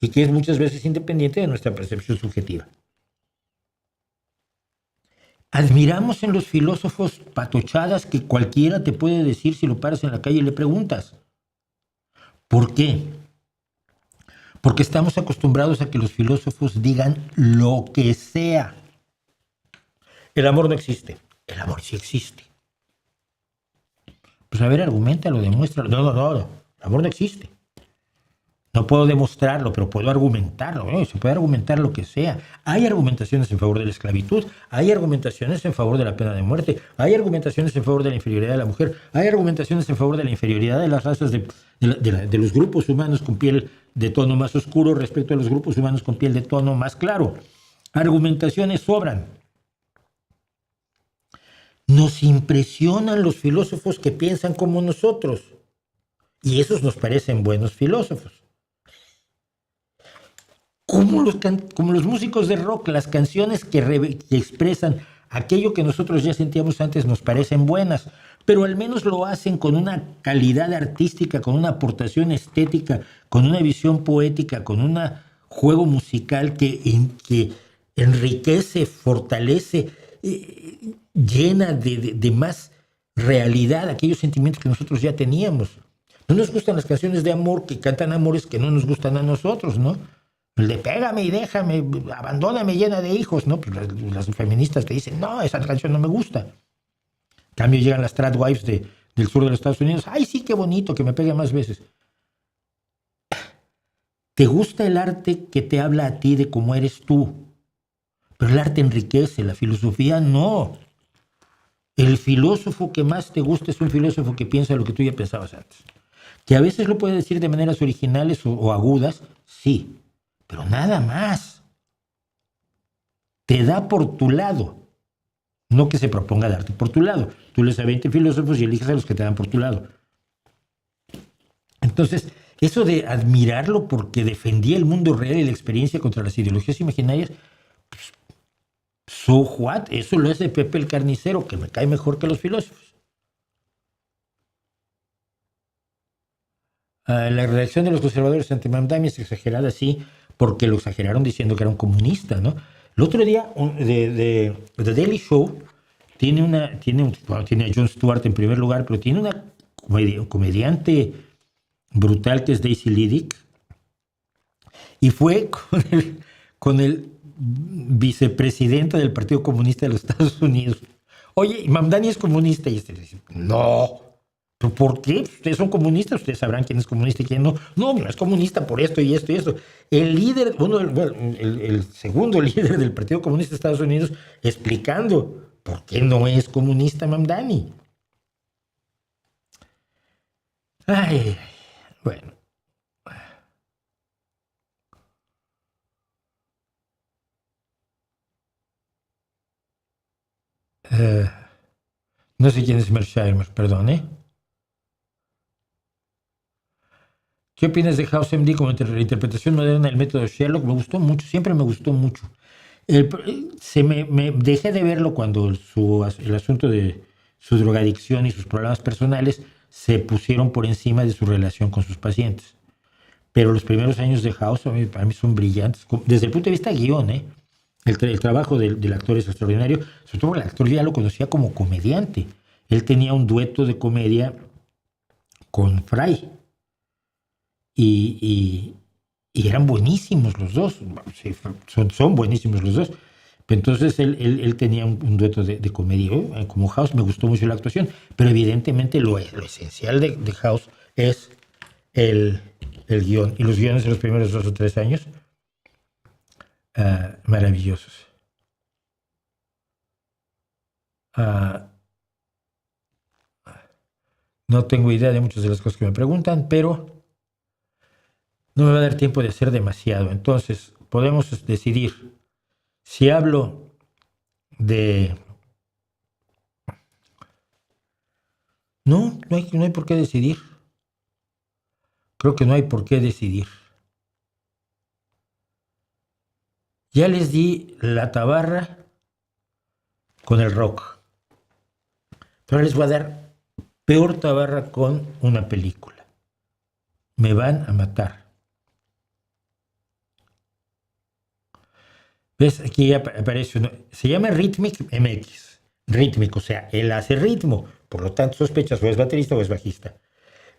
y que es muchas veces independiente de nuestra percepción subjetiva. Admiramos en los filósofos patochadas que cualquiera te puede decir si lo paras en la calle y le preguntas. ¿Por qué? Porque estamos acostumbrados a que los filósofos digan lo que sea. El amor no existe. El amor sí existe. Pues a ver, arguméntalo, demuéstralo. No. El amor no existe. No puedo demostrarlo, pero puedo argumentarlo. Se puede argumentar lo que sea. Hay argumentaciones en favor de la esclavitud, hay argumentaciones en favor de la pena de muerte, hay argumentaciones en favor de la inferioridad de la mujer, hay argumentaciones en favor de la inferioridad de las razas de los grupos humanos con piel de tono más oscuro respecto a los grupos humanos con piel de tono más claro. Argumentaciones sobran. Nos impresionan los filósofos que piensan como nosotros, y esos nos parecen buenos filósofos. Como los músicos de rock, las canciones que expresan aquello que nosotros ya sentíamos antes nos parecen buenas, pero al menos lo hacen con una calidad artística, con una aportación estética, con una visión poética, con un juego musical que enriquece, fortalece, llena de más realidad aquellos sentimientos que nosotros ya teníamos. No nos gustan las canciones de amor que cantan amores que no nos gustan a nosotros, ¿no? El de pégame y déjame, abandóname llena de hijos, ¿no? Pues las feministas te dicen, no, esa canción no me gusta. En cambio llegan las tradwives del sur de los Estados Unidos, ay sí, qué bonito, que me pegue más veces. Te gusta el arte que te habla a ti de cómo eres tú, pero el arte enriquece, la filosofía no. El filósofo que más te gusta es un filósofo que piensa lo que tú ya pensabas antes. Que a veces lo puede decir de maneras originales o agudas, sí, pero nada más. Te da por tu lado. No que se proponga darte por tu lado. Tú lees a 20 filósofos y eliges a los que te dan por tu lado. Entonces, eso de admirarlo porque defendía el mundo real y la experiencia contra las ideologías imaginarias, pues, so what? Eso lo hace Pepe el Carnicero, que me cae mejor que los filósofos. La reacción de los conservadores ante Mamdani es exagerada, sí, porque lo exageraron diciendo que era un comunista, ¿no? El otro día, The Daily Show tiene a Jon Stewart en primer lugar, pero tiene una comediante brutal que es Daisy Liddick, y fue con el vicepresidente del Partido Comunista de los Estados Unidos. Oye, Mamdani es comunista. Y este dice, no. ¿Pero por qué? Ustedes son comunistas, ustedes sabrán quién es comunista y quién no. No, no es comunista por esto y esto y esto. El líder, el segundo líder del Partido Comunista de Estados Unidos, explicando por qué no es comunista Mamdani. Ay, bueno. No sé quién es Mersheimer, perdón, ¿eh? ¿Qué opinas de House MD como interpretación moderna del método Sherlock? Me gustó mucho, siempre me gustó mucho. Me dejé de verlo cuando el asunto de su drogadicción y sus problemas personales se pusieron por encima de su relación con sus pacientes. Pero los primeros años de House para mí son brillantes. Desde el punto de vista guión, ¿eh? El trabajo del actor es extraordinario. Sobre todo el actor ya lo conocía como comediante. Él tenía un dueto de comedia con Fry. Y eran buenísimos los dos. Sí, son buenísimos los dos. Entonces él tenía un dueto de comedia. Como House me gustó mucho la actuación. Pero evidentemente lo esencial de House es el guión. Y los guiones de los primeros 2 o 3 años, maravillosos. No tengo idea de muchas de las cosas que me preguntan, pero no me va a dar tiempo de hacer demasiado. Entonces, podemos decidir si hablo de... No hay por qué decidir. Creo que no hay por qué decidir. Ya les di la tabarra con el rock. Pero les voy a dar peor tabarra con una película. Me van a matar. ¿Ves? Aquí aparece uno. Se llama Rhythmic MX. Rítmico, o sea, él hace ritmo. Por lo tanto, sospechas o es baterista o es bajista.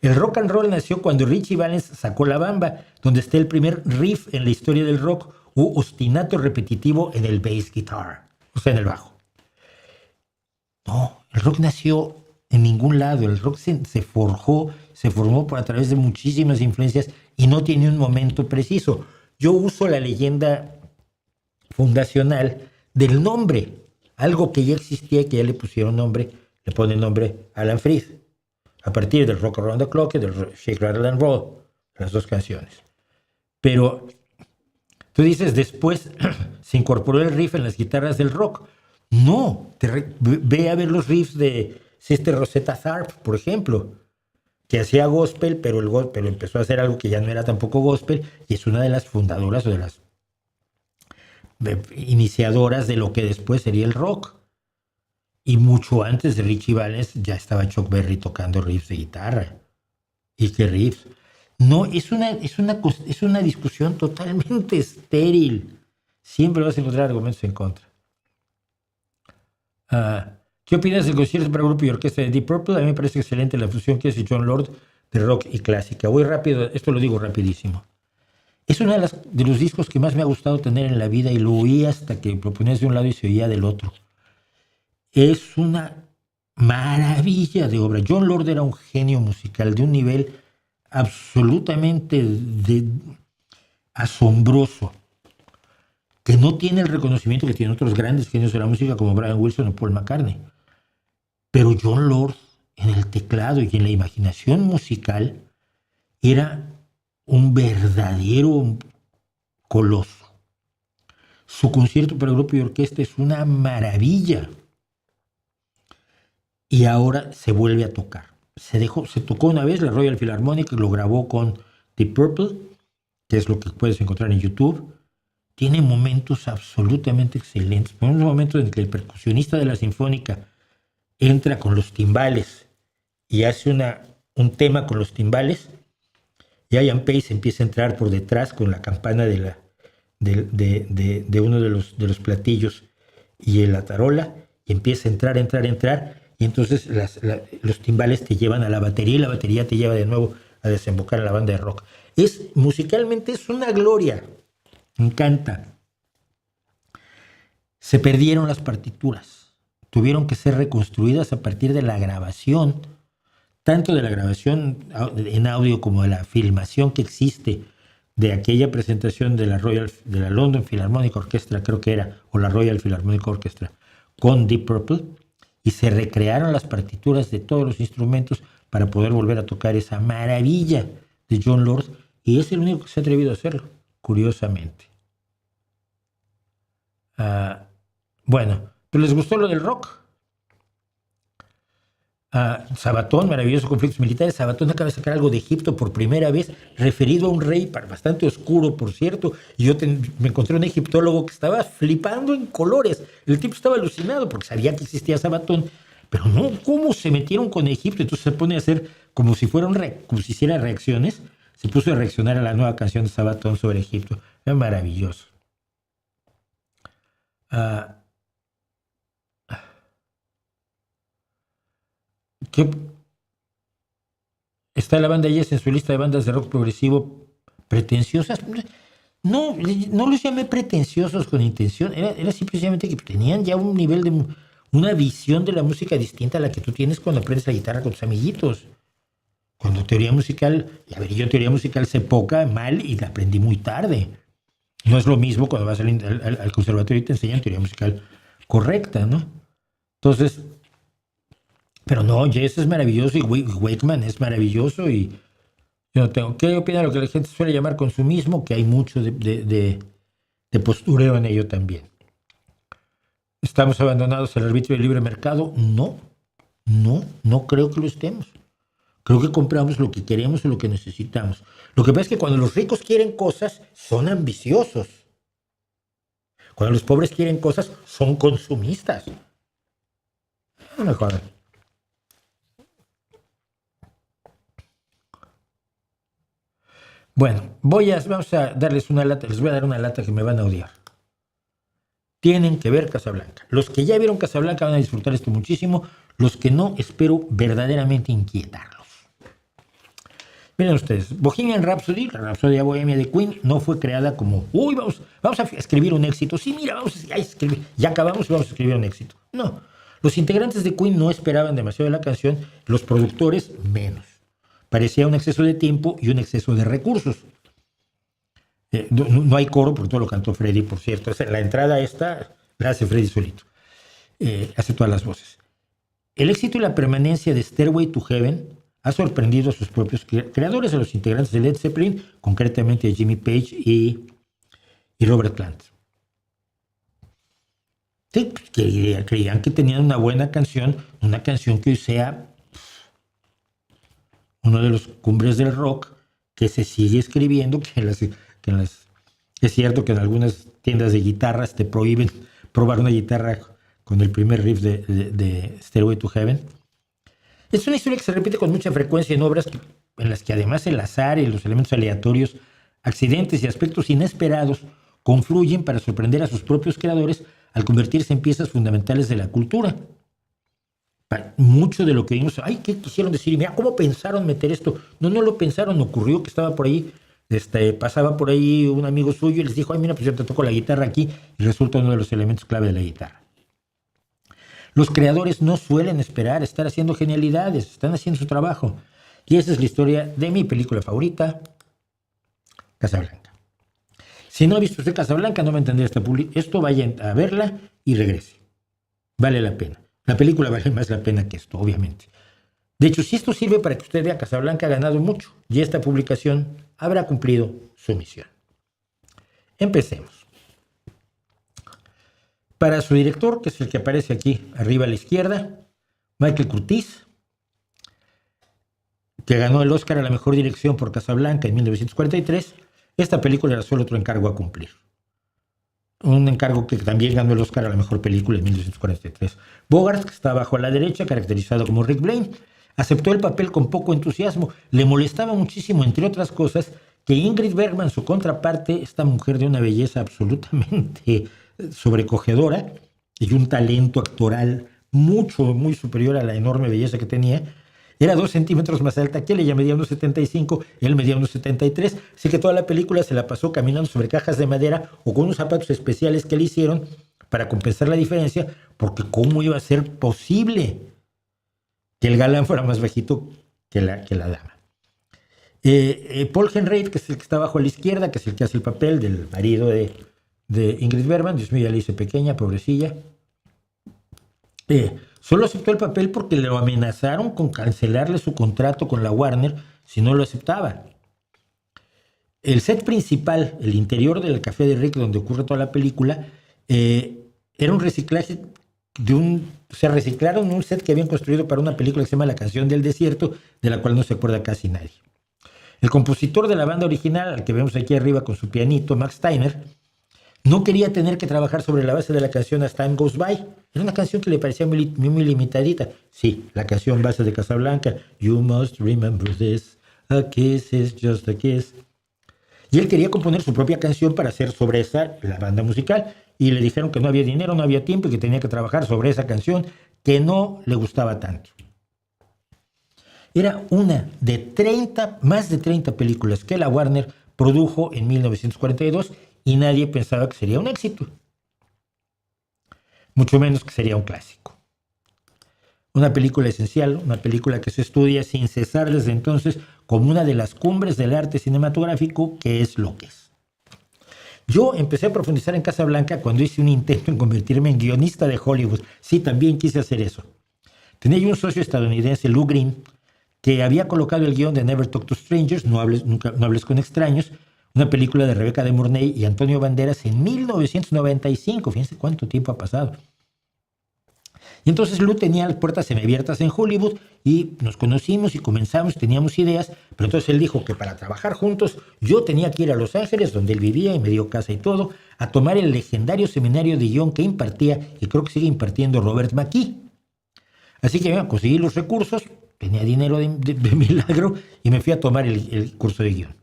El rock and roll nació cuando Richie Valens sacó La Bamba, donde está el primer riff en la historia del rock u ostinato repetitivo en el bass guitar, o sea, en el bajo. No, el rock nació en ningún lado. El rock se formó a través de muchísimas influencias y no tiene un momento preciso. Yo uso la leyenda fundacional del nombre, algo que ya existía y que ya le pusieron nombre, le ponen nombre Alan Freed, a partir del Rock Around the Clock y del Shake, Rattle and Roll, las dos canciones. Pero tú dices, después se incorporó el riff en las guitarras del rock. No, ve a ver los riffs de Sister Rosetta Tharpe, por ejemplo, que hacía gospel, pero empezó a hacer algo que ya no era tampoco gospel, y es una de las fundadoras o de las iniciadoras de lo que después sería el rock. Y mucho antes de Richie Valens ya estaba Chuck Berry tocando riffs de guitarra. ¿Y qué riffs? No, es una discusión totalmente estéril. Siempre vas a encontrar argumentos en contra. ¿Qué opinas del concierto para grupo y orquesta de Deep Purple? A mí me parece excelente la fusión que hace John Lord de rock y clásica. Voy rápido, esto lo digo rapidísimo. Es uno de los discos que más me ha gustado tener en la vida y lo oí hasta que lo ponías de un lado y se oía del otro. Es una maravilla de obra. John Lord era un genio musical de un nivel absolutamente asombroso, que no tiene el reconocimiento que tienen otros grandes genios de la música como Brian Wilson o Paul McCartney. Pero John Lord en el teclado y en la imaginación musical era un verdadero coloso. Su concierto para grupo y orquesta es una maravilla. Y ahora se vuelve a tocar. Se tocó una vez la Royal Philharmonic, lo grabó con Deep Purple, que es lo que puedes encontrar en YouTube. Tiene momentos absolutamente excelentes. Por un momento en que el percusionista de la Sinfónica entra con los timbales y hace un tema con los timbales, y Ian Pace empieza a entrar por detrás con la campana de uno de los platillos y la tarola, y empieza a entrar, y entonces los timbales te llevan a la batería y la batería te lleva de nuevo a desembocar en la banda de rock. Musicalmente es una gloria. Me encanta. Se perdieron las partituras. tuvieron que ser reconstruidas a partir de la grabación, tanto de la grabación en audio como de la filmación que existe de aquella presentación de la London Philharmonic Orchestra, creo que era, o la Royal Philharmonic Orchestra, con Deep Purple, y se recrearon las partituras de todos los instrumentos para poder volver a tocar esa maravilla de Jon Lord, y es el único que se ha atrevido a hacerlo, curiosamente. Bueno, ¿pero les gustó lo del rock? Sabatón, maravilloso conflictos militares. Sabatón acaba de sacar algo de Egipto por primera vez, referido a un rey bastante oscuro, por cierto. Y yo me encontré un egiptólogo que estaba flipando en colores. El tipo estaba alucinado porque sabía que existía Sabatón, pero no, ¿cómo se metieron con Egipto? Entonces se pone a hacer como si como si hiciera reacciones. Se puso a reaccionar a la nueva canción de Sabatón sobre Egipto. Es maravilloso. ¿Qué? ¿Está la banda Yes en su lista de bandas de rock progresivo pretenciosas? No, no los llamé pretenciosos con intención. Era simplemente que tenían ya un nivel de una visión de la música distinta a la que tú tienes cuando aprendes la guitarra con tus amiguitos. Cuando teoría musical, yo teoría musical sé poca, mal, y la aprendí muy tarde. No es lo mismo cuando vas al conservatorio y te enseñan teoría musical correcta, ¿no? Entonces, pero no, Yes es maravilloso y Wakeman es maravilloso, y yo no tengo que opinar lo que la gente suele llamar consumismo, que hay mucho de postureo en ello también. ¿Estamos abandonados al arbitrio del libre mercado? No creo que lo estemos. Creo que compramos lo que queremos y lo que necesitamos. Lo que pasa es que cuando los ricos quieren cosas, son ambiciosos. Cuando los pobres quieren cosas, son consumistas. No me jodan. Bueno, vamos a darles una lata, les voy a dar una lata que me van a odiar. Tienen que ver Casablanca. Los que ya vieron Casablanca van a disfrutar esto muchísimo. Los que no, espero verdaderamente inquietarlos. Miren ustedes, Bohemian Rhapsody, la Rhapsodia Bohemia de Queen, no fue creada como, vamos a escribir un éxito. Sí, mira, vamos a escribir, ya acabamos y vamos a escribir un éxito. No, los integrantes de Queen no esperaban demasiado de la canción, los productores menos. Parecía un exceso de tiempo y un exceso de recursos. No hay coro porque todo lo cantó Freddie, por cierto. La entrada esta la hace Freddie solito. Hace todas las voces. El éxito y la permanencia de Stairway to Heaven ha sorprendido a sus propios creadores, a los integrantes de Led Zeppelin, concretamente a Jimmy Page y Robert Plant. Sí, creían que tenían una buena canción, una canción que hoy sea uno de los cumbres del rock, que se sigue escribiendo, es cierto que en algunas tiendas de guitarras te prohíben probar una guitarra con el primer riff de Stairway to Heaven. Es una historia que se repite con mucha frecuencia en obras en las que además el azar y los elementos aleatorios, accidentes y aspectos inesperados confluyen para sorprender a sus propios creadores al convertirse en piezas fundamentales de la cultura. Mucho de lo que vimos, ¿qué quisieron decir? Mira, ¿cómo pensaron meter esto? No lo pensaron, ocurrió que estaba por ahí, pasaba por ahí un amigo suyo y les dijo, mira, pues yo te toco la guitarra aquí, y resulta uno de los elementos clave de la guitarra. Los creadores no suelen esperar estar haciendo genialidades, están haciendo su trabajo. Y esa es la historia de mi película favorita, Casablanca. Si no ha visto usted Casablanca, no va a entender esto, vaya a verla y regrese. Vale la pena. La película vale más la pena que esto, obviamente. De hecho, si esto sirve para que usted vea, Casablanca ha ganado mucho y esta publicación habrá cumplido su misión. Empecemos. Para su director, que es el que aparece aquí arriba a la izquierda, Michael Curtiz, que ganó el Oscar a la mejor dirección por Casablanca en 1943, esta película era solo otro encargo a cumplir. Un encargo que también ganó el Oscar a la mejor película en 1943. Bogart, que está abajo a la derecha, caracterizado como Rick Blaine, aceptó el papel con poco entusiasmo. Le molestaba muchísimo, entre otras cosas, que Ingrid Bergman, su contraparte, esta mujer de una belleza absolutamente sobrecogedora y un talento actoral muy superior a la enorme belleza que tenía, era 2 centímetros más alta que él. Ella medía 1,75, él medía 1,73, así que toda la película se la pasó caminando sobre cajas de madera o con unos zapatos especiales que le hicieron para compensar la diferencia, porque ¿cómo iba a ser posible que el galán fuera más bajito que la dama? Paul Henreid, que es el que está abajo a la izquierda, que es el que hace el papel del marido de Ingrid Bergman, Dios mío, ya le hice pequeña, pobrecilla. Solo aceptó el papel porque le amenazaron con cancelarle su contrato con la Warner si no lo aceptaba. El set principal, el interior del Café de Rick, donde ocurre toda la película, era un reciclaje reciclaron un set que habían construido para una película que se llama La Canción del Desierto, de la cual no se acuerda casi nadie. El compositor de la banda original, al que vemos aquí arriba con su pianito, Max Steiner, no quería tener que trabajar sobre la base de la canción As Time Goes By. Era una canción que le parecía muy limitadita. Sí, la canción base de Casablanca, You Must Remember This, a kiss is just a kiss. Y él quería componer su propia canción para hacer sobre esa la banda musical. Y le dijeron que no había dinero, no había tiempo y que tenía que trabajar sobre esa canción que no le gustaba tanto. Era una de más de 30 películas que la Warner produjo en 1942 y nadie pensaba que sería un éxito. Mucho menos que sería un clásico. Una película esencial, una película que se estudia sin cesar desde entonces como una de las cumbres del arte cinematográfico, que es lo que es. Yo empecé a profundizar en Casablanca cuando hice un intento en convertirme en guionista de Hollywood. Sí, también quise hacer eso. Tenía yo un socio estadounidense, Lou Green, que había colocado el guión de Never Talk to Strangers, no hables con extraños, una película de Rebecca de Mornay y Antonio Banderas en 1995. Fíjense cuánto tiempo ha pasado. Y entonces Lou tenía las puertas semiabiertas en Hollywood y nos conocimos y comenzamos, teníamos ideas, pero entonces él dijo que para trabajar juntos yo tenía que ir a Los Ángeles, donde él vivía y me dio casa y todo, a tomar el legendario seminario de guión que impartía y creo que sigue impartiendo Robert McKee. Así que conseguí los recursos, tenía dinero de milagro y me fui a tomar el curso de guión.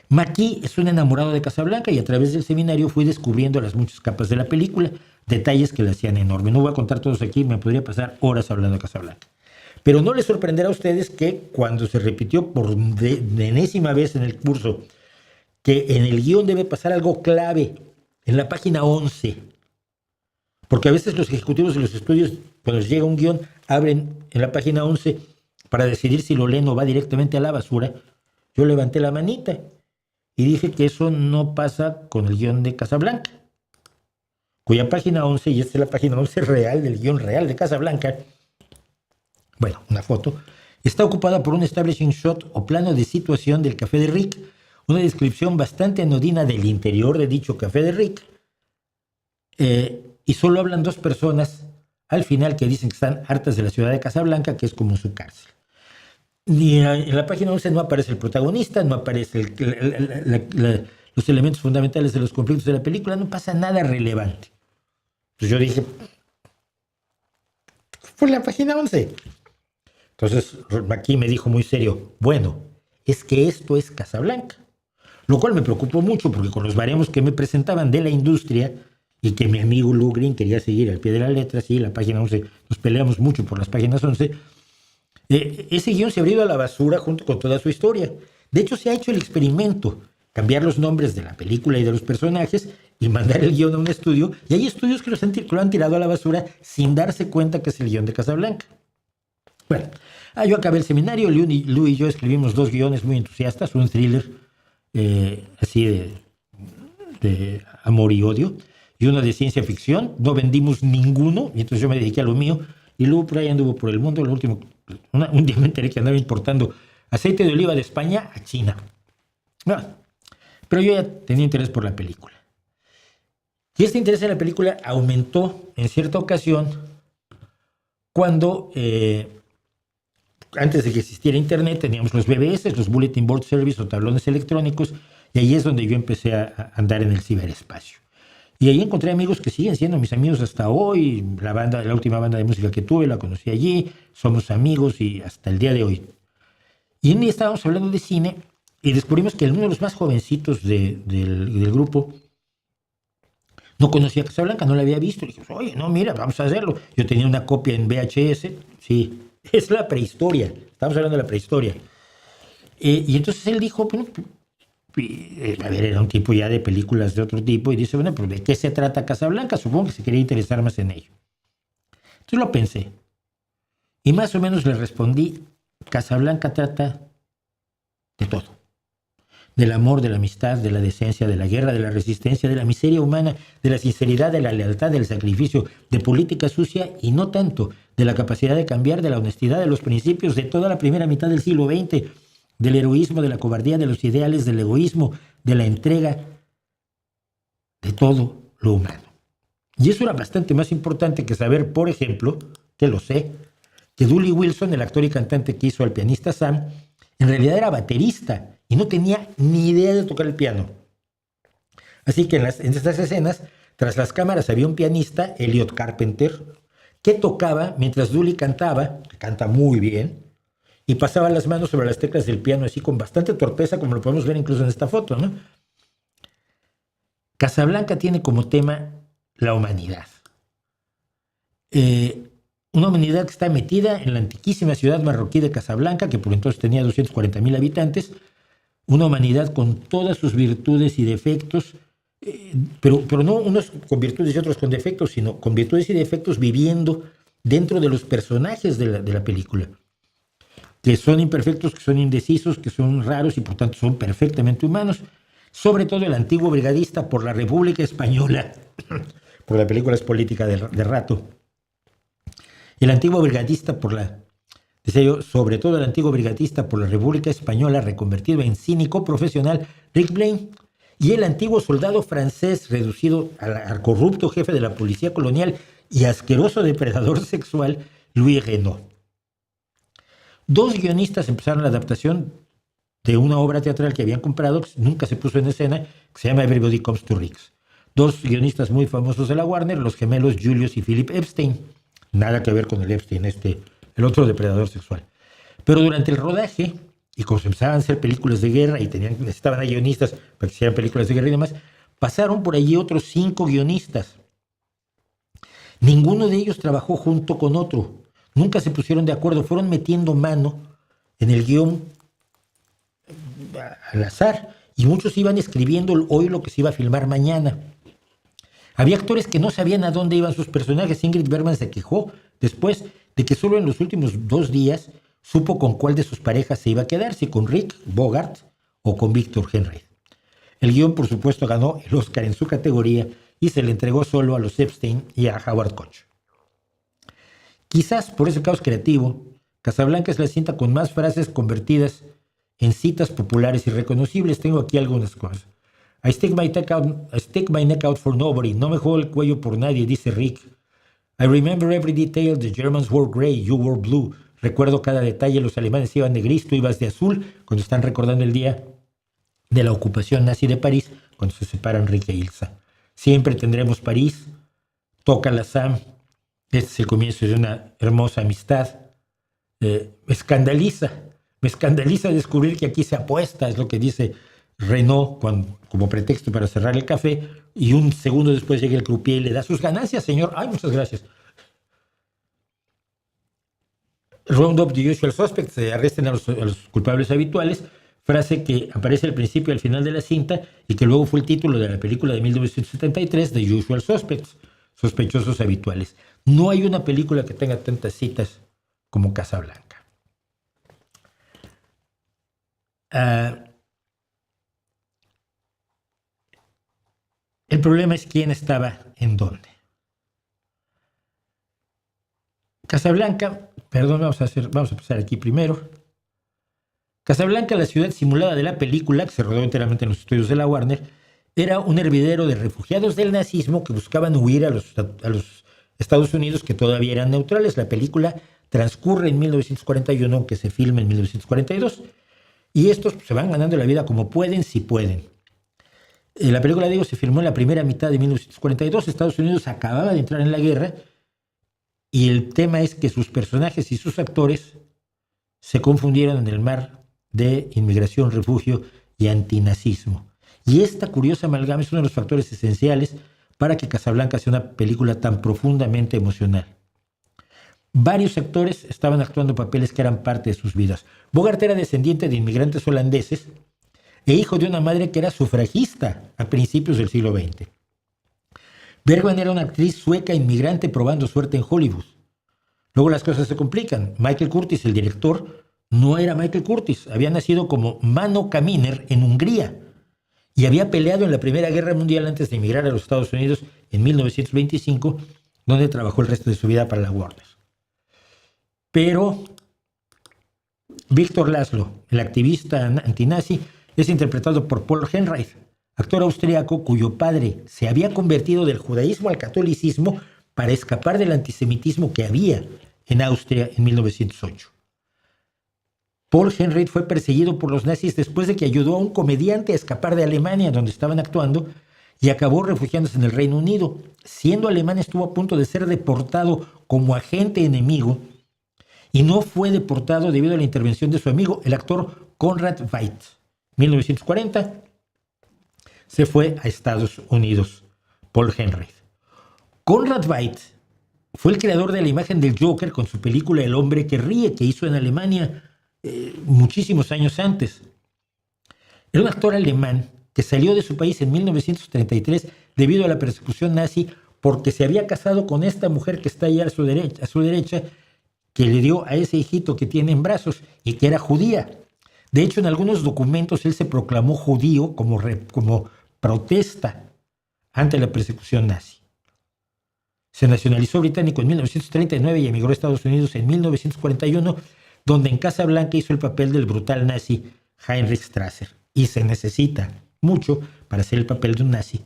McKee es un enamorado de Casablanca y a través del seminario fui descubriendo las muchas capas de la película, detalles que la hacían enorme. No voy a contar todos aquí, me podría pasar horas hablando de Casablanca. Pero no les sorprenderá a ustedes que cuando se repitió por enésima vez en el curso que en el guión debe pasar algo clave, en la página 11, porque a veces los ejecutivos de los estudios, cuando les llega un guión, abren en la página 11 para decidir si lo leen o va directamente a la basura. Yo levanté la manita y dije que eso no pasa con el guión de Casablanca, cuya página 11, y esta es la página 11 real del guión real de Casablanca, bueno, una foto, está ocupada por un establishing shot o plano de situación del Café de Rick, una descripción bastante anodina del interior de dicho Café de Rick, y solo hablan dos personas al final que dicen que están hartas de la ciudad de Casablanca, que es como su cárcel. Y en la página 11 no aparece el protagonista, no aparece los elementos fundamentales de los conflictos de la película, no pasa nada relevante. Entonces yo dije, por la página 11. Entonces aquí me dijo muy serio, bueno, es que esto es Casablanca. Lo cual me preocupó mucho porque con los baremos que me presentaban de la industria y que mi amigo Lou Green quería seguir al pie de la letra, sí, la página 11, nos peleamos mucho por las páginas 11, ese guión se ha ido a la basura junto con toda su historia. De hecho, se ha hecho el experimento, cambiar los nombres de la película y de los personajes y mandar el guión a un estudio, y hay estudios que lo han tirado a la basura sin darse cuenta que es el guión de Casablanca. Bueno, yo acabé el seminario, Lou y yo escribimos 2 guiones muy entusiastas, un thriller así de amor y odio, y uno de ciencia ficción. No vendimos ninguno, y entonces yo me dediqué a lo mío, y Lou por ahí anduvo por el mundo. Lo último, un día me enteré que andaba importando aceite de oliva de España a China. Bueno, pero yo ya tenía interés por la película. Y este interés en la película aumentó en cierta ocasión cuando, antes de que existiera internet, teníamos los BBS, los Bulletin Board Service o tablones electrónicos, y ahí es donde yo empecé a andar en el ciberespacio. Y ahí encontré amigos que siguen siendo mis amigos hasta hoy. La última banda de música que tuve la conocí allí, somos amigos y hasta el día de hoy. Y un día estábamos hablando de cine y descubrimos que uno de los más jovencitos del grupo no conocía Casablanca, no la había visto. Y dijimos, oye, no, mira, vamos a hacerlo. Yo tenía una copia en VHS, sí, es la prehistoria, estamos hablando de la prehistoria. Y entonces él dijo, bueno, A ver, era un tipo ya de películas de otro tipo y dice, bueno, pero ¿de qué se trata Casablanca? Supongo que se quería interesar más en ello. Entonces lo pensé y más o menos le respondí, Casablanca trata de todo. Del amor, de la amistad, de la decencia, de la guerra, de la resistencia, de la miseria humana, de la sinceridad, de la lealtad, del sacrificio, de política sucia y no tanto, de la capacidad de cambiar, de la honestidad, de los principios, de toda la primera mitad del siglo XX, del heroísmo, de la cobardía, de los ideales, del egoísmo, de la entrega, de todo lo humano. Y eso era bastante más importante que saber, por ejemplo, que lo sé, que Dooley Wilson, el actor y cantante que hizo al pianista Sam, en realidad era baterista y no tenía ni idea de tocar el piano. Así que en estas escenas, tras las cámaras había un pianista, Elliot Carpenter, que tocaba mientras Dooley cantaba, que canta muy bien, y pasaba las manos sobre las teclas del piano así con bastante torpeza, como lo podemos ver incluso en esta foto, ¿no? Casablanca tiene como tema la humanidad. Una humanidad que está metida en la antiquísima ciudad marroquí de Casablanca, que por entonces tenía 240,000 habitantes, una humanidad con todas sus virtudes y defectos, pero no unos con virtudes y otros con defectos, sino con virtudes y defectos viviendo dentro de los personajes de la película, que son imperfectos, que son indecisos, que son raros y por tanto son perfectamente humanos. Sobre todo el antiguo brigadista por la República Española, porque la película es política de rato. El antiguo brigadista decía yo, sobre todo el antiguo brigadista por la República Española, reconvertido en cínico profesional, Rick Blaine, y el antiguo soldado francés reducido al corrupto jefe de la policía colonial y asqueroso depredador sexual, Louis Renault. Dos guionistas empezaron la adaptación de una obra teatral que habían comprado, que nunca se puso en escena, que se llama Everybody Comes to Rick's. Dos guionistas muy famosos de la Warner, los gemelos Julius y Philip Epstein. Nada que ver con el Epstein, el otro depredador sexual. Pero durante el rodaje, y como se empezaban a hacer películas de guerra y necesitaban a guionistas para que hicieran películas de guerra y demás, pasaron por allí otros 5 guionistas. Ninguno de ellos trabajó junto con otro. Nunca se pusieron de acuerdo. Fueron metiendo mano en el guión al azar. Y muchos iban escribiendo hoy lo que se iba a filmar mañana. Había actores que no sabían a dónde iban sus personajes. Ingrid Bergman se quejó después de que solo en los últimos 2 días supo con cuál de sus parejas se iba a quedar, si con Rick Bogart o con Victor Henry. El guión, por supuesto, ganó el Oscar en su categoría y se le entregó solo a los Epstein y a Howard Koch. Quizás por ese caos creativo, Casablanca es la cinta con más frases convertidas en citas populares y reconocibles. Tengo aquí algunas cosas. I stick my neck out for nobody. No me juego el cuello por nadie, dice Rick. I remember every detail. The Germans wore gray, you wore blue. Recuerdo cada detalle. Los alemanes iban de gris, tú ibas de azul. Cuando están recordando el día de la ocupación nazi de París, cuando se separan Rick e Ilsa. Siempre tendremos París. Toca la Sam. Este es el comienzo de una hermosa amistad. Me escandaliza descubrir que aquí se apuesta, es lo que dice Renault como pretexto para cerrar el café, y un segundo después llega el croupier y le da sus ganancias, señor. Ay, muchas gracias. Round up the usual suspects, se arresten a los culpables habituales, frase que aparece al principio y al final de la cinta y que luego fue el título de la película de 1973, The Usual Suspects, sospechosos habituales. No hay una película que tenga tantas citas como Casablanca. El problema es quién estaba en dónde. Casablanca, vamos a empezar aquí primero. Casablanca, la ciudad simulada de la película, que se rodó enteramente en los estudios de la Warner, era un hervidero de refugiados del nazismo que buscaban huir a los Estados Unidos, que todavía eran neutrales. La película transcurre en 1941, aunque se filma en 1942, y estos se van ganando la vida como pueden, si pueden. La película, digo, se filmó en la primera mitad de 1942. Estados Unidos acababa de entrar en la guerra y el tema es que sus personajes y sus actores se confundieron en el mar de inmigración, refugio y antinazismo. Y esta curiosa amalgama es uno de los factores esenciales para que Casablanca sea una película tan profundamente emocional. Varios actores estaban actuando papeles que eran parte de sus vidas. Bogart era descendiente de inmigrantes holandeses. e hijo de una madre que era sufragista a principios del siglo XX. Bergman era una actriz sueca inmigrante probando suerte en Hollywood. Luego las cosas se complican. Michael Curtiz, el director, no era Michael Curtiz. Había nacido como Mano Kaminer en Hungría y había peleado en la Primera Guerra Mundial antes de emigrar a los Estados Unidos en 1925, donde trabajó el resto de su vida para la Warner. Pero Víctor Laszlo, el activista antinazi, es interpretado por Paul Henreich, actor austriaco cuyo padre se había convertido del judaísmo al catolicismo para escapar del antisemitismo que había en Austria en 1908. Paul Henreich fue perseguido por los nazis después de que ayudó a un comediante a escapar de Alemania, donde estaban actuando, y acabó refugiándose en el Reino Unido. Siendo alemán, estuvo a punto de ser deportado como agente enemigo y no fue deportado debido a la intervención de su amigo, el actor Conrad Veidt. En 1940 se fue a Estados Unidos, Paul Henreich. Conrad Veidt fue el creador de la imagen del Joker con su película El hombre que ríe, que hizo en Alemania muchísimos años antes. Era un actor alemán que salió de su país en 1933 debido a la persecución nazi porque se había casado con esta mujer que está allá a su derecha, que le dio a ese hijito que tiene en brazos y que era judía. De hecho, en algunos documentos él se proclamó judío como protesta ante la persecución nazi. Se nacionalizó británico en 1939 y emigró a Estados Unidos en 1941, donde en Casa Blanca hizo el papel del brutal nazi Heinrich Strasser. Y se necesita mucho para hacer el papel de un nazi,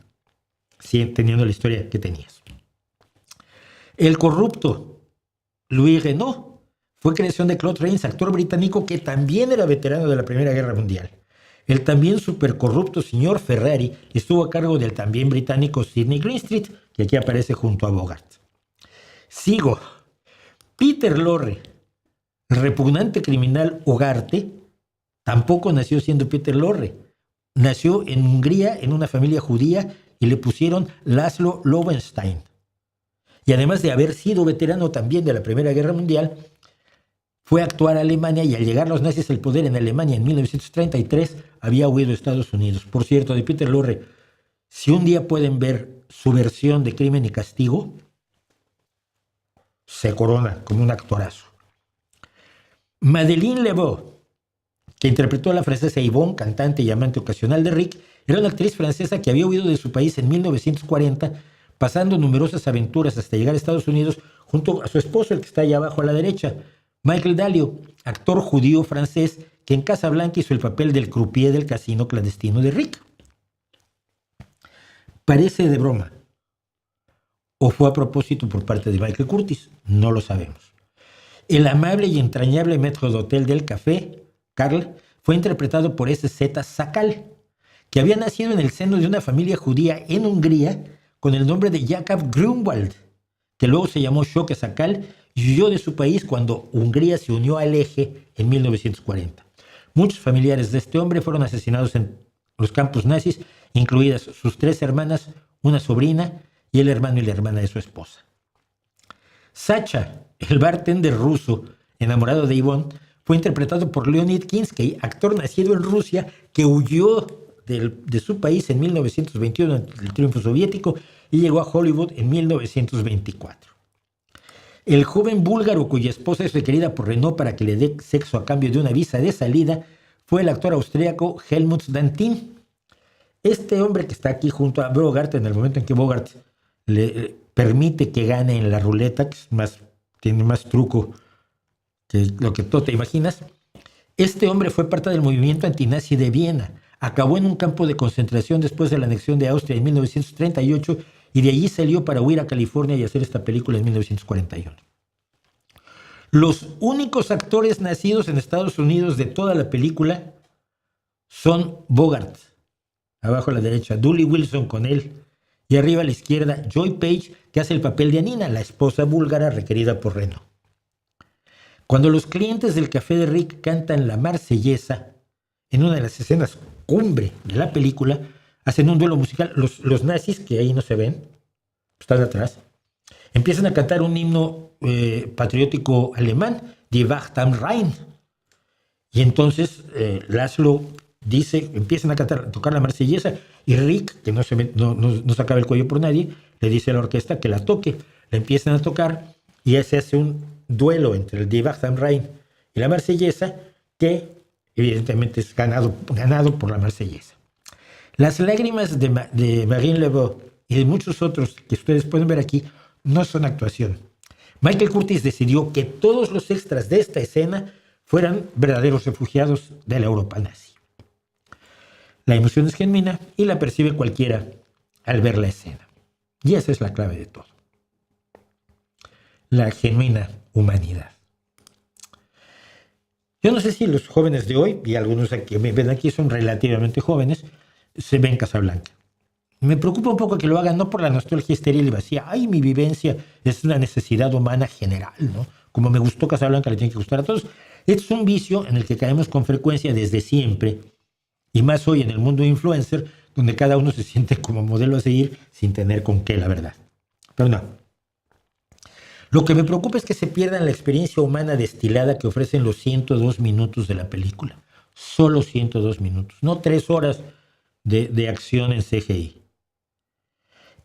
teniendo la historia que tenías. El corrupto Louis Renault fue creación de Claude Rains, actor británico que también era veterano de la Primera Guerra Mundial. El también supercorrupto señor Ferrari estuvo a cargo del también británico Sidney Greenstreet, que aquí aparece junto a Bogart. Sigo. Peter Lorre, el repugnante criminal Ugarte, tampoco nació siendo Peter Lorre. Nació en Hungría en una familia judía y le pusieron Laszlo Lowenstein. Y además de haber sido veterano también de la Primera Guerra Mundial, fue a actuar a Alemania y al llegar los nazis al poder en Alemania en 1933 había huido a Estados Unidos. Por cierto, de Peter Lorre, si un día pueden ver su versión de Crimen y Castigo, se corona como un actorazo. Madeleine Lebeau, que interpretó a la francesa Yvonne, cantante y amante ocasional de Rick, era una actriz francesa que había huido de su país en 1940, pasando numerosas aventuras hasta llegar a Estados Unidos junto a su esposo, el que está allá abajo a la derecha, Michael Dalio, actor judío francés que en Casa Blanca hizo el papel del croupier del casino clandestino de Rick. Parece de broma, o fue a propósito por parte de Michael Curtiz, no lo sabemos. El amable y entrañable maître d'hôtel del café, Karl, fue interpretado por S.Z. Sakal, que había nacido en el seno de una familia judía en Hungría con el nombre de Jakob Grünwald, que luego se llamó Shoke Sakal y huyó de su país cuando Hungría se unió al Eje en 1940. Muchos familiares de este hombre fueron asesinados en los campos nazis, incluidas sus 3 hermanas, una sobrina y el hermano y la hermana de su esposa. Sacha, el bartender ruso enamorado de Yvonne, fue interpretado por Leonid Kinsky, actor nacido en Rusia que huyó de su país en 1921 ante el triunfo soviético y llegó a Hollywood en 1924. El joven búlgaro cuya esposa es requerida por Renault para que le dé sexo a cambio de una visa de salida fue el actor austríaco Helmut Dantin. Este hombre que está aquí junto a Bogart, en el momento en que Bogart le permite que gane en la ruleta, que tiene más truco que lo que tú te imaginas, este hombre fue parte del movimiento antinazi de Viena. Acabó en un campo de concentración después de la anexión de Austria en 1938 y de allí salió para huir a California y hacer esta película en 1941. Los únicos actores nacidos en Estados Unidos de toda la película son Bogart, abajo a la derecha, Dooley Wilson con él, y arriba a la izquierda Joy Page, que hace el papel de Anina, la esposa búlgara requerida por Renault. Cuando los clientes del café de Rick cantan la Marsellesa, en una de las escenas cumbre de la película, hacen un duelo musical. Los nazis, que ahí no se ven, están atrás, empiezan a cantar un himno patriótico alemán, Die Wacht am Rhein. Y entonces Laszlo dice, empiezan a tocar la marsellesa y Rick, que no sacaba el cuello por nadie, le dice a la orquesta que la toque. La empiezan a tocar y se hace un duelo entre el Die Wacht am Rhein y la marsellesa, que evidentemente es ganado por la marsellesa. Las lágrimas de Marine Lebeau y de muchos otros que ustedes pueden ver aquí no son actuación. Michael Curtiz decidió que todos los extras de esta escena fueran verdaderos refugiados de la Europa nazi. La emoción es genuina y la percibe cualquiera al ver la escena. Y esa es la clave de todo. La genuina humanidad. Yo no sé si los jóvenes de hoy, y algunos que me ven aquí son relativamente jóvenes, se ven Casablanca. Me preocupa un poco que lo hagan no por la nostalgia estéril y vacía. Ay, mi vivencia es una necesidad humana general, ¿no? Como me gustó Casablanca, le tiene que gustar a todos. Es un vicio en el que caemos con frecuencia desde siempre, y más hoy en el mundo influencer, donde cada uno se siente como modelo a seguir sin tener con qué, la verdad. Pero no. Lo que me preocupa es que se pierdan la experiencia humana destilada que ofrecen los 102 minutos de la película. Solo 102 minutos, no 3 horas de acción en CGI.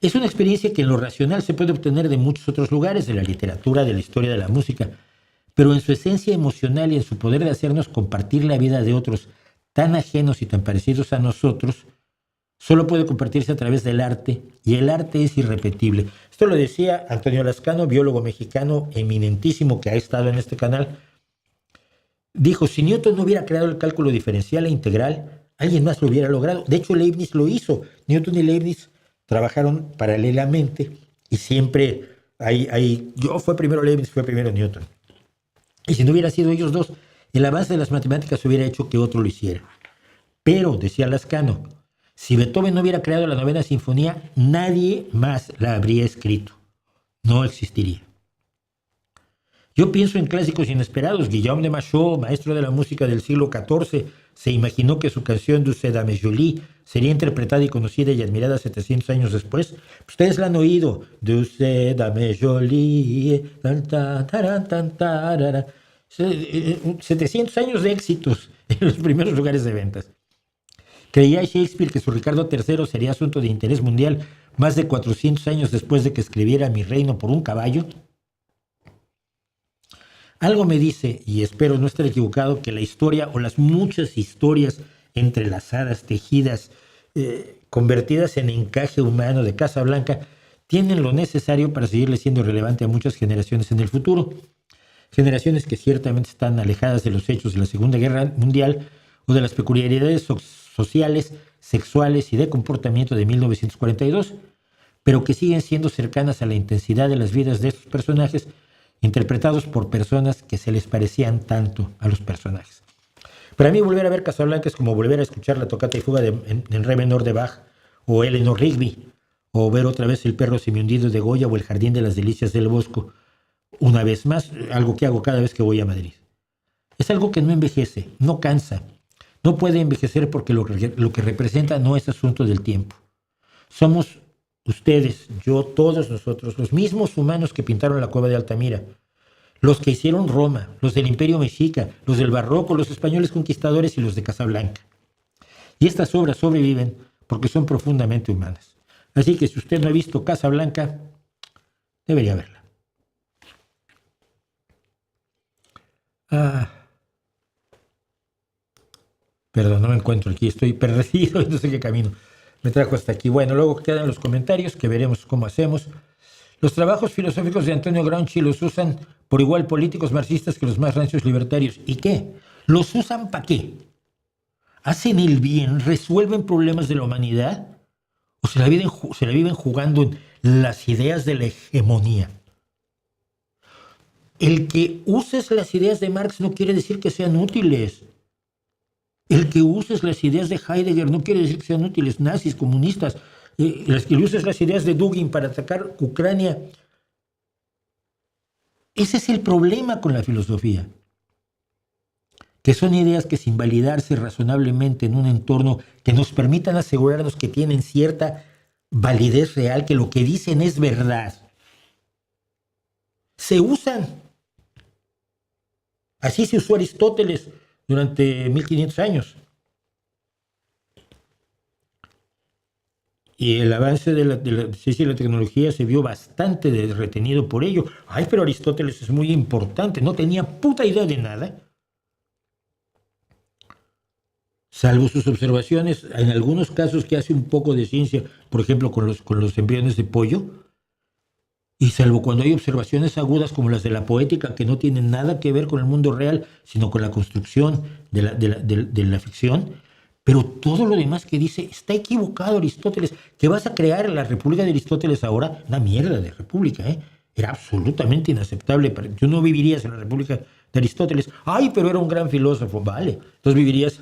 Es una experiencia que en lo racional se puede obtener de muchos otros lugares, de la literatura, de la historia, de la música, pero en su esencia emocional y en su poder de hacernos compartir la vida de otros tan ajenos y tan parecidos a nosotros, solo puede compartirse a través del arte, y el arte es irrepetible. Esto lo decía Antonio Lascano, biólogo mexicano eminentísimo que ha estado en este canal. Dijo, si Newton no hubiera creado el cálculo diferencial e integral, alguien más lo hubiera logrado. De hecho, Leibniz lo hizo. Newton y Leibniz trabajaron paralelamente y siempre fue primero Leibniz, fue primero Newton. Y si no hubiera sido ellos dos, el avance de las matemáticas hubiera hecho que otro lo hiciera. Pero, decía Lascano, si Beethoven no hubiera creado la novena sinfonía, nadie más la habría escrito. No existiría. Yo pienso en clásicos inesperados. Guillaume de Machaut, maestro de la música del siglo XIV, se imaginó que su canción Douce Dame Jolie sería interpretada y conocida y admirada 700 años después. Ustedes la han oído. Douce Dame Jolie. 700 años de éxitos en los primeros lugares de ventas. Creía Shakespeare que su Ricardo III sería asunto de interés mundial más de 400 años después de que escribiera Mi reino por un caballo. Algo me dice, y espero no estar equivocado, que la historia o las muchas historias entrelazadas, tejidas, convertidas en encaje humano de Casablanca, tienen lo necesario para seguirle siendo relevante a muchas generaciones en el futuro. Generaciones que ciertamente están alejadas de los hechos de la Segunda Guerra Mundial o de las peculiaridades sociales, sexuales y de comportamiento de 1942, pero que siguen siendo cercanas a la intensidad de las vidas de estos personajes, interpretados por personas que se les parecían tanto a los personajes. Para mí, volver a ver Casablanca es como volver a escuchar la tocata y fuga en re menor de Bach, o Eleanor Rigby, o ver otra vez El perro semihundido de Goya o El jardín de las delicias del Bosco. Una vez más, algo que hago cada vez que voy a Madrid. Es algo que no envejece, no cansa. No puede envejecer porque lo que representa no es asunto del tiempo. Somos ustedes, yo, todos nosotros, los mismos humanos que pintaron la cueva de Altamira, los que hicieron Roma, los del Imperio Mexica, los del Barroco, los españoles conquistadores y los de Casablanca. Y estas obras sobreviven porque son profundamente humanas. Así que si usted no ha visto Casablanca, debería verla. Perdón, no me encuentro aquí, estoy perdido y no sé qué camino me trajo hasta aquí. Bueno, luego quedan los comentarios que veremos cómo hacemos. Los trabajos filosóficos de Antonio Gramsci los usan por igual políticos marxistas que los más rancios libertarios. ¿Y qué? ¿Los usan para qué? ¿Hacen el bien? ¿Resuelven problemas de la humanidad? ¿O se la viven jugando en las ideas de la hegemonía? El que uses las ideas de Marx no quiere decir que sean útiles. El que uses las ideas de Heidegger no quiere decir que sean útiles. Nazis, comunistas, el que uses las ideas de Dugin para atacar Ucrania. Ese es el problema con la filosofía. Que son ideas que sin validarse razonablemente en un entorno que nos permitan asegurarnos que tienen cierta validez real, que lo que dicen es verdad, se usan. Así se usó Aristóteles durante 1500 años. Y el avance de la ciencia y la tecnología se vio bastante retenido por ello. Ay, pero Aristóteles es muy importante. No tenía puta idea de nada. Salvo sus observaciones, en algunos casos que hace un poco de ciencia, por ejemplo, con los embriones de pollo. Y salvo cuando hay observaciones agudas como las de la poética, que no tienen nada que ver con el mundo real, sino con la construcción de la ficción. Pero todo lo demás que dice está equivocado, Aristóteles. Que vas a crear la República de Aristóteles ahora, una mierda de república, ¿eh? Era absolutamente inaceptable. Tú no vivirías en la República de Aristóteles. Ay, pero era un gran filósofo. Vale, entonces vivirías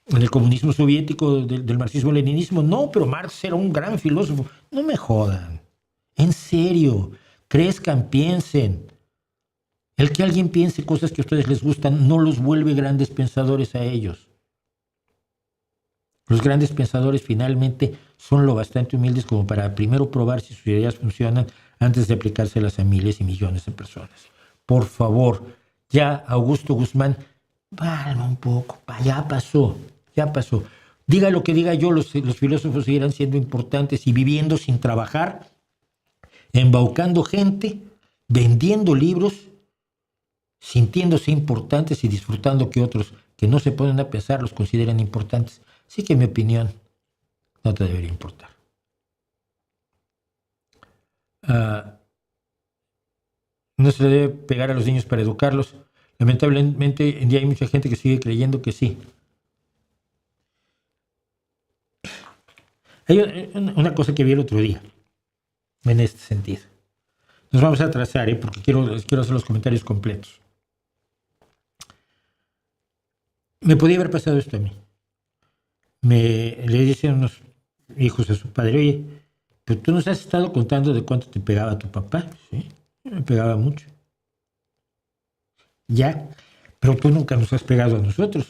en el comunismo soviético del marxismo-leninismo. No, pero Marx era un gran filósofo. No me jodan. En serio, crezcan, piensen. El que alguien piense cosas que a ustedes les gustan no los vuelve grandes pensadores a ellos. Los grandes pensadores finalmente son lo bastante humildes como para primero probar si sus ideas funcionan antes de aplicárselas a miles y millones de personas. Por favor, ya Augusto Guzmán, calma un poco, ya pasó. Diga lo que diga yo, los filósofos seguirán siendo importantes y viviendo sin trabajar, embaucando gente, vendiendo libros, sintiéndose importantes y disfrutando que otros que no se ponen a pensar los consideran importantes. Así que en mi opinión no te debería importar. No se le debe pegar a los niños para educarlos. Lamentablemente en día hay mucha gente que sigue creyendo que sí. Hay una cosa que vi el otro día en este sentido. Nos vamos a atrasar, porque quiero hacer los comentarios completos. Me podía haber pasado esto a mí. Le dicen unos hijos a su padre: oye, pero tú nos has estado contando de cuánto te pegaba tu papá. Sí, me pegaba mucho. Ya, pero tú nunca nos has pegado a nosotros.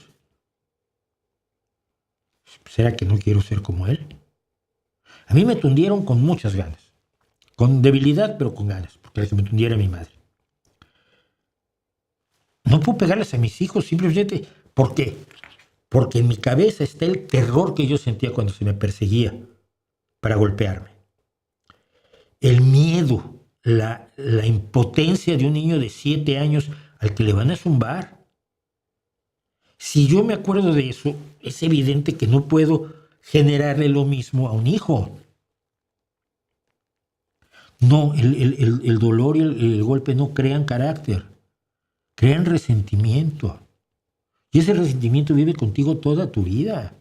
¿Será que no quiero ser como él? A mí me tundieron con muchas ganas. Con debilidad, pero con ganas, porque la que me tundiera mi madre. No puedo pegarles a mis hijos simplemente. ¿Por qué? Porque en mi cabeza está el terror que yo sentía cuando se me perseguía para golpearme. El miedo, la impotencia de un niño de 7 años al que le van a zumbar. Si yo me acuerdo de eso, es evidente que no puedo generarle lo mismo a un hijo. No, el dolor y el golpe no crean carácter, crean resentimiento. Y ese resentimiento vive contigo toda tu vida.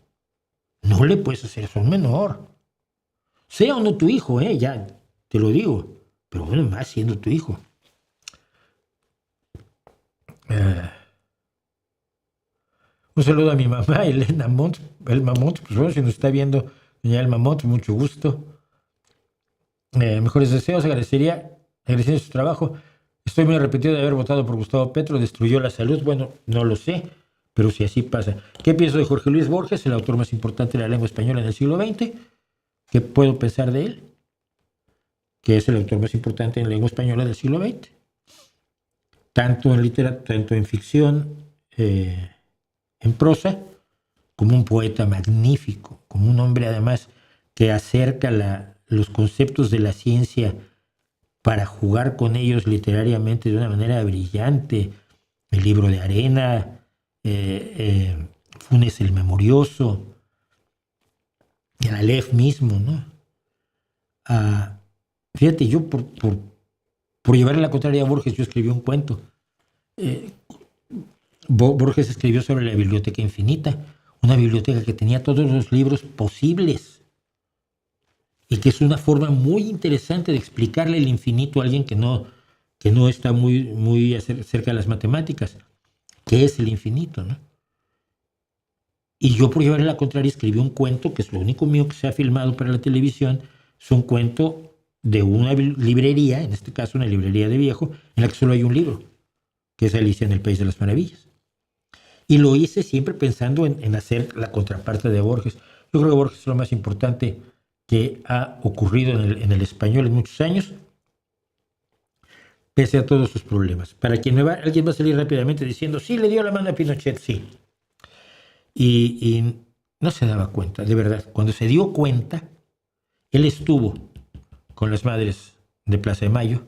No le puedes hacer eso a un menor. Sea o no tu hijo, ya te lo digo. Pero bueno, más siendo tu hijo. Un saludo a mi mamá, Elena Mont. Elma Mont, pues bueno, si nos está viendo, doña Elma Mont, mucho gusto. Mejores deseos, agradecería su trabajo. Estoy muy arrepentido de haber votado por Gustavo Petro, destruyó la salud. Bueno, no lo sé, pero si así pasa. ¿Qué pienso de Jorge Luis Borges, el autor más importante de la lengua española en el siglo XX? ¿Qué puedo pensar de él? Que es el autor más importante en lengua española del siglo XX. Tanto en literatura, tanto en ficción, en prosa, como un poeta magnífico, como un hombre además que acerca los conceptos de la ciencia para jugar con ellos literariamente de una manera brillante. El libro de arena, Funes el Memorioso, el Aleph mismo, ¿no? Fíjate, yo por llevarle la contraria a Borges, yo escribí un cuento. Borges escribió sobre la biblioteca infinita, una biblioteca que tenía todos los libros posibles y que es una forma muy interesante de explicarle el infinito a alguien que no está muy cerca de las matemáticas. ¿Qué es el infinito, no? Y yo, por llevarle la contraria, escribí un cuento que es lo único mío que se ha filmado para la televisión. Es un cuento de una librería, en este caso una librería de viejo, en la que solo hay un libro, que es Alicia en el País de las Maravillas. Y lo hice siempre pensando en hacer la contraparte de Borges. Yo creo que Borges es lo más importante que ha ocurrido en el español en muchos años, pese a todos sus problemas. Para quien alguien va a salir rápidamente diciendo, sí, le dio la mano a Pinochet, sí. Y no se daba cuenta, de verdad. Cuando se dio cuenta, Él estuvo con las madres de Plaza de Mayo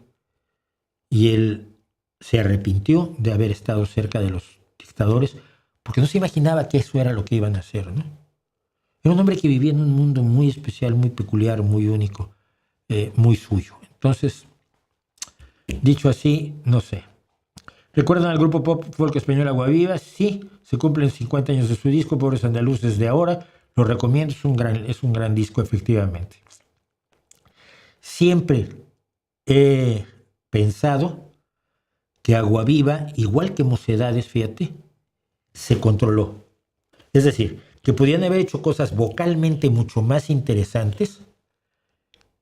y él se arrepintió de haber estado cerca de los dictadores porque no se imaginaba que eso era lo que iban a hacer, ¿no? Era un hombre que vivía en un mundo muy especial, muy peculiar, muy único, muy suyo. Entonces, dicho así, no sé. ¿Recuerdan al grupo pop folk español Agua Viva? Sí, se cumplen 50 años de su disco, Pobres Andaluces de ahora. Lo recomiendo, es un gran disco, efectivamente. Siempre he pensado que Agua Viva, igual que Mocedades, fíjate, se controló. Es decir, que podían haber hecho cosas vocalmente mucho más interesantes,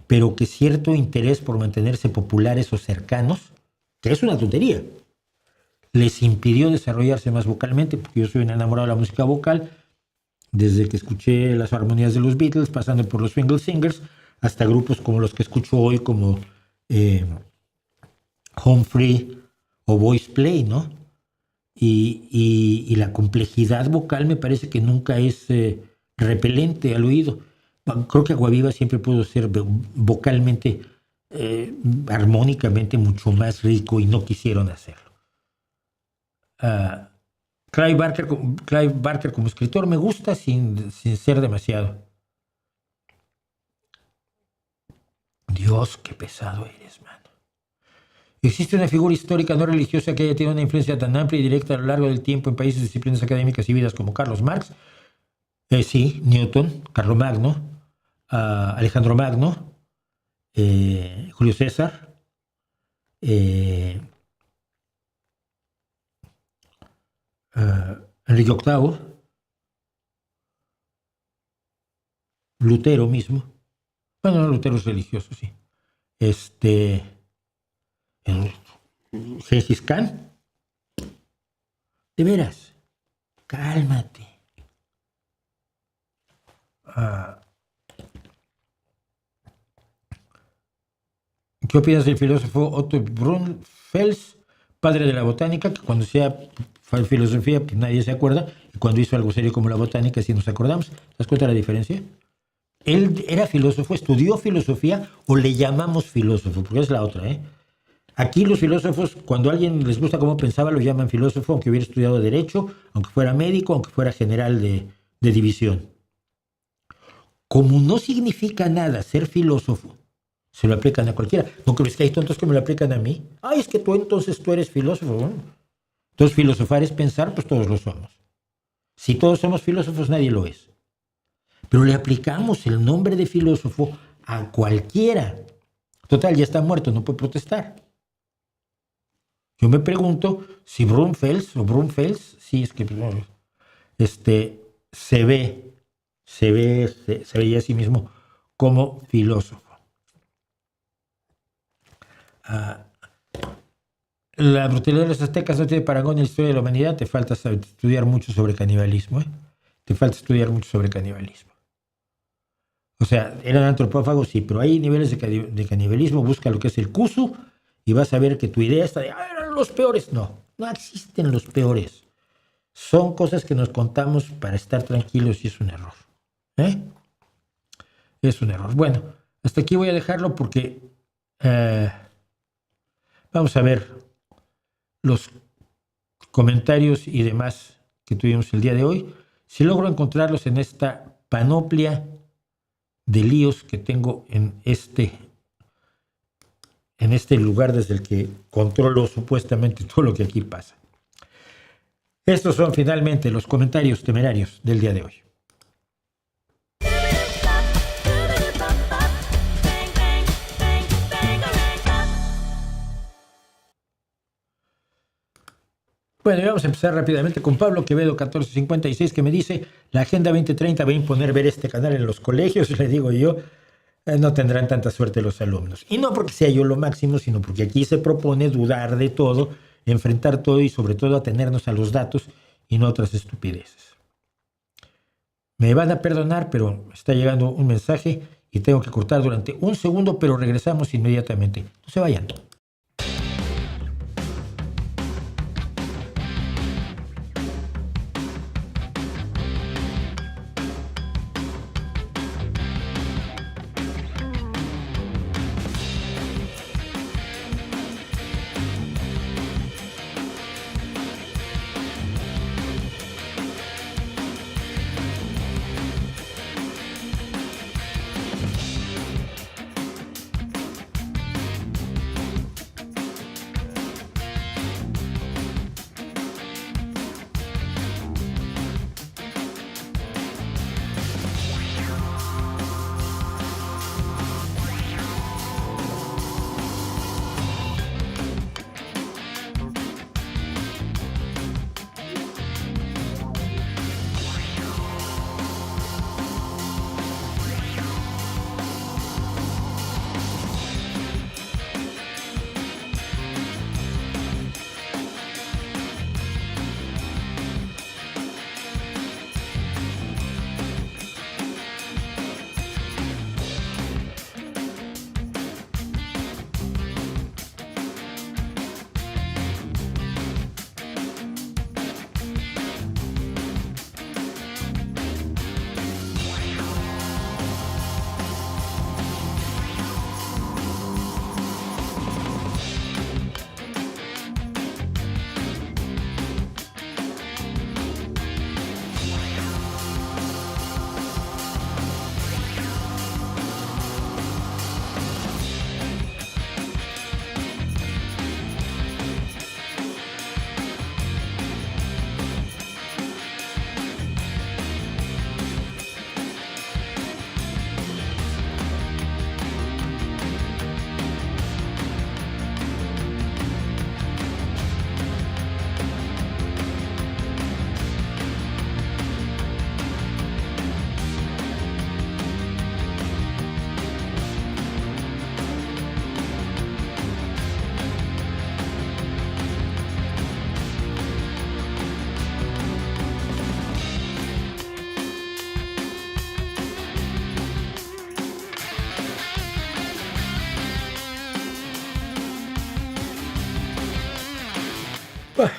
pero que cierto interés por mantenerse populares o cercanos, que es una tontería, les impidió desarrollarse más vocalmente, porque yo soy un enamorado de la música vocal, desde que escuché las armonías de los Beatles, pasando por los Swingle Singers, hasta grupos como los que escucho hoy, como Home Free o Voice Play, ¿no? Y la complejidad vocal me parece que nunca es repelente al oído. Creo que Agua Viva siempre pudo ser vocalmente, armónicamente mucho más rico y no quisieron hacerlo. Clive Barker como escritor me gusta sin ser demasiado. Dios, qué pesado eres, mano. ¿Existe una figura histórica no religiosa que haya tenido una influencia tan amplia y directa a lo largo del tiempo en países, disciplinas académicas y vidas como Carlos Marx? Sí, Newton, Carlomagno, Alejandro Magno, Julio César, Enrique VIII, Lutero mismo. Bueno, no, Lutero es religioso, sí. Gengis Khan. De veras, cálmate. ¿Qué opinas del filósofo Otto Brunfels, padre de la botánica, que cuando sea filosofía pues nadie se acuerda, y cuando hizo algo serio como la botánica sí nos acordamos? ¿Te das cuenta de la diferencia? Él era filósofo, estudió filosofía o le llamamos filósofo, porque es la otra, ¿eh? Aquí los filósofos, cuando a alguien les gusta cómo pensaba, lo llaman filósofo, aunque hubiera estudiado Derecho, aunque fuera médico, aunque fuera general de división. Como no significa nada ser filósofo, se lo aplican a cualquiera. ¿No crees que hay tontos que me lo aplican a mí? Ay, es que tú eres filósofo, ¿no? Entonces filosofar es pensar, pues todos lo somos. Si todos somos filósofos, nadie lo es. Pero le aplicamos el nombre de filósofo a cualquiera. Total, ya está muerto, no puede protestar. Yo me pregunto si Brunfels, sí, es que se veía a sí mismo como filósofo. La brutalidad de los aztecas no tiene parangón en la historia de la humanidad. Te falta estudiar mucho sobre canibalismo, ¿eh? Te falta estudiar mucho sobre canibalismo. O sea, eran antropófagos, sí, pero hay niveles de canibalismo. Busca lo que es el Kusu y vas a ver que tu idea está de eran los peores. No, no existen los peores. Son cosas que nos contamos para estar tranquilos y es un error. Es un error. Bueno, hasta aquí voy a dejarlo porque vamos a ver los comentarios y demás que tuvimos el día de hoy. Si logro encontrarlos en esta panoplia de líos que tengo en este lugar desde el que controlo supuestamente todo lo que aquí pasa. Estos son finalmente los comentarios temerarios del día de hoy. Bueno, y vamos a empezar rápidamente con Pablo Quevedo 1456, que me dice: la Agenda 2030 va a imponer ver este canal en los colegios. Le digo yo, no tendrán tanta suerte los alumnos. Y no porque sea yo lo máximo, sino porque aquí se propone dudar de todo, enfrentar todo y sobre todo atenernos a los datos y no a otras estupideces. Me van a perdonar, pero está llegando un mensaje y tengo que cortar durante un segundo, pero regresamos inmediatamente. No se vayan.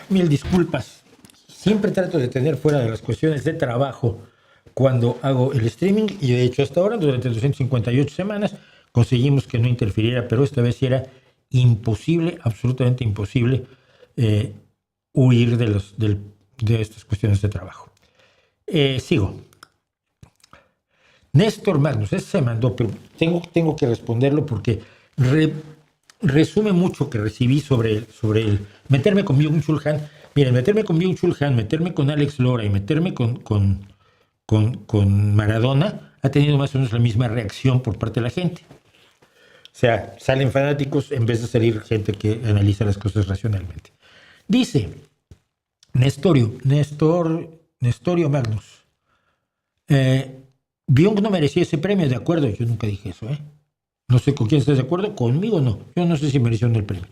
Mil disculpas. Siempre trato de tener fuera de las cuestiones de trabajo cuando hago el streaming, y de hecho hasta ahora, durante 258 semanas, conseguimos que no interfiriera, pero esta vez sí era imposible, absolutamente imposible, huir de estas cuestiones de trabajo. Sigo. Néstor Magnus, ese se mandó, pero tengo que responderlo porque resume mucho que recibí sobre el meterme con Byung-Chul Han. Miren, meterme con Byung-Chul Han, meterme con Alex Lora y meterme con Maradona ha tenido más o menos la misma reacción por parte de la gente. O sea, salen fanáticos en vez de salir gente que analiza las cosas racionalmente. Dice Nestorio Magnus, Byung no merecía ese premio, de acuerdo. Yo nunca dije eso, ¿eh? No sé con quién estás de acuerdo, conmigo no. Yo no sé si mereció el premio.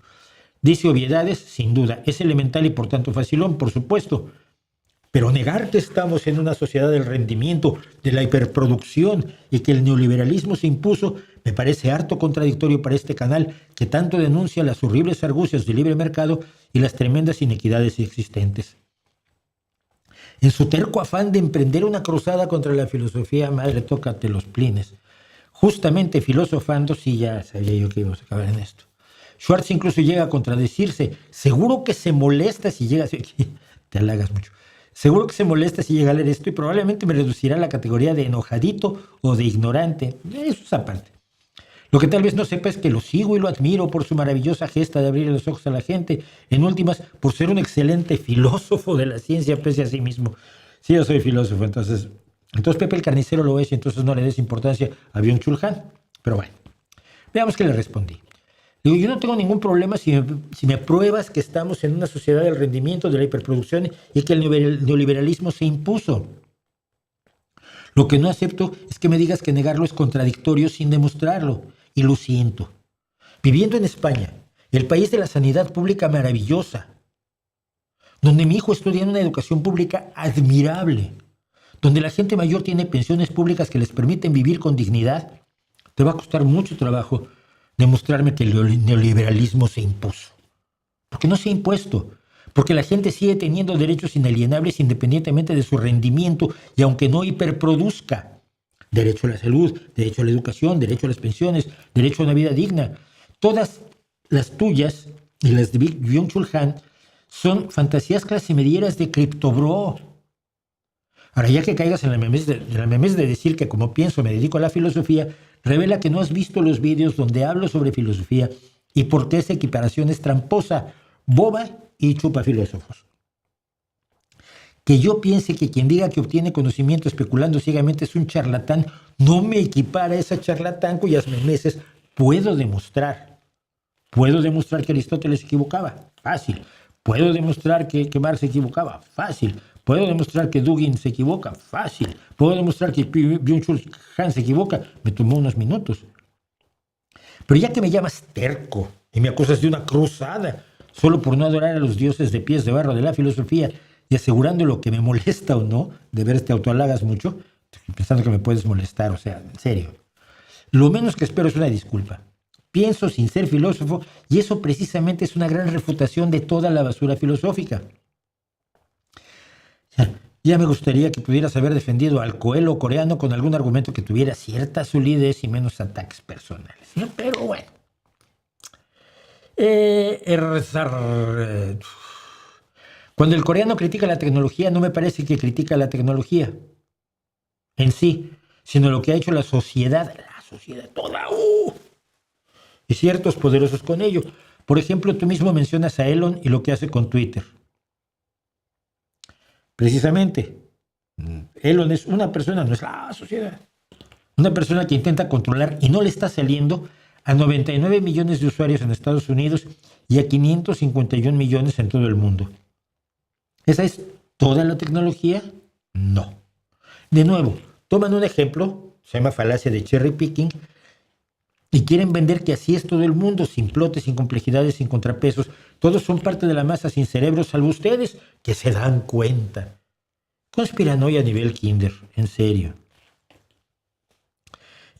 Dice obviedades, sin duda. Es elemental y por tanto facilón, por supuesto. Pero negar que estamos en una sociedad del rendimiento, de la hiperproducción y que el neoliberalismo se impuso, me parece harto contradictorio para este canal que tanto denuncia las horribles argucias del libre mercado y las tremendas inequidades existentes. En su terco afán de emprender una cruzada contra la filosofía, madre, tócate los plines. Justamente filosofando, sí, ya sabía yo que íbamos a acabar en esto. Schwartz incluso llega a contradecirse. Seguro que se molesta si llega a... Te halagas mucho. Seguro que se molesta si llega a leer esto y probablemente me reducirá a la categoría de enojadito o de ignorante. Eso es aparte. Lo que tal vez no sepa es que lo sigo y lo admiro por su maravillosa gesta de abrir los ojos a la gente. En últimas, por ser un excelente filósofo de la ciencia pese a sí mismo. Sí, yo soy filósofo, entonces Pepe el Carnicero lo es y entonces no le des importancia a Byung-Chul Han. Pero bueno, veamos qué le respondí. Digo, yo no tengo ningún problema si me pruebas que estamos en una sociedad del rendimiento, de la hiperproducción y que el neoliberalismo se impuso. Lo que no acepto es que me digas que negarlo es contradictorio sin demostrarlo. Y lo siento. Viviendo en España, el país de la sanidad pública maravillosa, donde mi hijo estudia en una educación pública admirable, donde la gente mayor tiene pensiones públicas que les permiten vivir con dignidad, te va a costar mucho trabajo demostrarme que el neoliberalismo se impuso. Porque no se ha impuesto. Porque la gente sigue teniendo derechos inalienables independientemente de su rendimiento y aunque no hiperproduzca. Derecho a la salud, derecho a la educación, derecho a las pensiones, derecho a una vida digna. Todas las tuyas y las de Byung-Chul Han son fantasías clase medieras de criptobro. Ahora, ya que caigas en la memez de decir que como pienso me dedico a la filosofía, revela que no has visto los vídeos donde hablo sobre filosofía y por qué esa equiparación es tramposa, boba y chupa filósofos. Que yo piense que quien diga que obtiene conocimiento especulando ciegamente es un charlatán, no me equipara a esa charlatán cuyas memeces puedo demostrar. Puedo demostrar que Aristóteles se equivocaba, fácil. Puedo demostrar que Marx se equivocaba, fácil. Puedo demostrar que Dugin se equivoca, fácil. Puedo demostrar que Byung-Chul Han se equivoca, me tomó unos minutos. Pero ya que me llamas terco y me acusas de una cruzada solo por no adorar a los dioses de pies de barro de la filosofía y asegurando lo que me molesta o no, de ver te autohalagas mucho, pensando que me puedes molestar, o sea, en serio. Lo menos que espero es una disculpa. Pienso sin ser filósofo y eso precisamente es una gran refutación de toda la basura filosófica. Ya me gustaría que pudieras haber defendido al Coelho coreano con algún argumento que tuviera cierta solidez y menos ataques personales, ¿no? Pero bueno. Cuando el coreano critica la tecnología, no me parece que critica la tecnología en sí, sino lo que ha hecho la sociedad toda, y ciertos poderosos con ello. Por ejemplo, tú mismo mencionas a Elon y lo que hace con Twitter. Precisamente, Elon es una persona, no es la sociedad. Una persona que intenta controlar y no le está saliendo a 99 millones de usuarios en Estados Unidos y a 551 millones en todo el mundo. ¿Esa es toda la tecnología? No. De nuevo, toman un ejemplo, se llama falacia de cherry picking, y quieren vender que así es todo el mundo, sin plotes, sin complejidades, sin contrapesos. Todos son parte de la masa sin cerebro, salvo ustedes, que se dan cuenta. Conspiranoia a nivel kinder, en serio.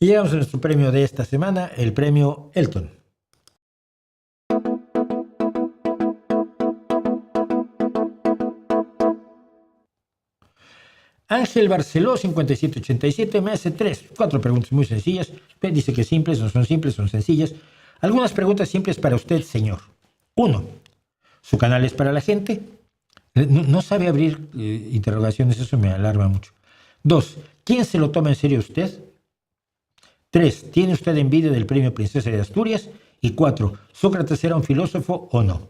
Y llegamos a nuestro premio de esta semana, el premio Elton. Ángel Barceló, 5787, me hace 4 preguntas muy sencillas. Dice que simples, no son simples, son sencillas. Algunas preguntas simples para usted, señor. 1. ¿Su canal es para la gente? No sabe abrir interrogaciones, eso me alarma mucho. 2. ¿Quién se lo toma en serio usted? 3. ¿Tiene usted envidia del premio Princesa de Asturias? Y 4. ¿Sócrates era un filósofo o no?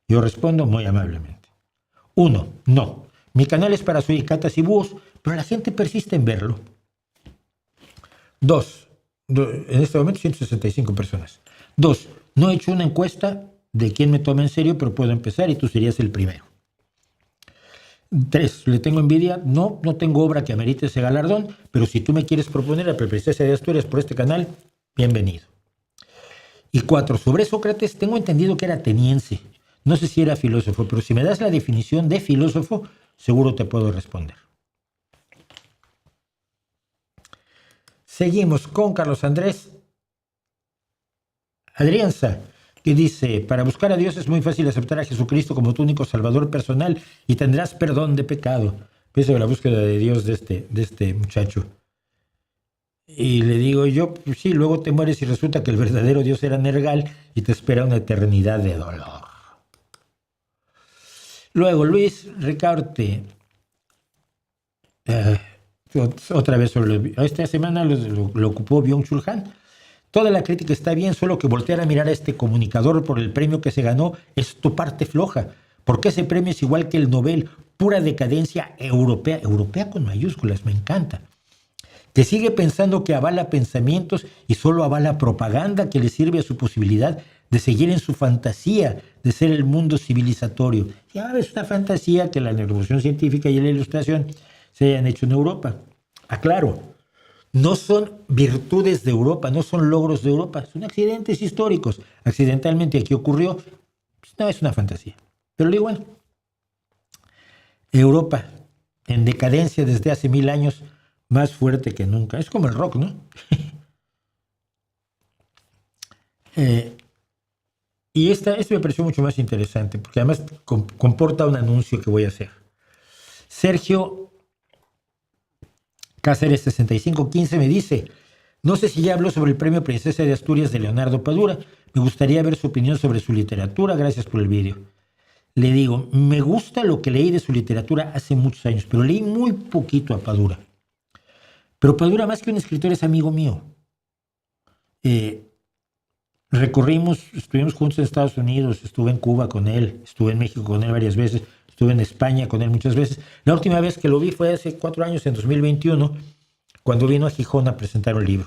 Yo respondo muy amablemente. 1. No. Mi canal es para suicatas y búhos, pero la gente persiste en verlo. 2. En este momento 165 personas. 2. No he hecho una encuesta de quién me toma en serio, pero puedo empezar y tú serías el primero. 3. ¿Le tengo envidia? No tengo obra que amerite ese galardón, pero si tú me quieres proponer a la Princesa de Asturias por este canal, bienvenido. Y 4. Sobre Sócrates, tengo entendido que era ateniense. No sé si era filósofo, pero si me das la definición de filósofo, seguro te puedo responder. Seguimos con Carlos Andrés Adrianza, que dice: para buscar a Dios es muy fácil aceptar a Jesucristo como tu único salvador personal y tendrás perdón de pecado. Eso de la búsqueda de Dios de este muchacho. Y le digo yo, pues sí, luego te mueres y resulta que el verdadero Dios era Nergal y te espera una eternidad de dolor. Luego, Luis Ricarte. Otra vez sobre esta semana lo ocupó Byung-Chul Han. Toda la crítica está bien, solo que voltear a mirar a este comunicador por el premio que se ganó es tu parte floja. Porque ese premio es igual que el Nobel, pura decadencia europea, europea con mayúsculas, me encanta. Que sigue pensando que avala pensamientos y solo avala propaganda que le sirve a su posibilidad de seguir en su fantasía de ser el mundo civilizatorio. Ya es una fantasía que la revolución científica y la ilustración se hayan hecho en Europa. Aclaro, no son virtudes de Europa, no son logros de Europa, son accidentes históricos. Accidentalmente aquí ocurrió, pues no es una fantasía. Pero digo, bueno, Europa en decadencia desde hace 1000 años, más fuerte que nunca. Es como el rock, ¿no? Y este me pareció mucho más interesante, porque además comporta un anuncio que voy a hacer. Sergio Cáceres 6515 me dice: no sé si ya habló sobre el premio Princesa de Asturias de Leonardo Padura. Me gustaría ver su opinión sobre su literatura. Gracias por el vídeo. Le digo, me gusta lo que leí de su literatura hace muchos años, pero leí muy poquito a Padura. Pero Padura, más que un escritor, es amigo mío. Estuvimos juntos en Estados Unidos, estuve en Cuba con él, estuve en México con él varias veces, estuve en España con él muchas veces. La última vez que lo vi fue hace 4 años, en 2021, cuando vino a Gijón a presentar un libro.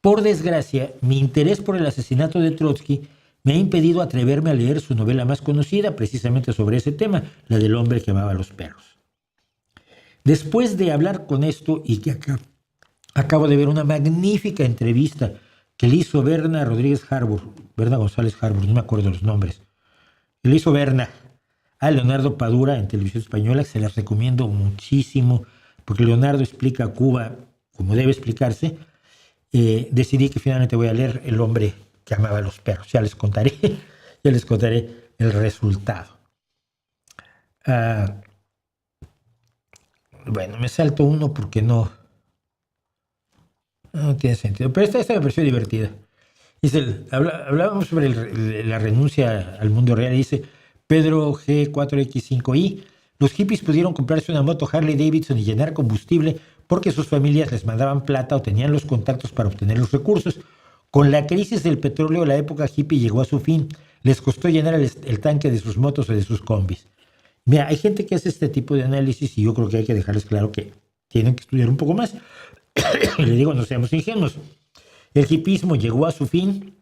Por desgracia, mi interés por el asesinato de Trotsky me ha impedido atreverme a leer su novela más conocida, precisamente sobre ese tema, la del hombre que amaba a los perros. Después de hablar con esto, y que acabo de ver una magnífica entrevista que le hizo Berna González Harbour, no me acuerdo los nombres, que le hizo Berna a Leonardo Padura en Televisión Española, que se las recomiendo muchísimo, porque Leonardo explica a Cuba como debe explicarse. Decidí que finalmente voy a leer El hombre que amaba a los perros. Ya les contaré el resultado. Bueno, me salto uno porque no tiene sentido. Pero esta me pareció divertida. Dice, hablábamos sobre la renuncia al mundo real. Dice Pedro G4X5I: los hippies pudieron comprarse una moto Harley Davidson y llenar combustible porque sus familias les mandaban plata o tenían los contactos para obtener los recursos. Con la crisis del petróleo, la época hippie llegó a su fin. Les costó llenar el tanque de sus motos o de sus combis. Mira, hay gente que hace este tipo de análisis y yo creo que hay que dejarles claro que tienen que estudiar un poco más. Le digo, no seamos ingenuos. El hippismo llegó a su fin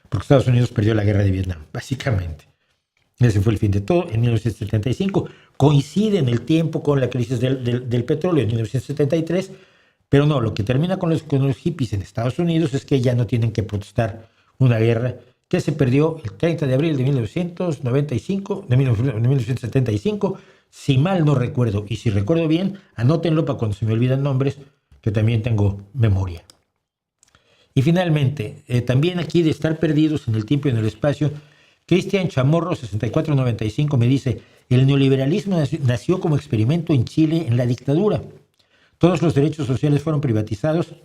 porque Estados Unidos perdió la guerra de Vietnam, básicamente. Ese fue el fin de todo en 1975. Coincide en el tiempo con la crisis del petróleo en 1973, pero no, lo que termina con los hippies en Estados Unidos es que ya no tienen que protestar una guerra que se perdió el 30 de abril de 1975, si mal no recuerdo, y si recuerdo bien, anótenlo para cuando se me olvidan nombres, que también tengo memoria. Y finalmente, también aquí de estar perdidos en el tiempo y en el espacio, Cristian Chamorro, 6495, me dice: el neoliberalismo nació como experimento en Chile en la dictadura. Todos los derechos sociales fueron privatizados.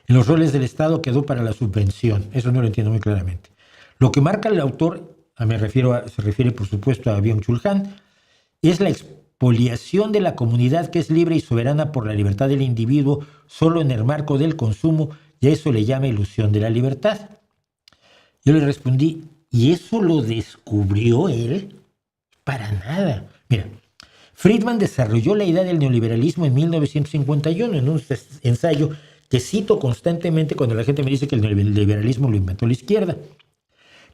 En los roles del Estado quedó para la subvención. Eso no lo entiendo muy claramente. Lo que marca el autor, se refiere por supuesto a Byung-Chul Han, es la expoliación de la comunidad que es libre y soberana por la libertad del individuo solo en el marco del consumo, y a eso le llama ilusión de la libertad. Yo le respondí: ¿y eso lo descubrió él? Para nada. Mira, Friedman desarrolló la idea del neoliberalismo en 1951 en un ensayo que cito constantemente cuando la gente me dice que el neoliberalismo lo inventó la izquierda.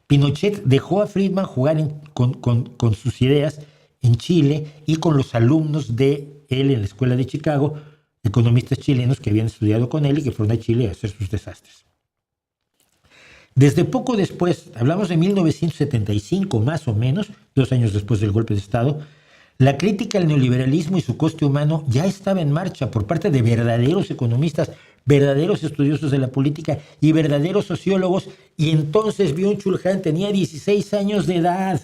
Pinochet dejó a Friedman jugar con sus ideas en Chile y con los alumnos de él en la escuela de Chicago, economistas chilenos que habían estudiado con él y que fueron a Chile a hacer sus desastres. Desde poco después, hablamos de 1975 más o menos, 2 años después del golpe de Estado, la crítica al neoliberalismo y su coste humano ya estaba en marcha por parte de verdaderos economistas, verdaderos estudiosos de la política y verdaderos sociólogos, y entonces Byung-Chul Han tenía 16 años de edad.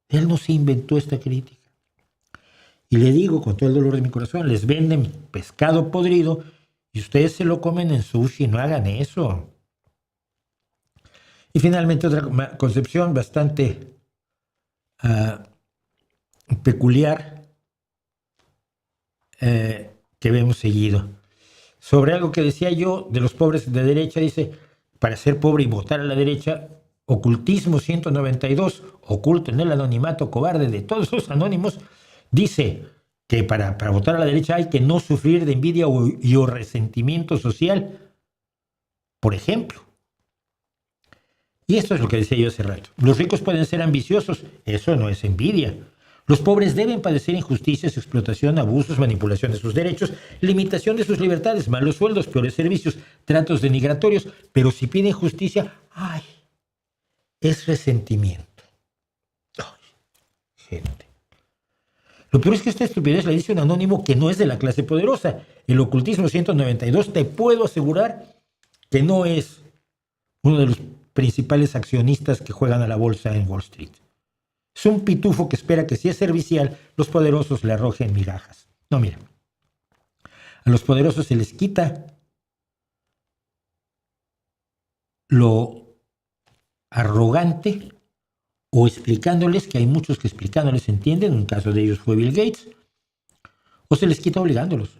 Él no se inventó esta crítica. Y le digo con todo el dolor de mi corazón, les venden pescado podrido y ustedes se lo comen en sushi, no hagan eso. Y finalmente otra concepción bastante peculiar que vemos seguido. Sobre algo que decía yo de los pobres de derecha, dice: para ser pobre y votar a la derecha, Ocultismo 192, oculto en el anonimato cobarde de todos los anónimos, dice que para votar a la derecha hay que no sufrir de envidia o resentimiento social, por ejemplo. Y esto es lo que decía yo hace rato. Los ricos pueden ser ambiciosos, eso no es envidia. Los pobres deben padecer injusticias, explotación, abusos, manipulación de sus derechos, limitación de sus libertades, malos sueldos, peores servicios, tratos denigratorios, pero si piden justicia, ¡ay!, es resentimiento. ¡Ay, gente! Lo peor es que esta estupidez la dice un anónimo que no es de la clase poderosa. El Ocultismo 192, te puedo asegurar que no es uno de los principales accionistas que juegan a la bolsa en Wall Street. Es un pitufo que espera que si es servicial, los poderosos le arrojen migajas. No, mira, a los poderosos se les quita lo arrogante o explicándoles, que hay muchos que explicándoles entienden, un caso de ellos fue Bill Gates, o se les quita obligándolos.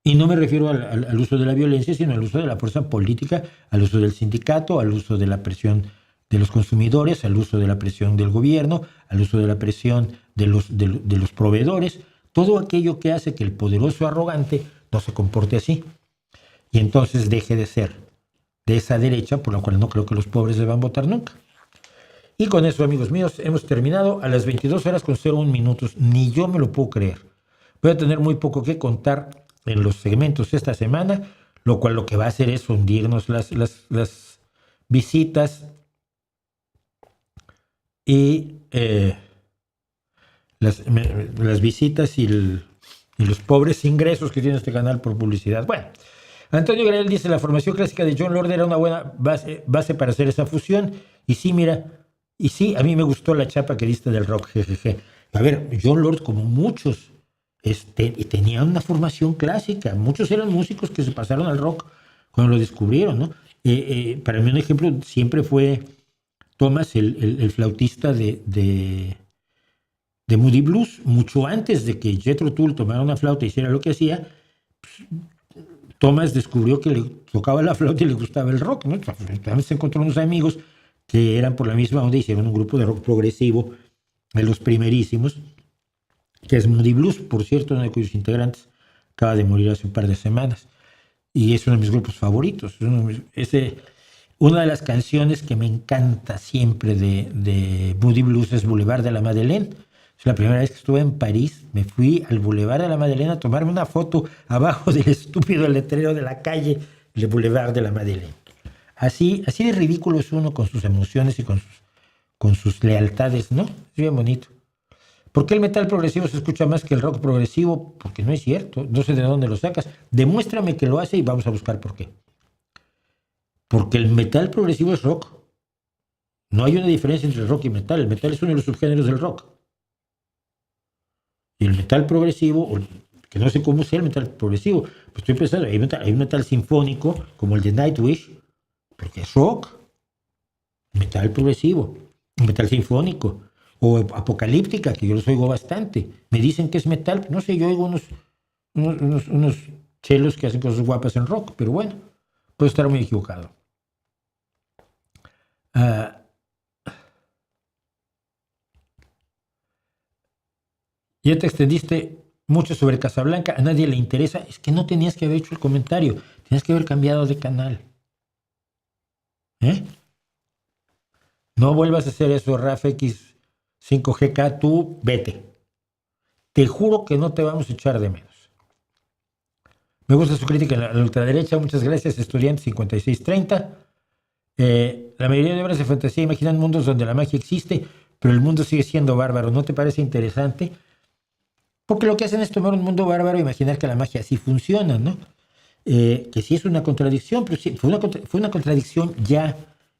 Y no me refiero al uso de la violencia, sino al uso de la fuerza política, al uso del sindicato, al uso de la presión de los consumidores, al uso de la presión del gobierno, al uso de la presión de los proveedores, todo aquello que hace que el poderoso arrogante no se comporte así y entonces deje de ser de esa derecha, por lo cual no creo que los pobres deban votar nunca. Y con eso, amigos míos, hemos terminado a las 22:01. Ni yo me lo puedo creer. Voy a tener muy poco que contar en los segmentos esta semana, lo cual lo que va a hacer es hundirnos las visitas y las visitas y los pobres ingresos que tiene este canal por publicidad. Bueno, Antonio Gabriel dice: la formación clásica de Jon Lord era una buena base para hacer esa fusión. Y sí, mira, y sí, a mí me gustó la chapa que diste del rock, jejeje. A ver, Jon Lord, como muchos, tenía una formación clásica. Muchos eran músicos que se pasaron al rock cuando lo descubrieron, ¿no? Para mí un ejemplo siempre fue Thomas, el flautista de Moody Blues. Mucho antes de que Jethro Tull tomara una flauta y hiciera lo que hacía, Thomas descubrió que le tocaba la flauta y le gustaba el rock, ¿no? También se encontró unos amigos que eran por la misma onda y hicieron un grupo de rock progresivo, de los primerísimos, que es Moody Blues, por cierto, uno de cuyos integrantes acaba de morir hace un par de semanas. Y es uno de mis grupos favoritos. Una de las canciones que me encanta siempre de Moody Blues es Boulevard de la Madeleine. Es la primera vez que estuve en París, me fui al Boulevard de la Madeleine a tomarme una foto abajo del estúpido letrero de la calle, el Boulevard de la Madeleine. Así de ridículo es uno con sus emociones y con sus lealtades, ¿no? Es bien bonito. ¿Por qué el metal progresivo se escucha más que el rock progresivo? Porque no es cierto, no sé de dónde lo sacas. Demuéstrame que lo hace y vamos a buscar por qué. Porque el metal progresivo es rock. No hay una diferencia entre rock y metal. El metal es uno de los subgéneros del rock. Y el metal progresivo, que no sé cómo sea el metal progresivo, pues estoy pensando, hay un metal sinfónico, como el de Nightwish, porque es rock. Metal progresivo, metal sinfónico, o apocalíptica, que yo los oigo bastante. Me dicen que es metal, no sé, yo oigo unos chelos que hacen cosas guapas en rock, pero bueno, puedo estar muy equivocado. Ya te extendiste mucho sobre Casablanca, a nadie le interesa. Es que no tenías que haber hecho el comentario, tenías que haber cambiado de canal. No vuelvas a hacer eso, RAFX 5GK, tú vete. Te juro que no te vamos a echar de menos. Me gusta su crítica a la ultraderecha, muchas gracias, estudiante 5630. La mayoría de obras de fantasía imaginan mundos donde la magia existe, pero el mundo sigue siendo bárbaro. ¿No te parece interesante? Porque lo que hacen es tomar un mundo bárbaro e imaginar que la magia así funciona, ¿no? Que sí es una contradicción, pero sí, fue una contradicción ya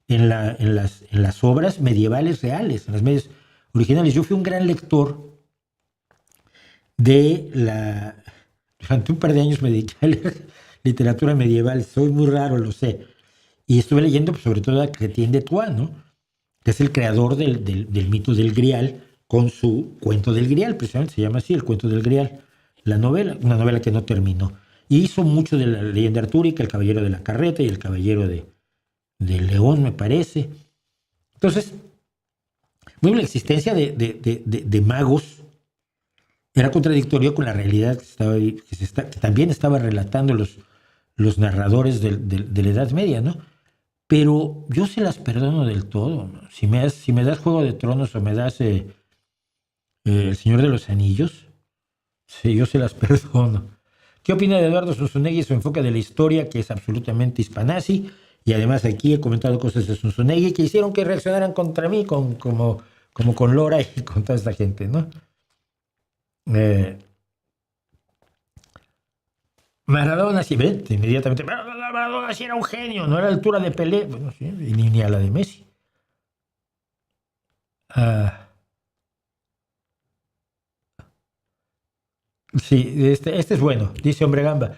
en las obras medievales reales, en las medias originales. Yo fui un gran lector durante un par de años me dediqué a leer literatura medieval, soy muy raro, lo sé. Y estuve leyendo pues, sobre todo a Chrétien de Troyes, ¿no? Que es el creador del mito del Grial, con su Cuento del Grial, precisamente se llama así, el Cuento del Grial, la novela, una novela que no terminó. Y hizo mucho de la leyenda artúrica, el Caballero de la Carreta y el Caballero de León, me parece. Entonces, bueno, la existencia de magos era contradictorio con la realidad que también estaba relatando los narradores de la Edad Media, ¿no? Pero yo se las perdono del todo, ¿no? Si me das Juego de Tronos o me das El Señor de los Anillos, sí, yo se las perdono. ¿Qué opina de Eduardo Zunzunegui y su enfoque de la historia, que es absolutamente hispanazi? Y además aquí he comentado cosas de Zunzunegui que hicieron que reaccionaran contra mí, como con Lora y con toda esta gente, ¿no? Maradona, sí, ven, inmediatamente, Maradona sí era un genio, no era a la altura de Pelé, bueno, sí, ni a la de Messi. Sí, este es bueno, dice Hombre Gamba.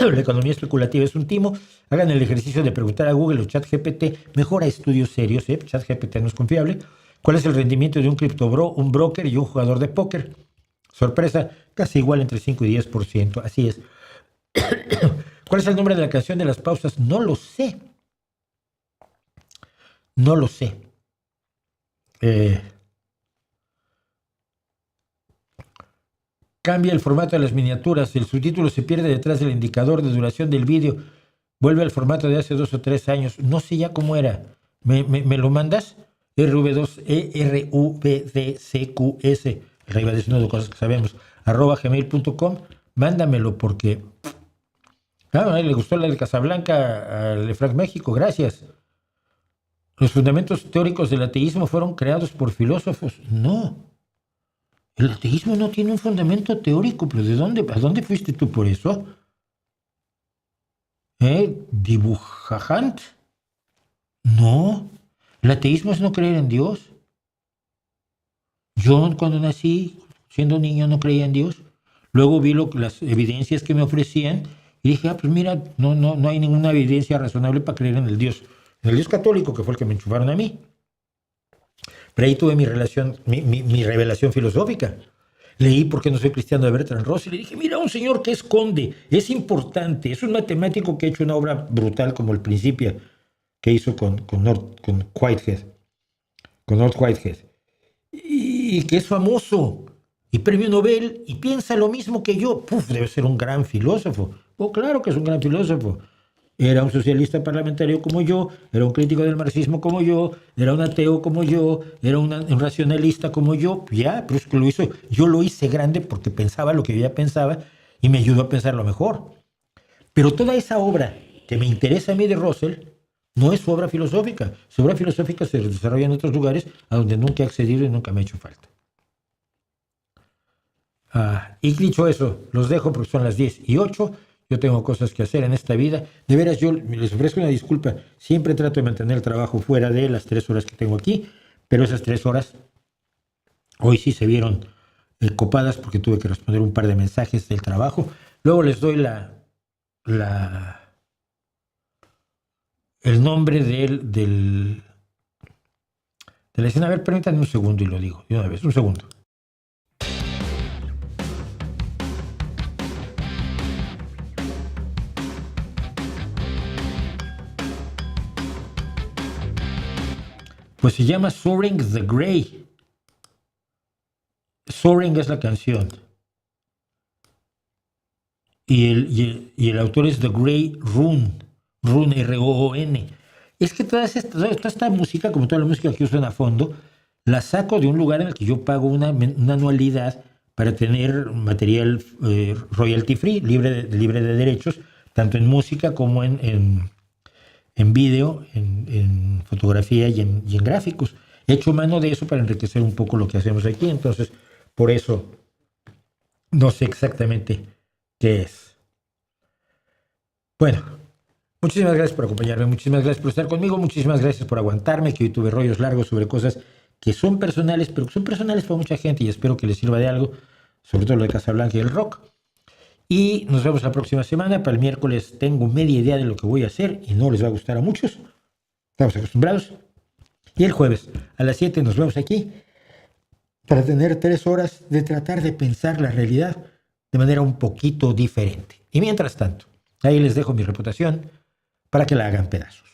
La economía especulativa es un timo. Hagan el ejercicio de preguntar a Google o ChatGPT. Mejora estudios serios, ChatGPT no es confiable. ¿Cuál es el rendimiento de un criptobro, un broker y un jugador de póker? Sorpresa, casi igual entre 5 y 10%. Así es. ¿Cuál es el nombre de la canción de las pausas? No lo sé. No lo sé. Cambia el formato de las miniaturas. El subtítulo se pierde detrás del indicador de duración del vídeo. Vuelve al formato de hace 2 o 3 años. No sé ya cómo era. ¿Me lo mandas? RVDCQS. Arriba de una de cosas que sabemos. @gmail.com. Mándamelo porque... le gustó la de Casablanca al de Frank México. Gracias. ¿Los fundamentos teóricos del ateísmo fueron creados por filósofos? No. El ateísmo no tiene un fundamento teórico, pero ¿a dónde fuiste tú por eso? ¿Dibujajant? No. El ateísmo es no creer en Dios. Yo cuando nací, siendo niño, no creía en Dios. Luego vi las evidencias que me ofrecían y dije, pues mira, no hay ninguna evidencia razonable para creer en el Dios católico, que fue el que me enchufaron a mí. Pero ahí tuve mi revelación filosófica. Leí ¿Por qué no soy cristiano? De Bertrand Russell y dije, mira, un señor que esconde, es importante, es un matemático que ha hecho una obra brutal como el Principia, que hizo con Whitehead, con Lord Whitehead, y que es famoso, y premio Nobel, y piensa lo mismo que yo. Debe ser un gran filósofo. Claro que es un gran filósofo. Era un socialista parlamentario como yo, era un crítico del marxismo como yo, era un ateo como yo, era un racionalista como yo. Ya, pero es que lo hizo. Yo lo hice grande porque pensaba lo que yo ya pensaba y me ayudó a pensar lo mejor. Pero toda esa obra que me interesa a mí de Russell no es su obra filosófica. Su obra filosófica se desarrolla en otros lugares a donde nunca he accedido y nunca me ha hecho falta. Y dicho eso, los dejo porque son las 10:08. yo tengo cosas que hacer en esta vida. De veras, yo les ofrezco una disculpa. Siempre trato de mantener el trabajo fuera de las 3 horas que tengo aquí, pero esas 3 horas hoy sí se vieron copadas porque tuve que responder un par de mensajes del trabajo. Luego les doy el nombre de la escena. A ver, permítanme un segundo y lo digo de una vez. Un segundo. Pues se llama Soaring the Grey. Soaring es la canción. Y el autor es The Grey Rune. Rune, R-O-O-N. Es que toda esta música, como toda la música que suena a fondo, la saco de un lugar en el que yo pago una anualidad para tener material royalty free, libre de derechos, tanto en música como en vídeo, en fotografía y en gráficos. He hecho mano de eso para enriquecer un poco lo que hacemos aquí, entonces por eso no sé exactamente qué es. Bueno, muchísimas gracias por acompañarme, muchísimas gracias por estar conmigo, muchísimas gracias por aguantarme, que hoy tuve rollos largos sobre cosas que son personales, pero que son personales para mucha gente y espero que les sirva de algo, sobre todo lo de Casablanca y el rock. Y nos vemos la próxima semana. Para el miércoles tengo media idea de lo que voy a hacer y no les va a gustar a muchos. Estamos acostumbrados. Y el jueves a las 7 nos vemos aquí para tener 3 horas de tratar de pensar la realidad de manera un poquito diferente. Y mientras tanto, ahí les dejo mi reputación para que la hagan pedazos.